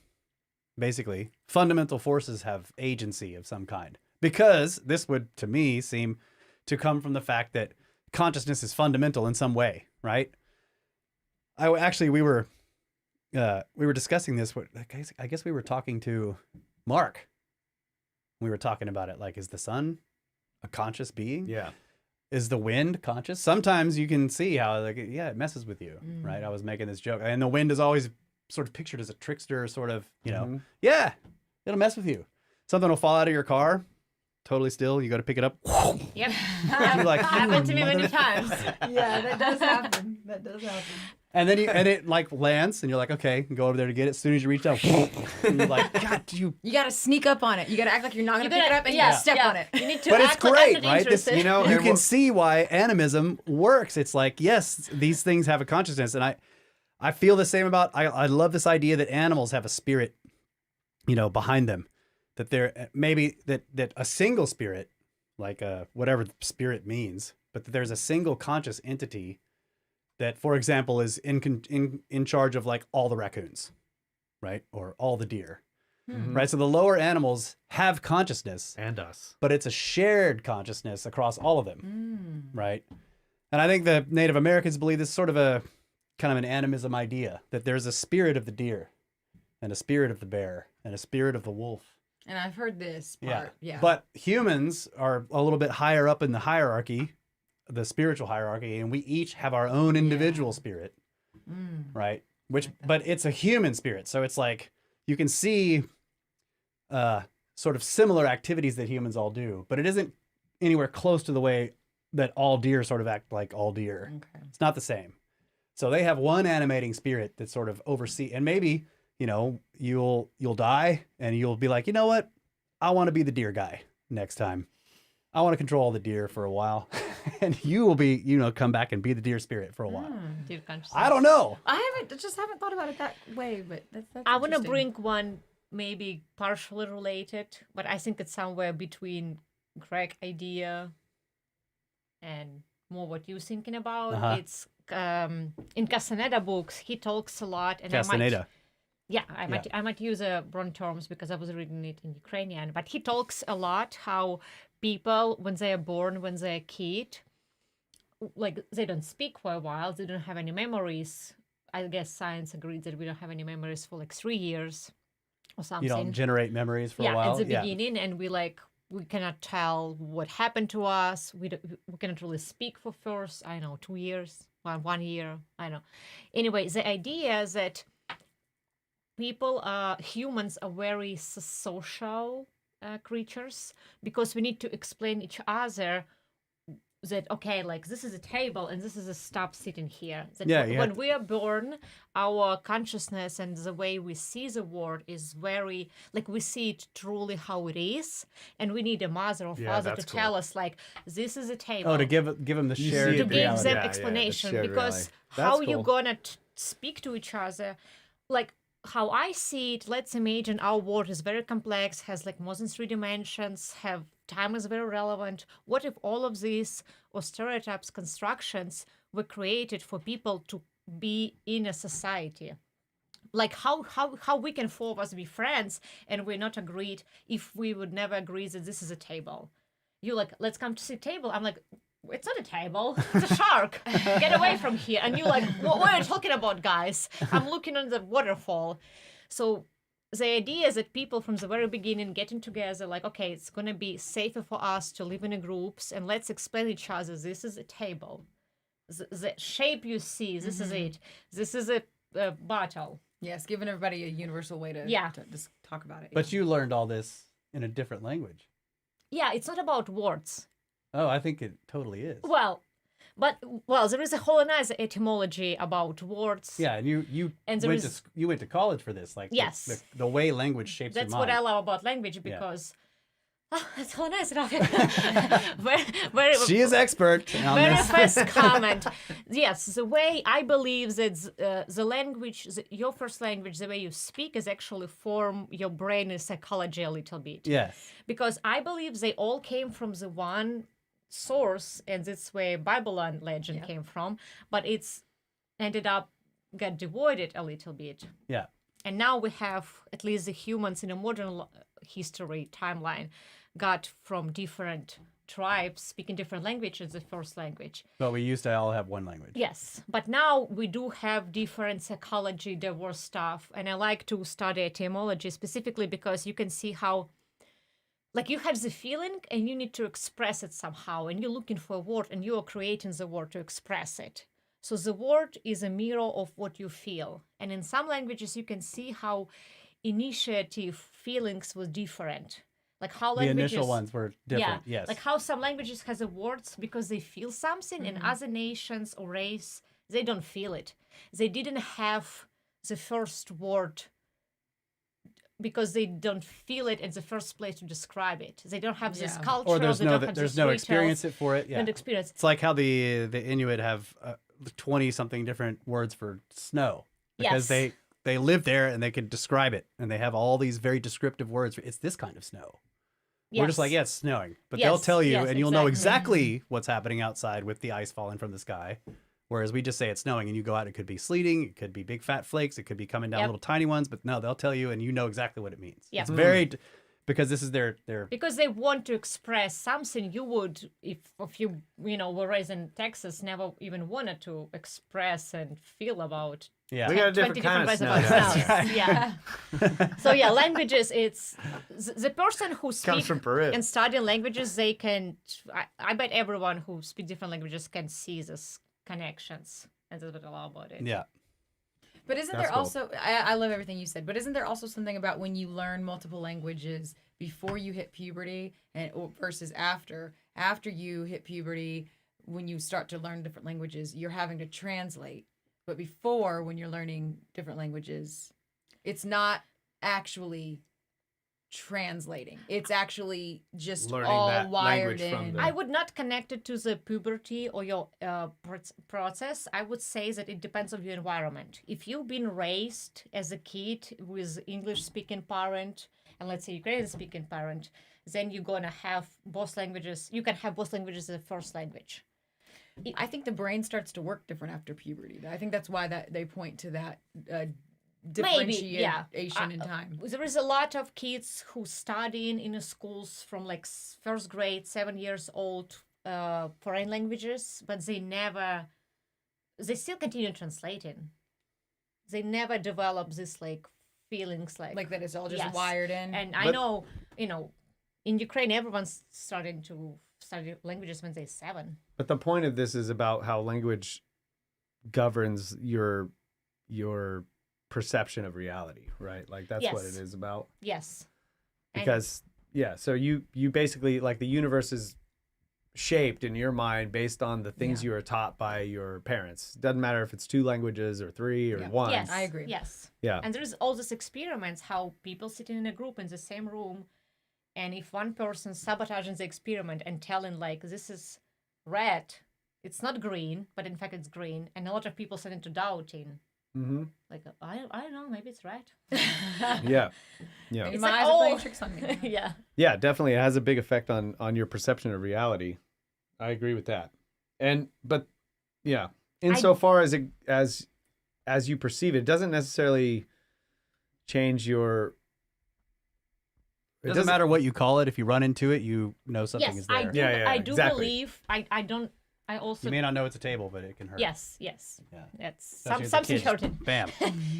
basically fundamental forces have agency of some kind, because this would to me seem to come from the fact that consciousness is fundamental in some way, right? We were discussing this. I guess we were talking to Mark. We were talking about it. Like, is the sun a conscious being? Yeah. Is the wind conscious? Sometimes you can see how, like, yeah, it messes with you, right? I was making this joke, and the wind is always sort of pictured as a trickster, sort of, Mhm. yeah, it'll mess with you. Something will fall out of your car, totally still. You go to pick it up. Yep. You're like, Happened to me many mother- times. Yeah, that does happen. That does happen. And then it like lands, and you're like, okay, go over there to get it. As soon as you reach down, and you're like, God, You got to sneak up on it. You got to act like you're not going to pick it up, and you yeah, got to step yeah. on it. You need to But it's act like great, I'm not right? This, interested. You know, you and can see why animism works. It's like, yes, these things have a consciousness, and I feel the same about. I love this idea that animals have a spirit, behind them, that they're maybe that a single spirit, like whatever spirit means, but that there's a single conscious entity that, for example, is in charge of like all the raccoons, right, or all the deer, right. So the lower animals have consciousness, and us. but it's a shared consciousness across all of them, right? And I think the Native Americans believe this is sort of a kind of an animism idea, that there's a spirit of the deer and a spirit of the bear and a spirit of the wolf. And I've heard this part. Yeah. But humans are a little bit higher up in the hierarchy, the spiritual hierarchy, and we each have our own individual spirit, right? But it's a human spirit. So it's like you can see sort of similar activities that humans all do, but it isn't anywhere close to the way that all deer sort of act like all deer. Okay. It's not the same. So they have one animating spirit that sort of oversee, and maybe, you'll die and you'll be like, you know what? I want to be the deer guy next time. I want to control the deer for a while. And you will be, come back and be the deer spirit for a while. Dear consciousness. I don't know. I haven't thought about it that way, but that's I want to interesting. bring one maybe partially related, but I think it's somewhere between Greg idea and more what you're thinking about. Uh-huh. It's in Castaneda books, he talks a lot, and Castaneda. I might use wrong terms because I was reading it in Ukrainian, but he talks a lot how people, when they are born, when they're a kid, like they don't speak for a while, they don't have any memories. I guess science agrees that we don't have any memories for like 3 years or something. You don't generate memories for a while. At the beginning, and we cannot tell what happened to us. We cannot really speak for first, 2 years, 1 year, I know. Anyway, the idea is that humans are very social creatures, because we need to explain each other that, okay, like this is a table and this is a stop sitting here. That when we are born, our consciousness and the way we see the world is very, like we see it truly how it is. And we need a mother or father to tell us, like, this is a table. Oh, to give them the shared to give reality. them explanation, because how you gonna speak to each other, like how I see it, let's imagine our world is very complex, has like more than 3 dimensions, time is very relevant. What if all of these or stereotypes, constructions were created for people to be in a society? Like how we can 4 of us be friends and we're not agreed if we would never agree that this is a table. You like, let's come to see table. I'm like, it's not a table, it's a shark. Get away from here. And you're like, what are you talking about, guys? I'm looking on the waterfall. So the idea is that people from the very beginning getting together, like, okay, it's going to be safer for us to live in groups, and let's explain each other, this is a table. The shape you see, this is it. This is a bottle. Yes, giving everybody a universal way to just talk about it. But you learned all this in a different language. Yeah, it's not about words. Oh, I think it totally is. Well, there is a whole nice etymology about words. Yeah, and you went to college for this, like yes, the way language shapes your mind. That's what I love about language, because that's so nice. She is expert on very this. first comment. Yes, the way I believe that the language, your first language, the way you speak is actually form your brain and psychology a little bit. Yes. Because I believe they all came from the one source, and that's where Babylon legend came from, but it's ended up got divided a little bit. Yeah. And now we have, at least the humans in a modern history timeline, got from different tribes speaking different languages, the first language. But we used to all have one language. Yes, but now we do have different psychology, diverse stuff, and I like to study etymology specifically because you can see how, like, you have the feeling and you need to express it somehow, and you're looking for a word and you are creating the word to express it. So the word is a mirror of what you feel. And in some languages, you can see how initiative feelings was different. Like how languages... The initial ones were different, yes. Like how some languages has a words because they feel something, and other nations or race, they don't feel it. They didn't have the first word because they don't feel it in the first place to describe it. They don't have this Yeah. culture. Or there's they no don't have there's this no rituals, experience it for it. Yeah. and experience. It's like how the Inuit have 20 something different words for snow because Yes. they live there and they can describe it and they have all these very descriptive words. It's this kind of snow. We're just like, yeah, it's snowing, but they'll Yes, tell you yes, and you'll know exactly. exactly what's happening outside with the ice falling from the sky. Whereas we just say it's snowing and you go out, it could be sleeting, it could be big fat flakes, it could be coming down Yep. little tiny ones, but no, they'll tell you and you know exactly what it means. Yep. It's very, because this is their Because they want to express something you would, if you were raised in Texas, never even wanted to express and feel about. yeah. We got a 20 different kind of ways snow. about guys. snow. Yeah. So yeah, languages. It's the person who Comes speaks from Peru. and studying languages. They can. I bet everyone who speaks different languages can see these connections, and that's what I love about it. Yeah. But isn't That's there cool. also, I love everything you said, but isn't there also something about when you learn multiple languages before you hit puberty versus after you hit puberty, when you start to learn different languages, you're having to translate. But before, when you're learning different languages, it's not actually translating. It's actually just Learning all that wired language from in. the- I would not connect it to the puberty or your process. I would say that it depends on your environment. If you've been raised as a kid with English-speaking parent and let's say Ukrainian-speaking parent, then you're gonna have both languages. You can have both languages as a first language. I think the brain starts to work different after puberty. I think that's why that they point to that differentiation in time. There is a lot of kids who studying in schools from like first grade, 7 years old, foreign languages, but they still continue translating. They never develop this like feelings Like that it's all just Yes. wired in. And I know, in Ukraine, everyone's starting to study languages when they're 7. But the point of this is about how language governs your perception of reality, right? Like that's what it Yes. is about. Yes. And- Because so you basically, like, the universe is shaped in your mind based on the things you were taught by your parents. Doesn't matter if it's 2 languages or 3 or 1. Yes, I agree. Yes. Yeah. And there's all these experiments how people sitting in a group in the same room, and if one person sabotaging the experiment and telling like this is red, it's not green, but in fact it's green, and a lot of people starting to doubting. Mm-hmm. Like I don't know, maybe it's red. Yeah. Yeah. Maybe It's my like, eyes are playing oh. tricks on me. Yeah. Yeah, definitely. It has a big effect on your perception of reality. I agree with that. But insofar as it as you perceive it, it doesn't necessarily change your. It doesn't matter what you call it. If you run into it, you know something Yes, is there. I do. Yeah, I do exactly. believe. I don't. I also. You may not know it's a table, but it can hurt. Yes. Yes. Yeah. It's Especially as a something kid, hurting. Bam.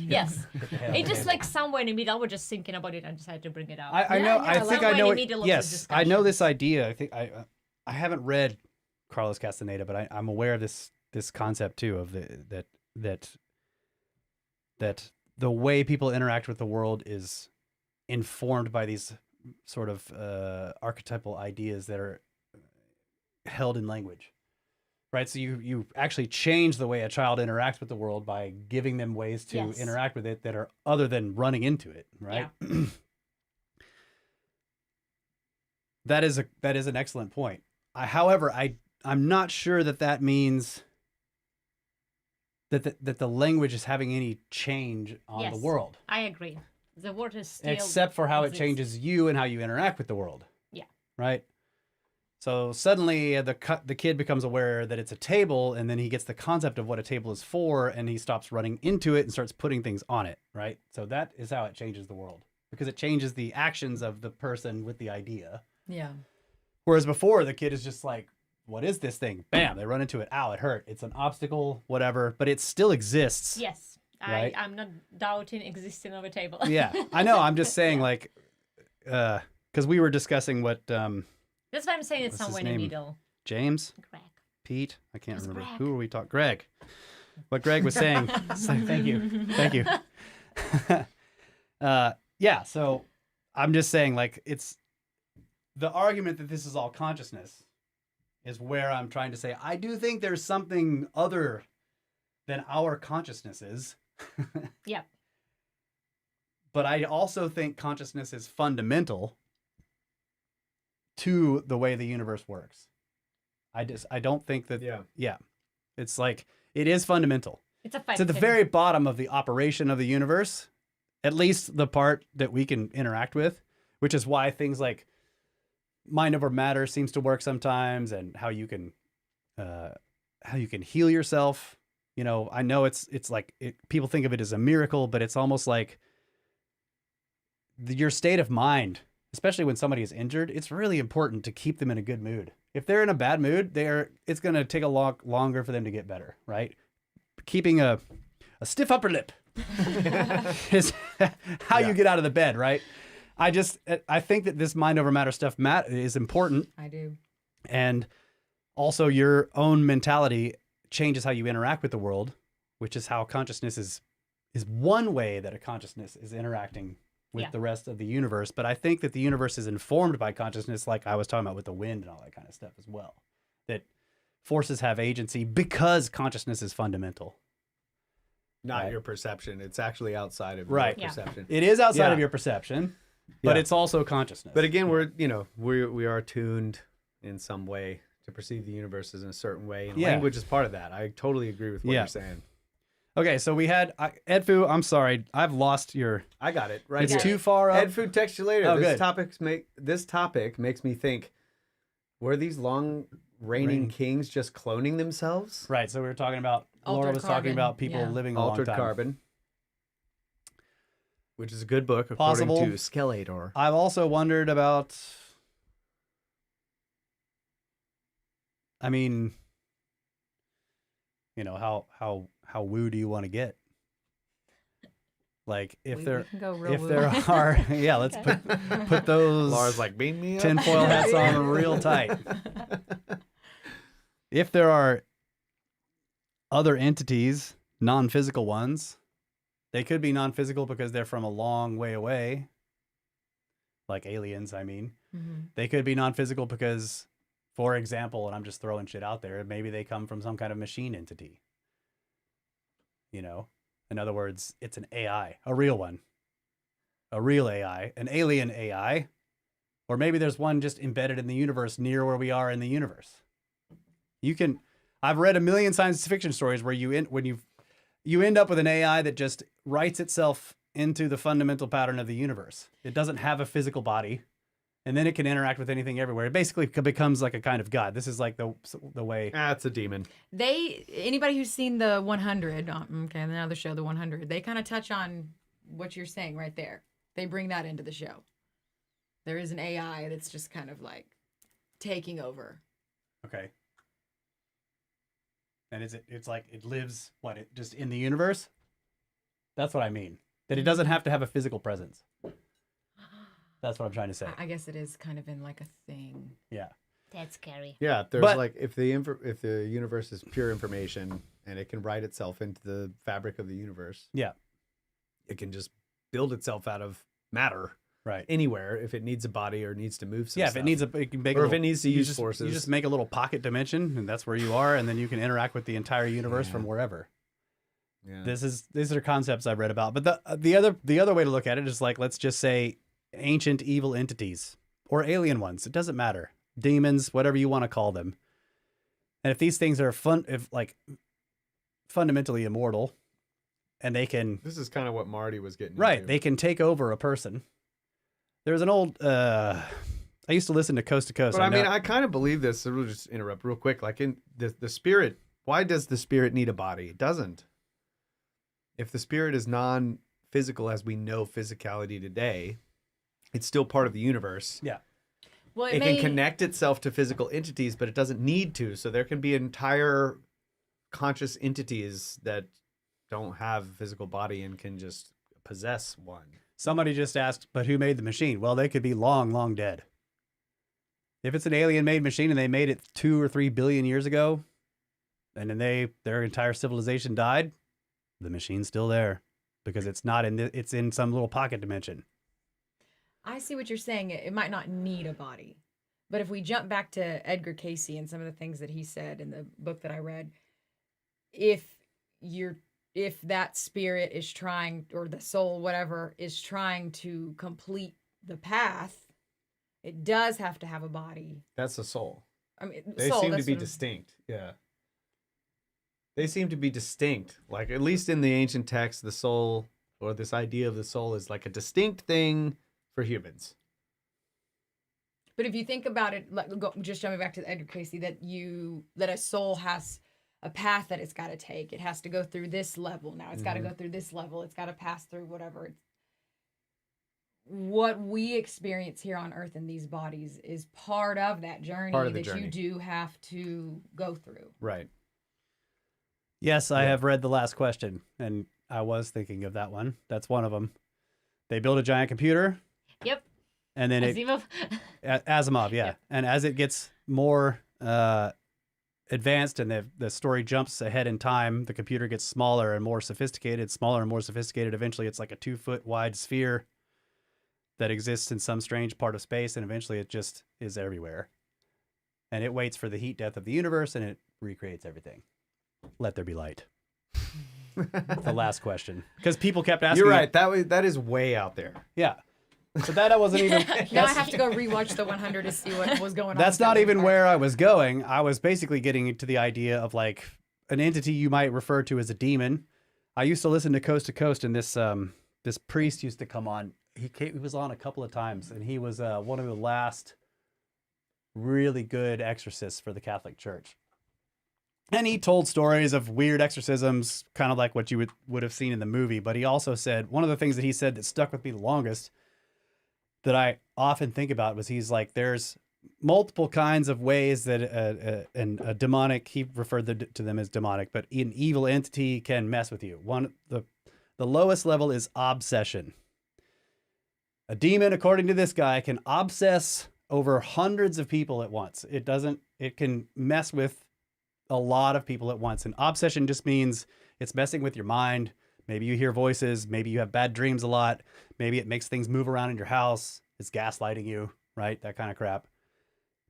Yes. Hit the head on It's the just table. like somewhere in the middle. We're just thinking about it and decided to bring it out. I know. Yeah, I yeah, think somewhere I in know the it. middle of Yes, the I know this discussions. idea. I think I haven't read Carlos Castaneda, but I'm aware of this concept too of that the way people interact with the world is informed by these sort of archetypal ideas that are held in language. Right, so you actually change the way a child interacts with the world by giving them ways to Yes. interact with it that are other than running into it, right? That is an excellent point. However, I'm not sure that means that the language is having any change on Yes. the world, I agree. The word is still except for how it exists. changes you and how you interact with the world. Yeah. Right. So suddenly the kid becomes aware that it's a table, and then he gets the concept of what a table is for, and he stops running into it and starts putting things on it, right? So that is how it changes the world, because it changes the actions of the person with the idea. Yeah. Whereas before, the kid is just like, what is this thing? Bam, they run into it. Ow, it hurt. It's an obstacle, whatever, but it still exists. Yes. Right? I'm not doubting existing of a table. Yeah, I know. I'm just saying, like, because we were discussing what That's why I'm saying it's What's his somewhere in the name? middle. James, Greg. Pete, I can't It's remember. Greg. Who were we talking? Greg. What Greg was saying. So, thank you. Thank you. Yeah, so I'm just saying, like, it's the argument that this is all consciousness is where I'm trying to say, I do think there's something other than our consciousness is. Yep. But I also think consciousness is fundamental to the way the universe works. I don't think that. Yeah. It's like it is fundamental. It's a It's at the very bottom of the operation of the universe, at least the part that we can interact with, which is why things like mind over matter seems to work sometimes, and how you can heal yourself. You know, I know it's like people think of it as a miracle, but it's almost like your state of mind, especially when somebody is injured. It's really important to keep them in a good mood. If they're in a bad mood, it's going to take a lot longer for them to get better, right? Keeping a stiff upper lip is how you get out of the bed, right? I think that this mind over matter stuff is important. I do. And also your own mentality changes how you interact with the world, which is how consciousness is one way that a consciousness is interacting with the rest of the universe. But I think that the universe is informed by consciousness, like I was talking about with the wind and all that kind of stuff as well. That forces have agency because consciousness is fundamental. Not your perception. It's actually outside of your perception. It is outside of your perception, but it's also consciousness. But again, we are tuned in some way to perceive the universe as in a certain way, and language is part of that. I totally agree with what you're saying. Okay, so we had Edfu. I'm sorry, I've lost your. I got it right. It's here. too far up. Edfu, text you later. Oh, this good. topic makes me think: were these long reigning kings just cloning themselves? Right. So we were talking about. Laura was talking about people living a long Altered time. Carbon, which is a good book Possible. according to Skeletor. I've also wondered about. I mean, you know, how woo do you want to get? Like if there are let's put those Laura's like beam me up. tinfoil hats on real tight. If there are other entities, non-physical ones, they could be non-physical because they're from a long way away, like aliens, I mean. Mm-hmm. They could be non-physical because, for example, and I'm just throwing shit out there, maybe they come from some kind of machine entity. You know? In other words, it's an AI, a real one. A real AI, an alien AI. Or maybe there's one just embedded in the universe near where we are in the universe. I've read a million science fiction stories where you end up with an AI that just writes itself into the fundamental pattern of the universe. It doesn't have a physical body, and then it can interact with anything everywhere. It basically becomes like a kind of god. This is like the way. It's a demon. Anybody who's seen the 100, another show, the 100, they kind of touch on what you're saying right there. They bring that into the show. There is an AI that's just kind of like taking over. Okay. And it's like it lives just in the universe? That's what I mean. That it doesn't have to have a physical presence. That's what I'm trying to say. I guess it is kind of in like a thing. Yeah. That's scary. Yeah, there's if the universe is pure information and it can write itself into the fabric of the universe. Yeah. It can just build itself out of matter. Right. Anywhere if it needs a body or needs to move some stuff. if it needs to use forces. You just make a little pocket dimension and that's where you are, and then you can interact with the entire universe from wherever. Yeah. These are concepts I've read about. But the other way to look at it is like, let's just say ancient evil entities or alien ones. It doesn't matter. Demons, whatever you want to call them. And if these things are fundamentally immortal and they can. This is kind of what Marty was getting into. They can take over a person. There's an old, I used to listen to Coast to Coast. But I kind of believe this. So we'll just interrupt real quick. Like in the spirit, why does the spirit need a body? It doesn't. If the spirit is non-physical as we know physicality today, it's still part of the universe. Yeah. Well, it can connect itself to physical entities, but it doesn't need to. So there can be entire conscious entities that don't have a physical body and can just possess one. Somebody just asked, but who made the machine? Well, they could be long, long dead. If it's an alien-made machine and they made it 2 or 3 billion years ago, and then their entire civilization died, the machine's still there because it's not it's in some little pocket dimension. I see what you're saying. It might not need a body, but if we jump back to Edgar Cayce and some of the things that he said in the book that I read, if if that spirit is trying, or the soul, whatever, is trying to complete the path, it does have to have a body. That's the soul. I mean, They soul, seem to that's be what I'm- distinct. Yeah. They seem to be distinct. Like, at least in the ancient text, the soul, or this idea of the soul, is like a distinct thing for humans. But if you think about it, just jumping back to Edgar Casey, that a soul has a path that it's got to take. It has to go through this level. Now it's got to go through this level. It's got to pass through whatever. What we experience here on Earth in these bodies is part of that journey you do have to go through. Right. Yes, I have read The Last Question, and I was thinking of that one. That's one of them. They build a giant computer. Yep. And then Asimov. Asimov, yeah. Yep. And as it gets more advanced and the story jumps ahead in time, the computer gets smaller and more sophisticated. Eventually, it's like a 2-foot wide sphere that exists in some strange part of space, and eventually it just is everywhere. And it waits for the heat death of the universe, and it recreates everything. Let there be light. The Last Question. Because people kept asking. You're right. That is way out there. Yeah. But that I wasn't even. Now I have to go rewatch the 100 to see what was going on. That's with not that even part. where I was going. I was basically getting into the idea of like an entity you might refer to as a demon. I used to listen to Coast, and this priest used to come on. He was on a couple of times, and he was one of the last really good exorcists for the Catholic Church. And he told stories of weird exorcisms, kind of like what you would have seen in the movie. But he also said, one of the things that he said that stuck with me the longest, that I often think about, was he's like, there's multiple kinds of ways that a demonic, he referred to them as demonic, but an evil entity can mess with you. The lowest level is obsession. A demon, according to this guy, can obsess over hundreds of people at once. It can mess with a lot of people at once. And obsession just means it's messing with your mind. Maybe you hear voices. Maybe you have bad dreams a lot. Maybe it makes things move around in your house. It's gaslighting you, right? That kind of crap.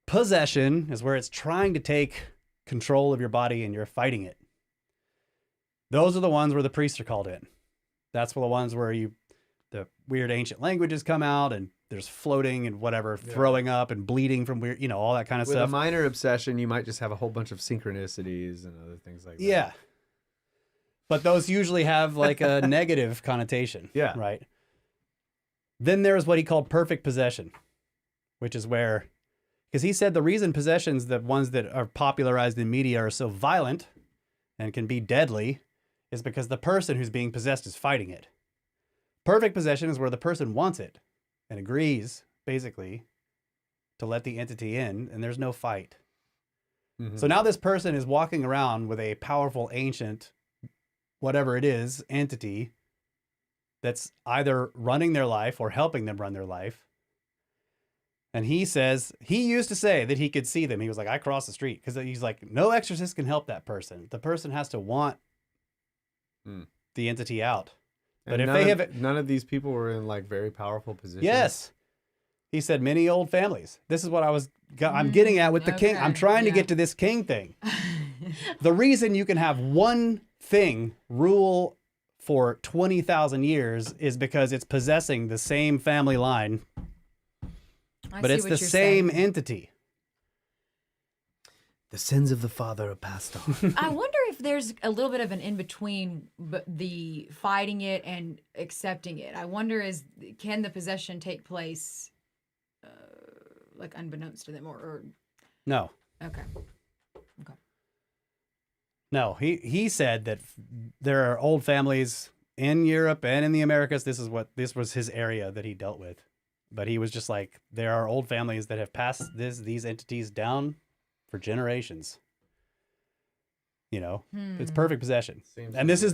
Possession is where it's trying to take control of your body and you're fighting it. Those are the ones where the priests are called in. That's the ones where the weird ancient languages come out and there's floating and whatever, throwing up and bleeding from weird, all that kind of With stuff. a minor obsession, you might just have a whole bunch of synchronicities and other things like that. Yeah. But those usually have like a negative connotation. Yeah. Right. Then there's what he called perfect possession, which is where, because he said the reason possessions, the ones that are popularized in media, are so violent and can be deadly is because the person who's being possessed is fighting it. Perfect possession is where the person wants it and agrees, basically, to let the entity in, and there's no fight. Mm-hmm. So now this person is walking around with a powerful, ancient, whatever it is, entity that's either running their life or helping them run their life. And he used to say that he could see them. He was like, I cross the street. Because he's like, no exorcist can help that person. The person has to want the entity out. But And if none of these people were in like very powerful positions. Yes. He said many old families. This is what I'm getting at with the king. I'm trying to get to this king thing. The reason you can have one thing rule for 20,000 years is because it's possessing the same family line, but it's the same entity. The sins of the father are passed on. I wonder if there's a little bit of an in-between the fighting it and accepting it. I wonder can the possession take place like unbeknownst to them or No. Okay. No, he said that there are old families in Europe and in the Americas. This was his area that he dealt with. But he was just like, there are old families that have passed these entities down for generations. It's perfect possession. And this is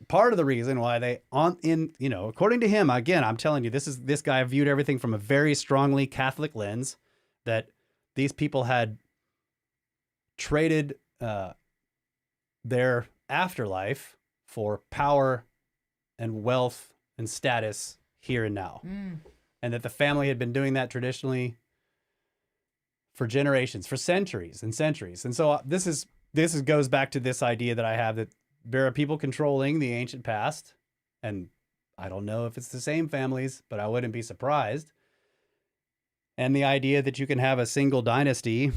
part of the reason why they according to him, again, I'm telling you, this guy viewed everything from a very strongly Catholic lens, that these people had traded their afterlife for power and wealth and status here and now. And that the family had been doing that traditionally for generations, for centuries and centuries. And so this goes back to this idea that I have, that there are people controlling the ancient past, and I don't know if it's the same families, but I wouldn't be surprised. And the idea that you can have a single dynasty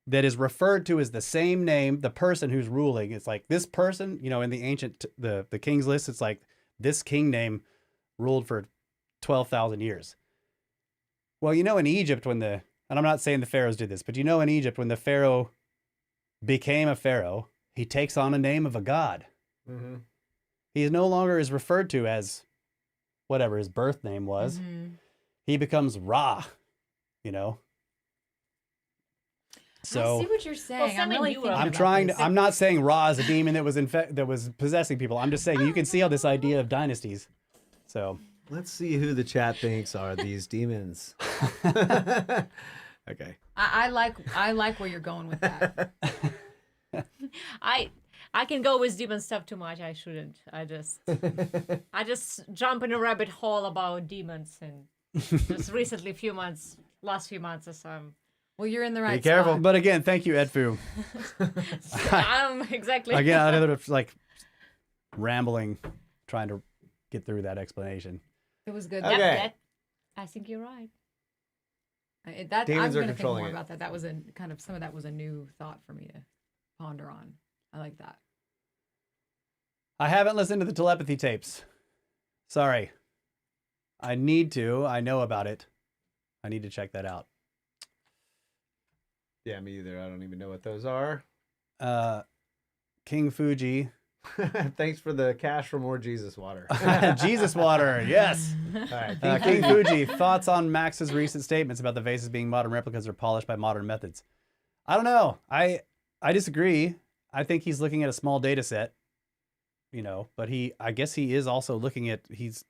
that is referred to as the same name, the person who's ruling. It's like this person, you know, in the ancient, the king's list, it's like this king name ruled for 12,000 years. Well, you know, in Egypt, and I'm not saying the pharaohs did this, but you know, in Egypt, when the pharaoh became a pharaoh, he takes on a name of a god. Mm-hmm. He is no longer is referred to as whatever his birth name was. Mhm. He becomes Ra, you know. I So see what you're saying. some I'm in really Europe. thinking I'm about trying this. to. I'm not saying Ra is a demon that was possessing people. I'm just saying you can see how this idea of dynasties. So Let's see who the chat thinks are these demons. Okay. I like where you're going with that. I can go with demon stuff too much. I shouldn't. I just jump in a rabbit hole about demons, and just recently, last few months or so. Well, you're in the right careful. spot. but again, thank you, Edfu. Exactly. Again, I know that like rambling, trying to get through that explanation. It was good. Okay. I think you're right. I'm Demons are going to think controlling more it. about that. That was some of that was a new thought for me to ponder on. I like that. I haven't listened to the telepathy tapes. Sorry. I need to. I know about it. I need to check that out. Yeah, me either. I don't even know what those are. King Fuji. Thanks for the cash for more Jesus water. Jesus water. Yes. All right. King Fuji. Thoughts on Max's recent statements about the vases being modern replicas or polished by modern methods? I don't know. I disagree. I think he's looking at a small data set, you know, but I guess he is also looking at, he's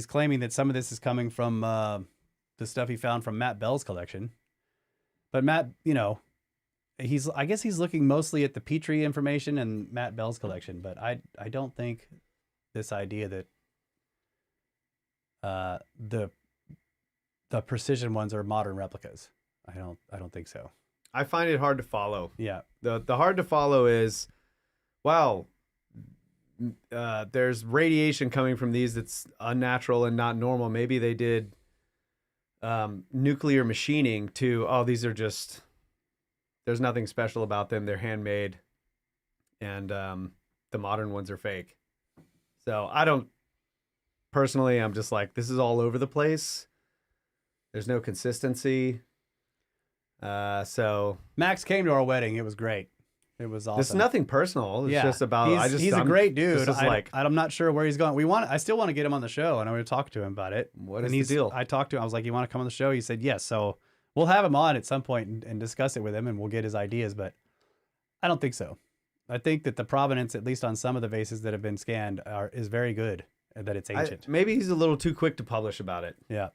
claiming that some of this is coming from the stuff he found from Matt Bell's collection. But Matt, you know, I guess he's looking mostly at the Petrie information and Matt Bell's collection, but I don't think this idea that the precision ones are modern replicas. I don't think so. I find it hard to follow. Yeah. The hard to follow is, wow, there's radiation coming from these that's unnatural and not normal. Maybe they did nuclear machining to, these are just, there's nothing special about them. They're handmade, and the modern ones are fake. So I'm just like, this is all over the place. There's no consistency. So Max came to our wedding. It was great. It was awesome. it's nothing personal. It's just about, he's a great dude. This is I'm not sure where he's going. I still want to get him on the show, and I want to talk to him about it. What and is the deal? I talked to him. I was like, "You want to come on the show?" He said, "Yes." So we'll have him on at some point and discuss it with him, and we'll get his ideas. But I don't think so. I think that the provenance, at least on some of the vases that have been scanned, is very good. And that it's ancient. Maybe he's a little too quick to publish about it. Yeah.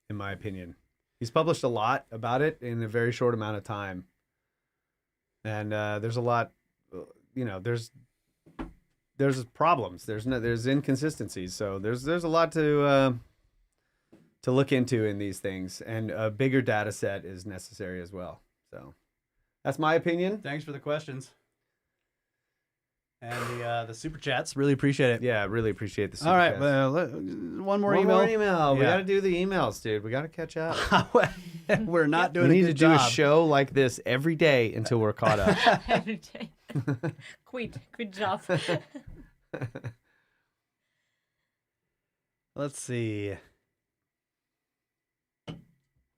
In my opinion, he's published a lot about it in a very short amount of time. And there's a lot, you know, there's problems. There's inconsistencies. So there's a lot to look into in these things, and a bigger data set is necessary as well. So that's my opinion. Thanks for the questions. And the super chats. Really appreciate it. Yeah, I really appreciate the super All right. chats. One more One email. more email. We Yeah. got to do the emails, dude. We got to catch up. We're not doing We a need good to do job. a show like this every day until we're caught up. Every day. Quit job. Let's see.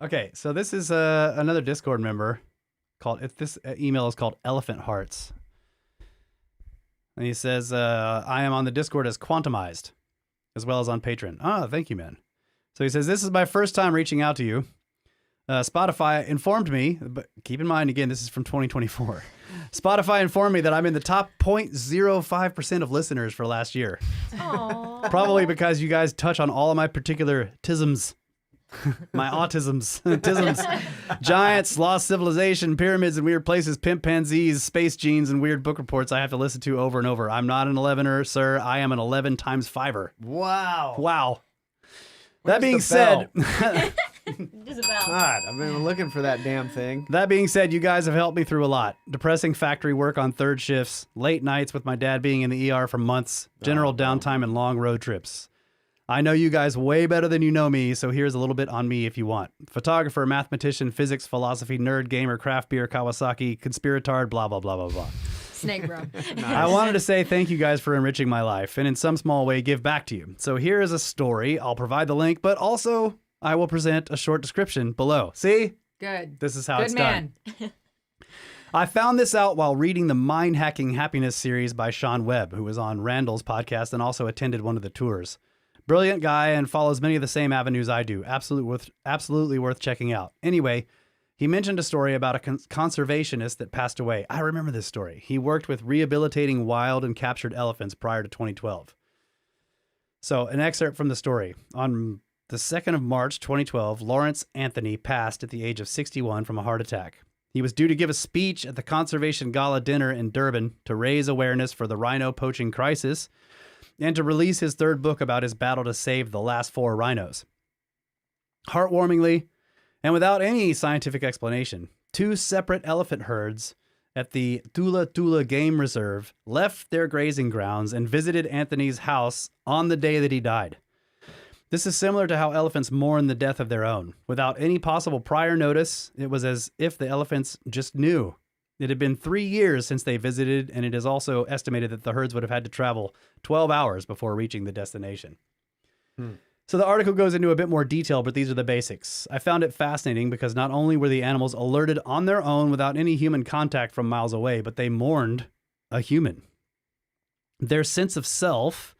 Okay, so this is another Discord member called. This email is called Elephant Hearts, and he says, "I am on the Discord as Quantumized, as well as on Patreon." Ah, thank you, man. So he says, "This is my first time reaching out to you. Spotify informed me, but keep in mind again, this is from 2024. Spotify informed me that I'm in the top 0.05% of listeners for last year. Aww. Probably because you guys touch on all of my particular tisms." My autisms, giants, lost civilization, pyramids and weird places, pimp pansies, space genes, and weird book reports I have to listen to over and over. I'm not an 11er, sir. I am an 11 times 5er. Wow. Wow. Where's That being the said, Just about. God, I've been looking for that damn thing. That being said, you guys have helped me through a lot. Depressing factory work on third shifts, late nights with my dad being in the ER for months, general downtime, and long road trips. I know you guys way better than you know me, so here's a little bit on me if you want. Photographer, mathematician, physics, philosophy, nerd, gamer, craft beer, Kawasaki, conspiratard, blah, blah, blah, blah, blah. Snake bro. I wanted to say thank you guys for enriching my life and in some small way give back to you. So here is a story. I'll provide the link, but also I will present a short description below. See? Good. This is how Good it's man. done. I found this out while reading the Mind Hacking Happiness series by Sean Webb, who was on Randall's podcast and also attended one of the tours. Brilliant guy and follows many of the same avenues I do. Absolutely worth checking out. Anyway, he mentioned a story about a conservationist that passed away. I remember this story. He worked with rehabilitating wild and captured elephants prior to 2012. So, an excerpt from the story. On the 2nd of March, 2012, Lawrence Anthony passed at the age of 61 from a heart attack. He was due to give a speech at the Conservation Gala dinner in Durban to raise awareness for the rhino poaching crisis and to release his third book about his battle to save the last 4 rhinos. Heartwarmingly, and without any scientific explanation, 2 separate elephant herds at the Tula Tula Game Reserve left their grazing grounds and visited Anthony's house on the day that he died. This is similar to how elephants mourn the death of their own. Without any possible prior notice, it was as if the elephants just knew. It had been 3 years since they visited, and it is also estimated that the herds would have had to travel 12 hours before reaching the destination. So the article goes into a bit more detail, but these are the basics. I found it fascinating because not only were the animals alerted on their own without any human contact from miles away, but they mourned a human. Their sense of self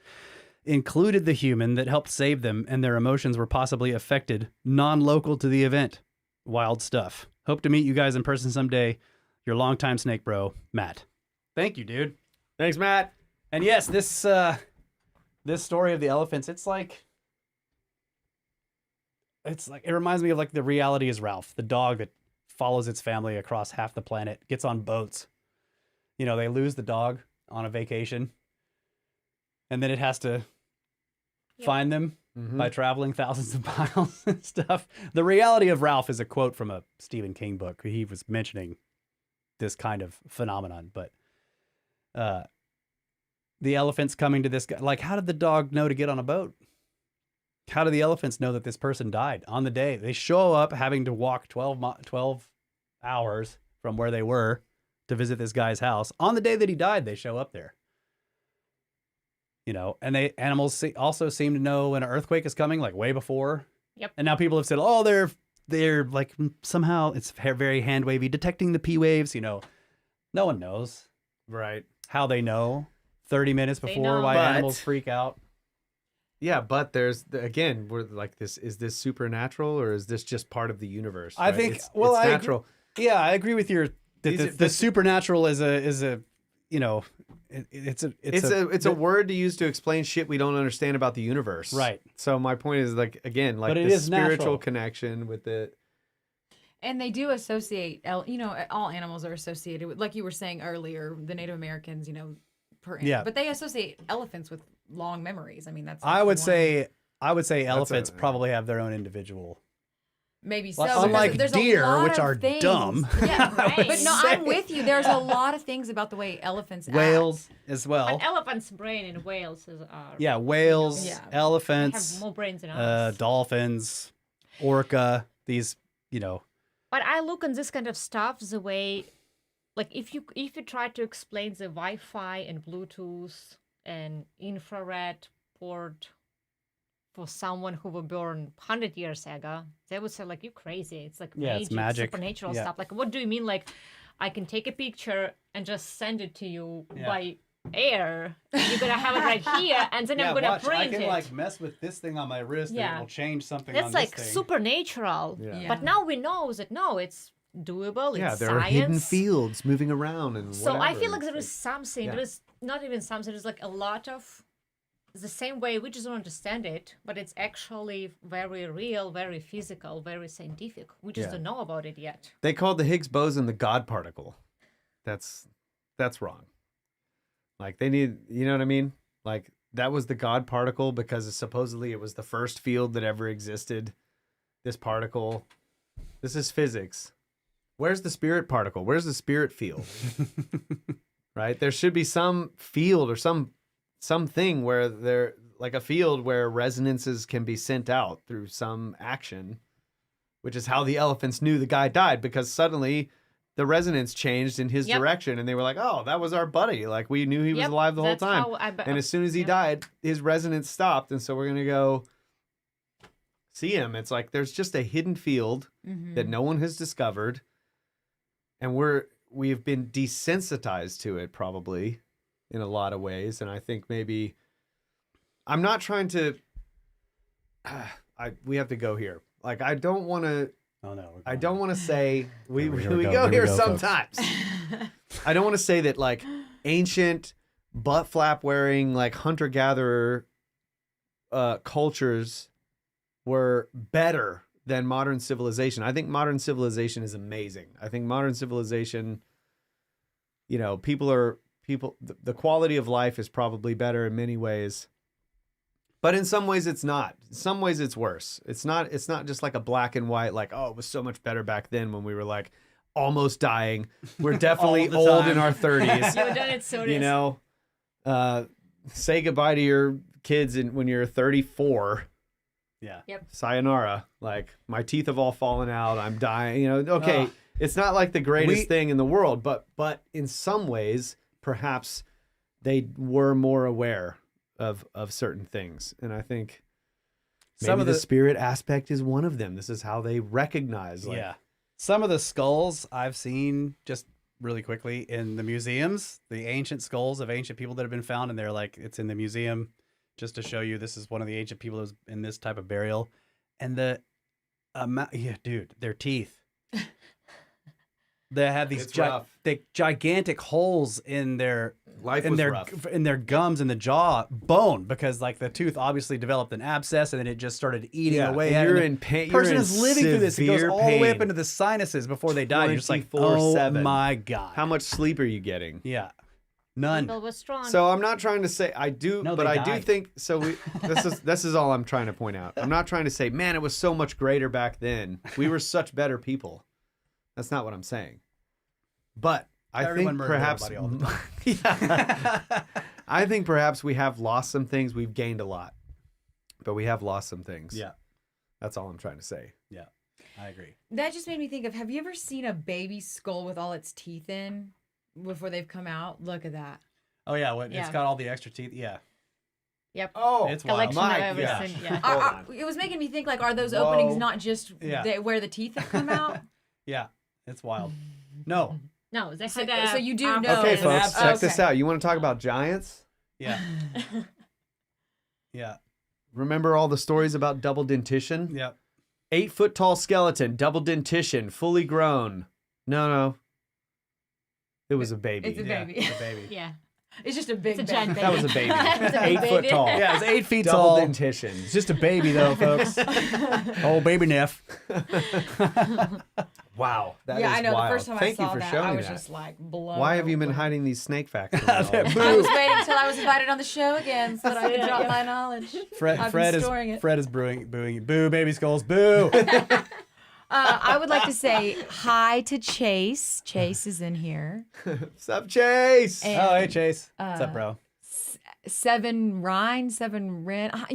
included the human that helped save them, and their emotions were possibly affected, non-local to the event. Wild stuff. Hope to meet you guys in person someday. Your longtime snake bro, Matt. Thank you, dude. Thanks, Matt. And yes, this story of the elephants, it's like it reminds me of like The Reality is Ralph, the dog that follows its family across half the planet, gets on boats. You know, they lose the dog on a vacation, and then it has to find them by traveling thousands of miles and stuff. The Reality of Ralph is a quote from a Stephen King book. He was mentioning this kind of phenomenon, but the elephants coming to this guy, like, how did the dog know to get on a boat? How do the elephants know that this person died on the day? They show up having to walk 12 hours from where they were to visit this guy's house. On the day that he died, they show up there. You know, and animals also seem to know when an earthquake is coming, like way before. Yep. And now people have said, oh, they're like somehow it's very hand wavy, detecting the P waves. You know, no one knows Right. how they know 30 minutes They before know. why But- animals freak out. Yeah, but again, we're like this. Is this supernatural or is this just part of the universe? I right? think. it's I natural. Yeah, I agree with your. These are- The supernatural is a you know, it's It's a word to use to explain shit we don't understand about the universe. Right. So my point is like again, like But it the is spiritual natural. connection with it. And they do associate, you know, all animals are associated with, like you were saying earlier, the Native Americans, you know, Yeah. but they associate elephants with long memories. I mean, that's. I like would one- say elephants probably have their own individual. maybe so. Well, because unlike there's a deer, lot which of are things. dumb. Yeah, Right. but no, I'm with you. There's a lot of things about the way elephants Whales act. as well. An elephant's brain in whales is Yeah, whales, Yeah. They elephants, have more brains than us. dolphins, orca. These, you know, But I look on this kind of stuff the way, like if you try to explain the Wi-Fi and Bluetooth and infrared port for someone who were born 100 years ago, they would say like, you're crazy. It's like Yeah, it's magic. supernatural Yeah. stuff. Like, what do you mean? Like, I can take a picture and just send it to you Yeah. by air. You're gonna have it right here, and then I'm gonna print it. mess with this thing on my wrist Yeah. it will change something That's like supernatural. Yeah. Yeah. But now we know that no, it's doable. Yeah, It's there science. are hidden fields moving around and So I whatever. feel like It's there is something. yeah. There is not even something. There's like a lot of the same way we just don't understand it, but it's actually very real, very physical, very scientific. We just Yeah. don't know about it yet. They called the Higgs boson the God particle. That's wrong. Like they need, you know what I mean? Like that was the God particle because supposedly it was the first field that ever existed this particle. This is physics. Where's the spirit particle? Where's the spirit field? Right? There should be some field or something where there, like a field where resonances can be sent out through some action, which is how the elephants knew the guy died, because suddenly the resonance changed in his Yep. direction and they were like, oh, that was our buddy. Like we knew he was Yep, alive the whole that's time. how And as soon as he Yep. died, his resonance stopped. And so we're going to go see him. It's like there's just a hidden field that no one has discovered. And we've been desensitized to it probably in a lot of ways. And I think maybe I'm not trying to we have to go here. Like I don't want to Oh no. I don't want to say we Here we go go here folks. sometimes. I don't want to say that like ancient butt flap wearing like hunter gatherer cultures were better than modern civilization. I think modern civilization is amazing. I think modern civilization, you know, the quality of life is probably better in many ways. But in some ways it's not. In some ways it's worse. It's not just like a black and white, like, oh, it was so much better back then when we were like almost dying. We're definitely All the old time. in our 30s. You've done it so You know, say goodbye to your kids when you're 34. Yeah. Sayonara. Like, my teeth have all fallen out. I'm dying. You know, okay, Ugh. it's not like the greatest We- thing in the world, but in some ways, perhaps they were more aware of certain things. And I think maybe Some of the the- spirit aspect is one of them. This is how they recognize. Like, Yeah. Some of the skulls I've seen just really quickly in the museums, the ancient skulls of ancient people that have been found, and they're like, it's in the museum just to show you this is one of the ancient people that was in this type of burial. And the amount, yeah, dude, their teeth. They have these It's rough. gigantic holes in their Life in was their rough. in their gums in the jaw bone, because like the tooth obviously developed an abscess and then it just started eating away and at it. you're And in pain. the person you're in is living through this. It goes severe all the way up pain. into the sinuses before they die. You're just like, oh 24/7. my god. How much sleep are you getting? Yeah, none. People were strong. So I'm not trying to say I do, No, but they I do died. think so. This is all I'm trying to point out. I'm not trying to say, man, it was so much greater back then. We were such better people. That's not what I'm saying. But I Everyone think murdered perhaps, everybody all the yeah, I think perhaps we have lost some things. We've gained a lot, but we have lost some things. Yeah, That's all I'm trying to say. yeah, I agree. That just made me think of, have you ever seen a baby skull with all its teeth in before they've come out? Look at that. Oh yeah, what? It's Yeah. got all the extra teeth. Yeah, Yep. Oh, it's wild. Collection my of gosh. everything. Yeah. Hold on. It was making me think, like, are those openings Whoa. not just Yeah. where the teeth have come out? Yeah, it's wild. No, No, they So- had so you do know Okay, it's an folks, abscess. check this Okay. out. You want to talk about giants? yeah, yeah, Remember all the stories about double dentition? yeah. 8 foot tall skeleton, double dentition, fully grown. No. It was a baby. It's a Yeah, baby. it's a baby. Yeah. It's just a big It's a giant baby. That was a baby. It's a 8 foot baby. tall. Yeah, it's 8 feet Double tall. dentition. It's just a baby though, folks. Oh, baby Neff. Wow. That yeah, is I know. wild. The first time Thank I you saw for that, showing I was that. just like blown. Why have you been away. hiding these snake facts from me all the I time? was waiting until I was invited on the show again so that I could Yeah, drop yeah. my knowledge. Fred, I've Fred been is storing it. Fred is booing. Boo, baby skulls. Boo. I would like to say hi to Chase. Chase is in here. Sup, Chase? And- Oh, hey Chase. What's up, bro? Seven Ren. You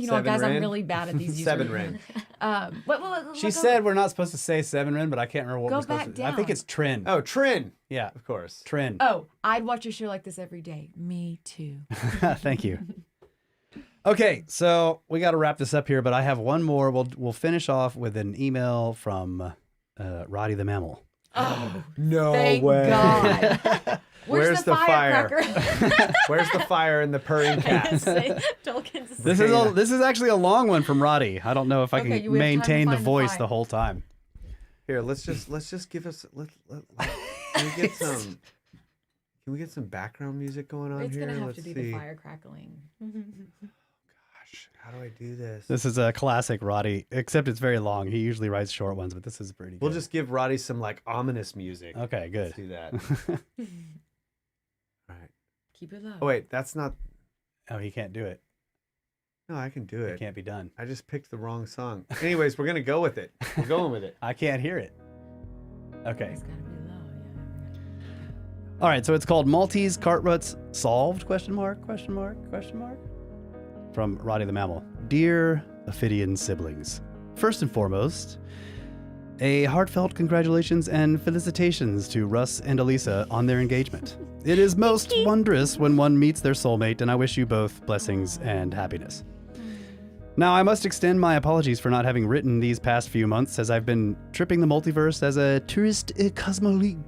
know, Seven guys, I'm Ren? really bad at these. Seven usernames. Ren. She go- said we're not supposed to say seven Ren, but I can't remember what Go we're supposed back to. I think down. it's Trin. Oh, Trin. Yeah, Of course. Trin. Oh, I'd watch a show like this every day. Me too. Thank you. Okay, so we got to wrap this up here, but I have one more. We'll finish off with an email from Roddy the Mammal. Oh, No thank way. God. Where's the firecracker? Where's the fire and the purring cats? Tolkien's This is actually a long one from Roddy. I don't know if I Okay, can we have time to maintain the find the voice fire. the whole time. Here, let's just give us. Can we get some? Can we get some background music going on It's here? gonna have Let's to be see. the fire crackling. Gosh, how do I do this? This is a classic Roddy, except it's very long. He usually writes short ones, but this is pretty good. We'll just give Roddy some like ominous music. Okay, good. Let's do that. All right. Keep it low. Oh wait, that's not. Oh, he can't do it. No, I can do It it. can't be done. I just picked the wrong song. Anyways, we're gonna go with it. We're going with it. I can't hear it. Okay. It's gotta be low, yeah. All right, so it's called Maltese Cart Ruts Solved? Question mark? Question mark? Question mark? From Roddy the Mammal. Dear Ophidian siblings, first and foremost, a heartfelt congratulations and felicitations to Russ and Elisa on their engagement. It is most wondrous when one meets their soulmate, and I wish you both blessings and happiness. Now, I must extend my apologies for not having written these past few months, as I've been tripping the multiverse as a tourist cosmologique.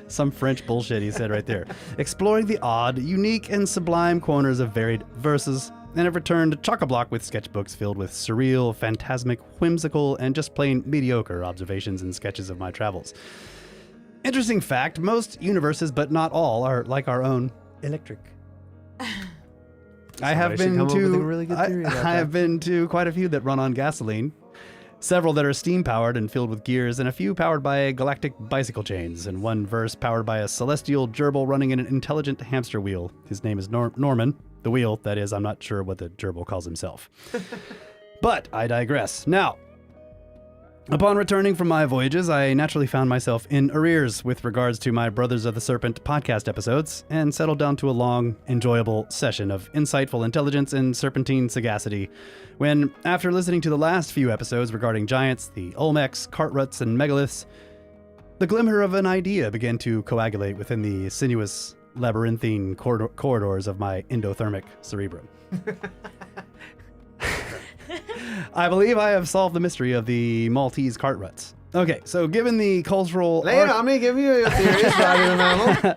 Some French bullshit he said right there. Exploring the odd, unique, and sublime corners of varied verses, and have returned chock-a-block with sketchbooks filled with surreal, phantasmic, whimsical, and just plain mediocre observations and sketches of my travels. Interesting fact, most universes, but not all, are like our own, electric. I have Somebody should been come up with a to really good theory about I that. have been to quite a few that run on gasoline, several that are steam powered and filled with gears, and a few powered by galactic bicycle chains, and one verse powered by a celestial gerbil running in an intelligent hamster wheel. His name is Norman. The wheel, that is. I'm not sure what the gerbil calls himself. But I digress. Now, upon returning from my voyages, I naturally found myself in arrears with regards to my Brothers of the Serpent podcast episodes, and settled down to a long, enjoyable session of insightful intelligence and serpentine sagacity, when, after listening to the last few episodes regarding giants, the Olmecs, Cartruts, and megaliths, the glimmer of an idea began to coagulate within the sinuous, labyrinthine corridors of my endothermic cerebrum. I believe I have solved the mystery of the Maltese cart ruts. Okay, so given the cultural... Later, I'm gonna give you a theory, Roddy the Mammal.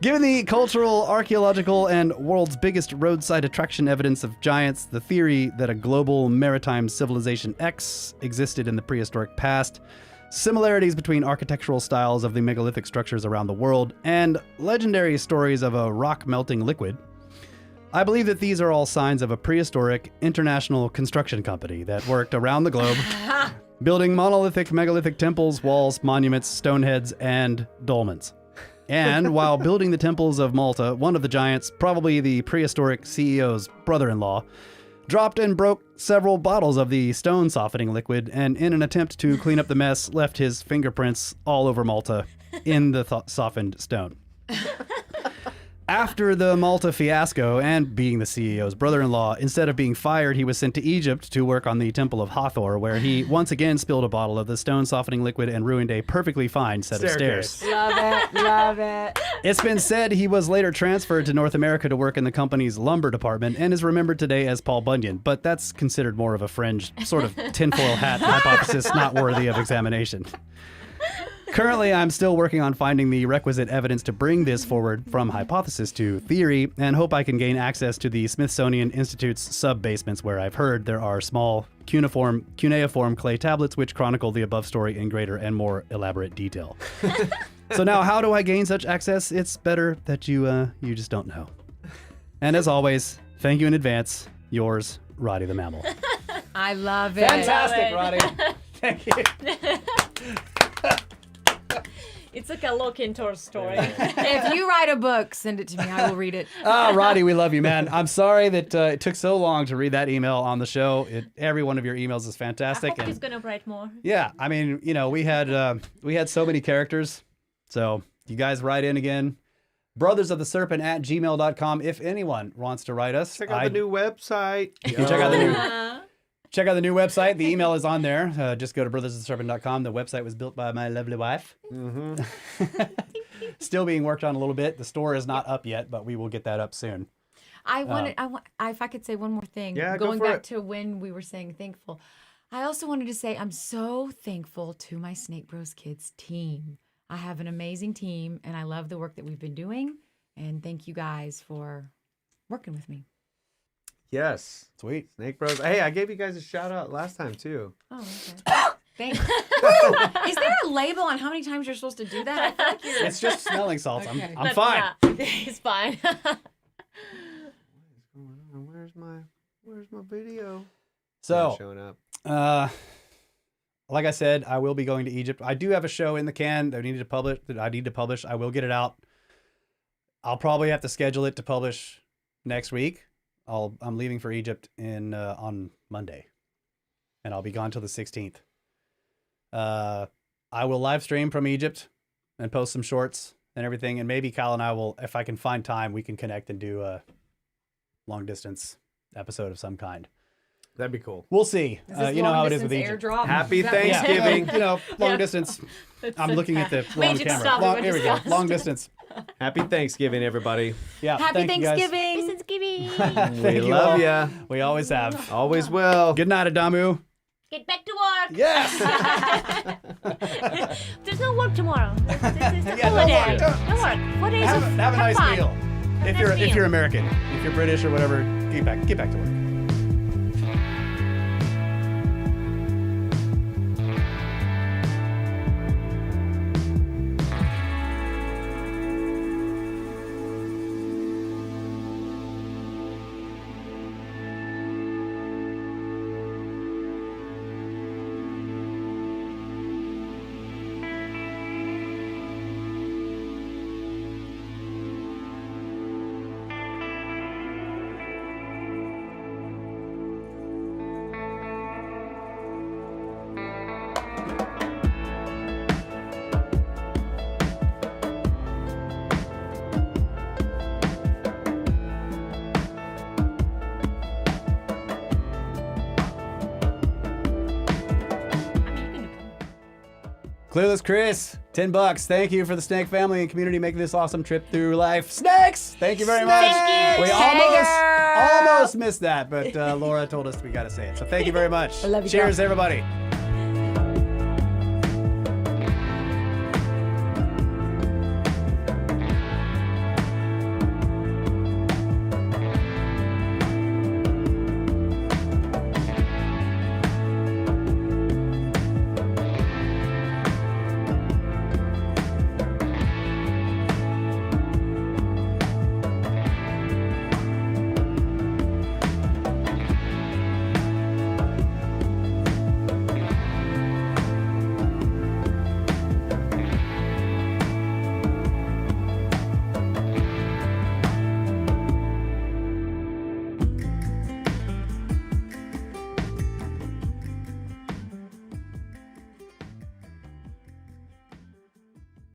Given the cultural, archaeological, and world's biggest roadside attraction evidence of giants, the theory that a global maritime civilization X existed in the prehistoric past, similarities between architectural styles of the megalithic structures around the world, and legendary stories of a rock-melting liquid, I believe that these are all signs of a prehistoric international construction company that worked around the globe, building monolithic megalithic temples, walls, monuments, stoneheads, and dolmens. And while building the temples of Malta, one of the giants, probably the prehistoric CEO's brother-in-law, dropped and broke several bottles of the stone softening liquid, and in an attempt to clean up the mess, left his fingerprints all over Malta in the softened stone. After the Malta fiasco, and being the CEO's brother-in-law, instead of being fired, he was sent to Egypt to work on the Temple of Hathor, where he once again spilled a bottle of the stone softening liquid and ruined a perfectly fine set of stairs. Love it, love it. It's been said he was later transferred to North America to work in the company's lumber department and is remembered today as Paul Bunyan, but that's considered more of a fringe, sort of tinfoil hat hypothesis not worthy of examination. Currently, I'm still working on finding the requisite evidence to bring this forward from hypothesis to theory, and hope I can gain access to the Smithsonian Institute's sub-basements, where I've heard there are small cuneiform clay tablets which chronicle the above story in greater and more elaborate detail. So now, how do I gain such access? It's better that you just don't know. And as always, thank you in advance. Yours, Roddy the Mammal. I love it. Fantastic, Roddy. Thank you. It's like a look-in tour story. If you write a book, send it to me. I will read it. Ah, Roddy, we love you, man. I'm sorry that it took so long to read that email on the show. Every one of your emails is fantastic. I hope he's gonna write more. Yeah, I mean, you know, we had so many characters. So you guys write in again. brothersoftheserpent@gmail.com if anyone wants to write us. Check out the new website. You can check out the new website. The email is on there. Just go to brothersoftheserpent.com. The website was built by my lovely wife. Mm-hmm. Still being worked on a little bit. The store is not up yet, but we will get that up soon. I wanted, if I could say one more thing, Yeah, go going for back it. to when we were saying thankful. I also wanted to say I'm so thankful to my SnakeBros Kids team. I have an amazing team, and I love the work that we've been doing. And thank you guys for working with me. Yes. Sweet. SnakeBros. Hey, I gave you guys a shout out last time too. Oh, okay. Thanks. Woo! Is there a label on how many times you're supposed to do that? I feel like you're... It's just smelling salts. Okay. I'm fine. Yeah, it's fine. Where's my video? So, Not showing up. like I said, I will be going to Egypt. I do have a show in the can that I need to publish. I will get it out. I'll probably have to schedule it to publish next week. I'm leaving for Egypt on Monday, and I'll be gone till the 16th. I will live stream from Egypt and post some shorts and everything, and maybe Kyle and I will, if I can find time, we can connect and do a long distance episode of some kind. That'd be cool. We'll see. Is this You know long how it is with distance Egypt. airdrop? Happy Is that- Thanksgiving. You know, long distance. I'm looking at the wrong Magic camera. stuff we were Here we go. discussed. Long distance. Happy Thanksgiving, everybody. Yeah. Happy thank you guys. Thanksgiving. Thanksgiving. We Thank you love all. ya. We always have. Always will. Good night, Adamu. Get back to work. Yes. There's no work tomorrow. It's a Yeah, no holiday. work. No work. 4 days have of a nice fun. meal. If nice you're meal. American, if you're British or whatever, get back to work. Clueless Chris, $10. Thank you for the Snake family and community making this awesome trip through life. Snakes! Thank you very much. Thank you. We almost missed that, but Laura told us we got to say it. So thank you very much. I love you, Cheers, girl. everybody.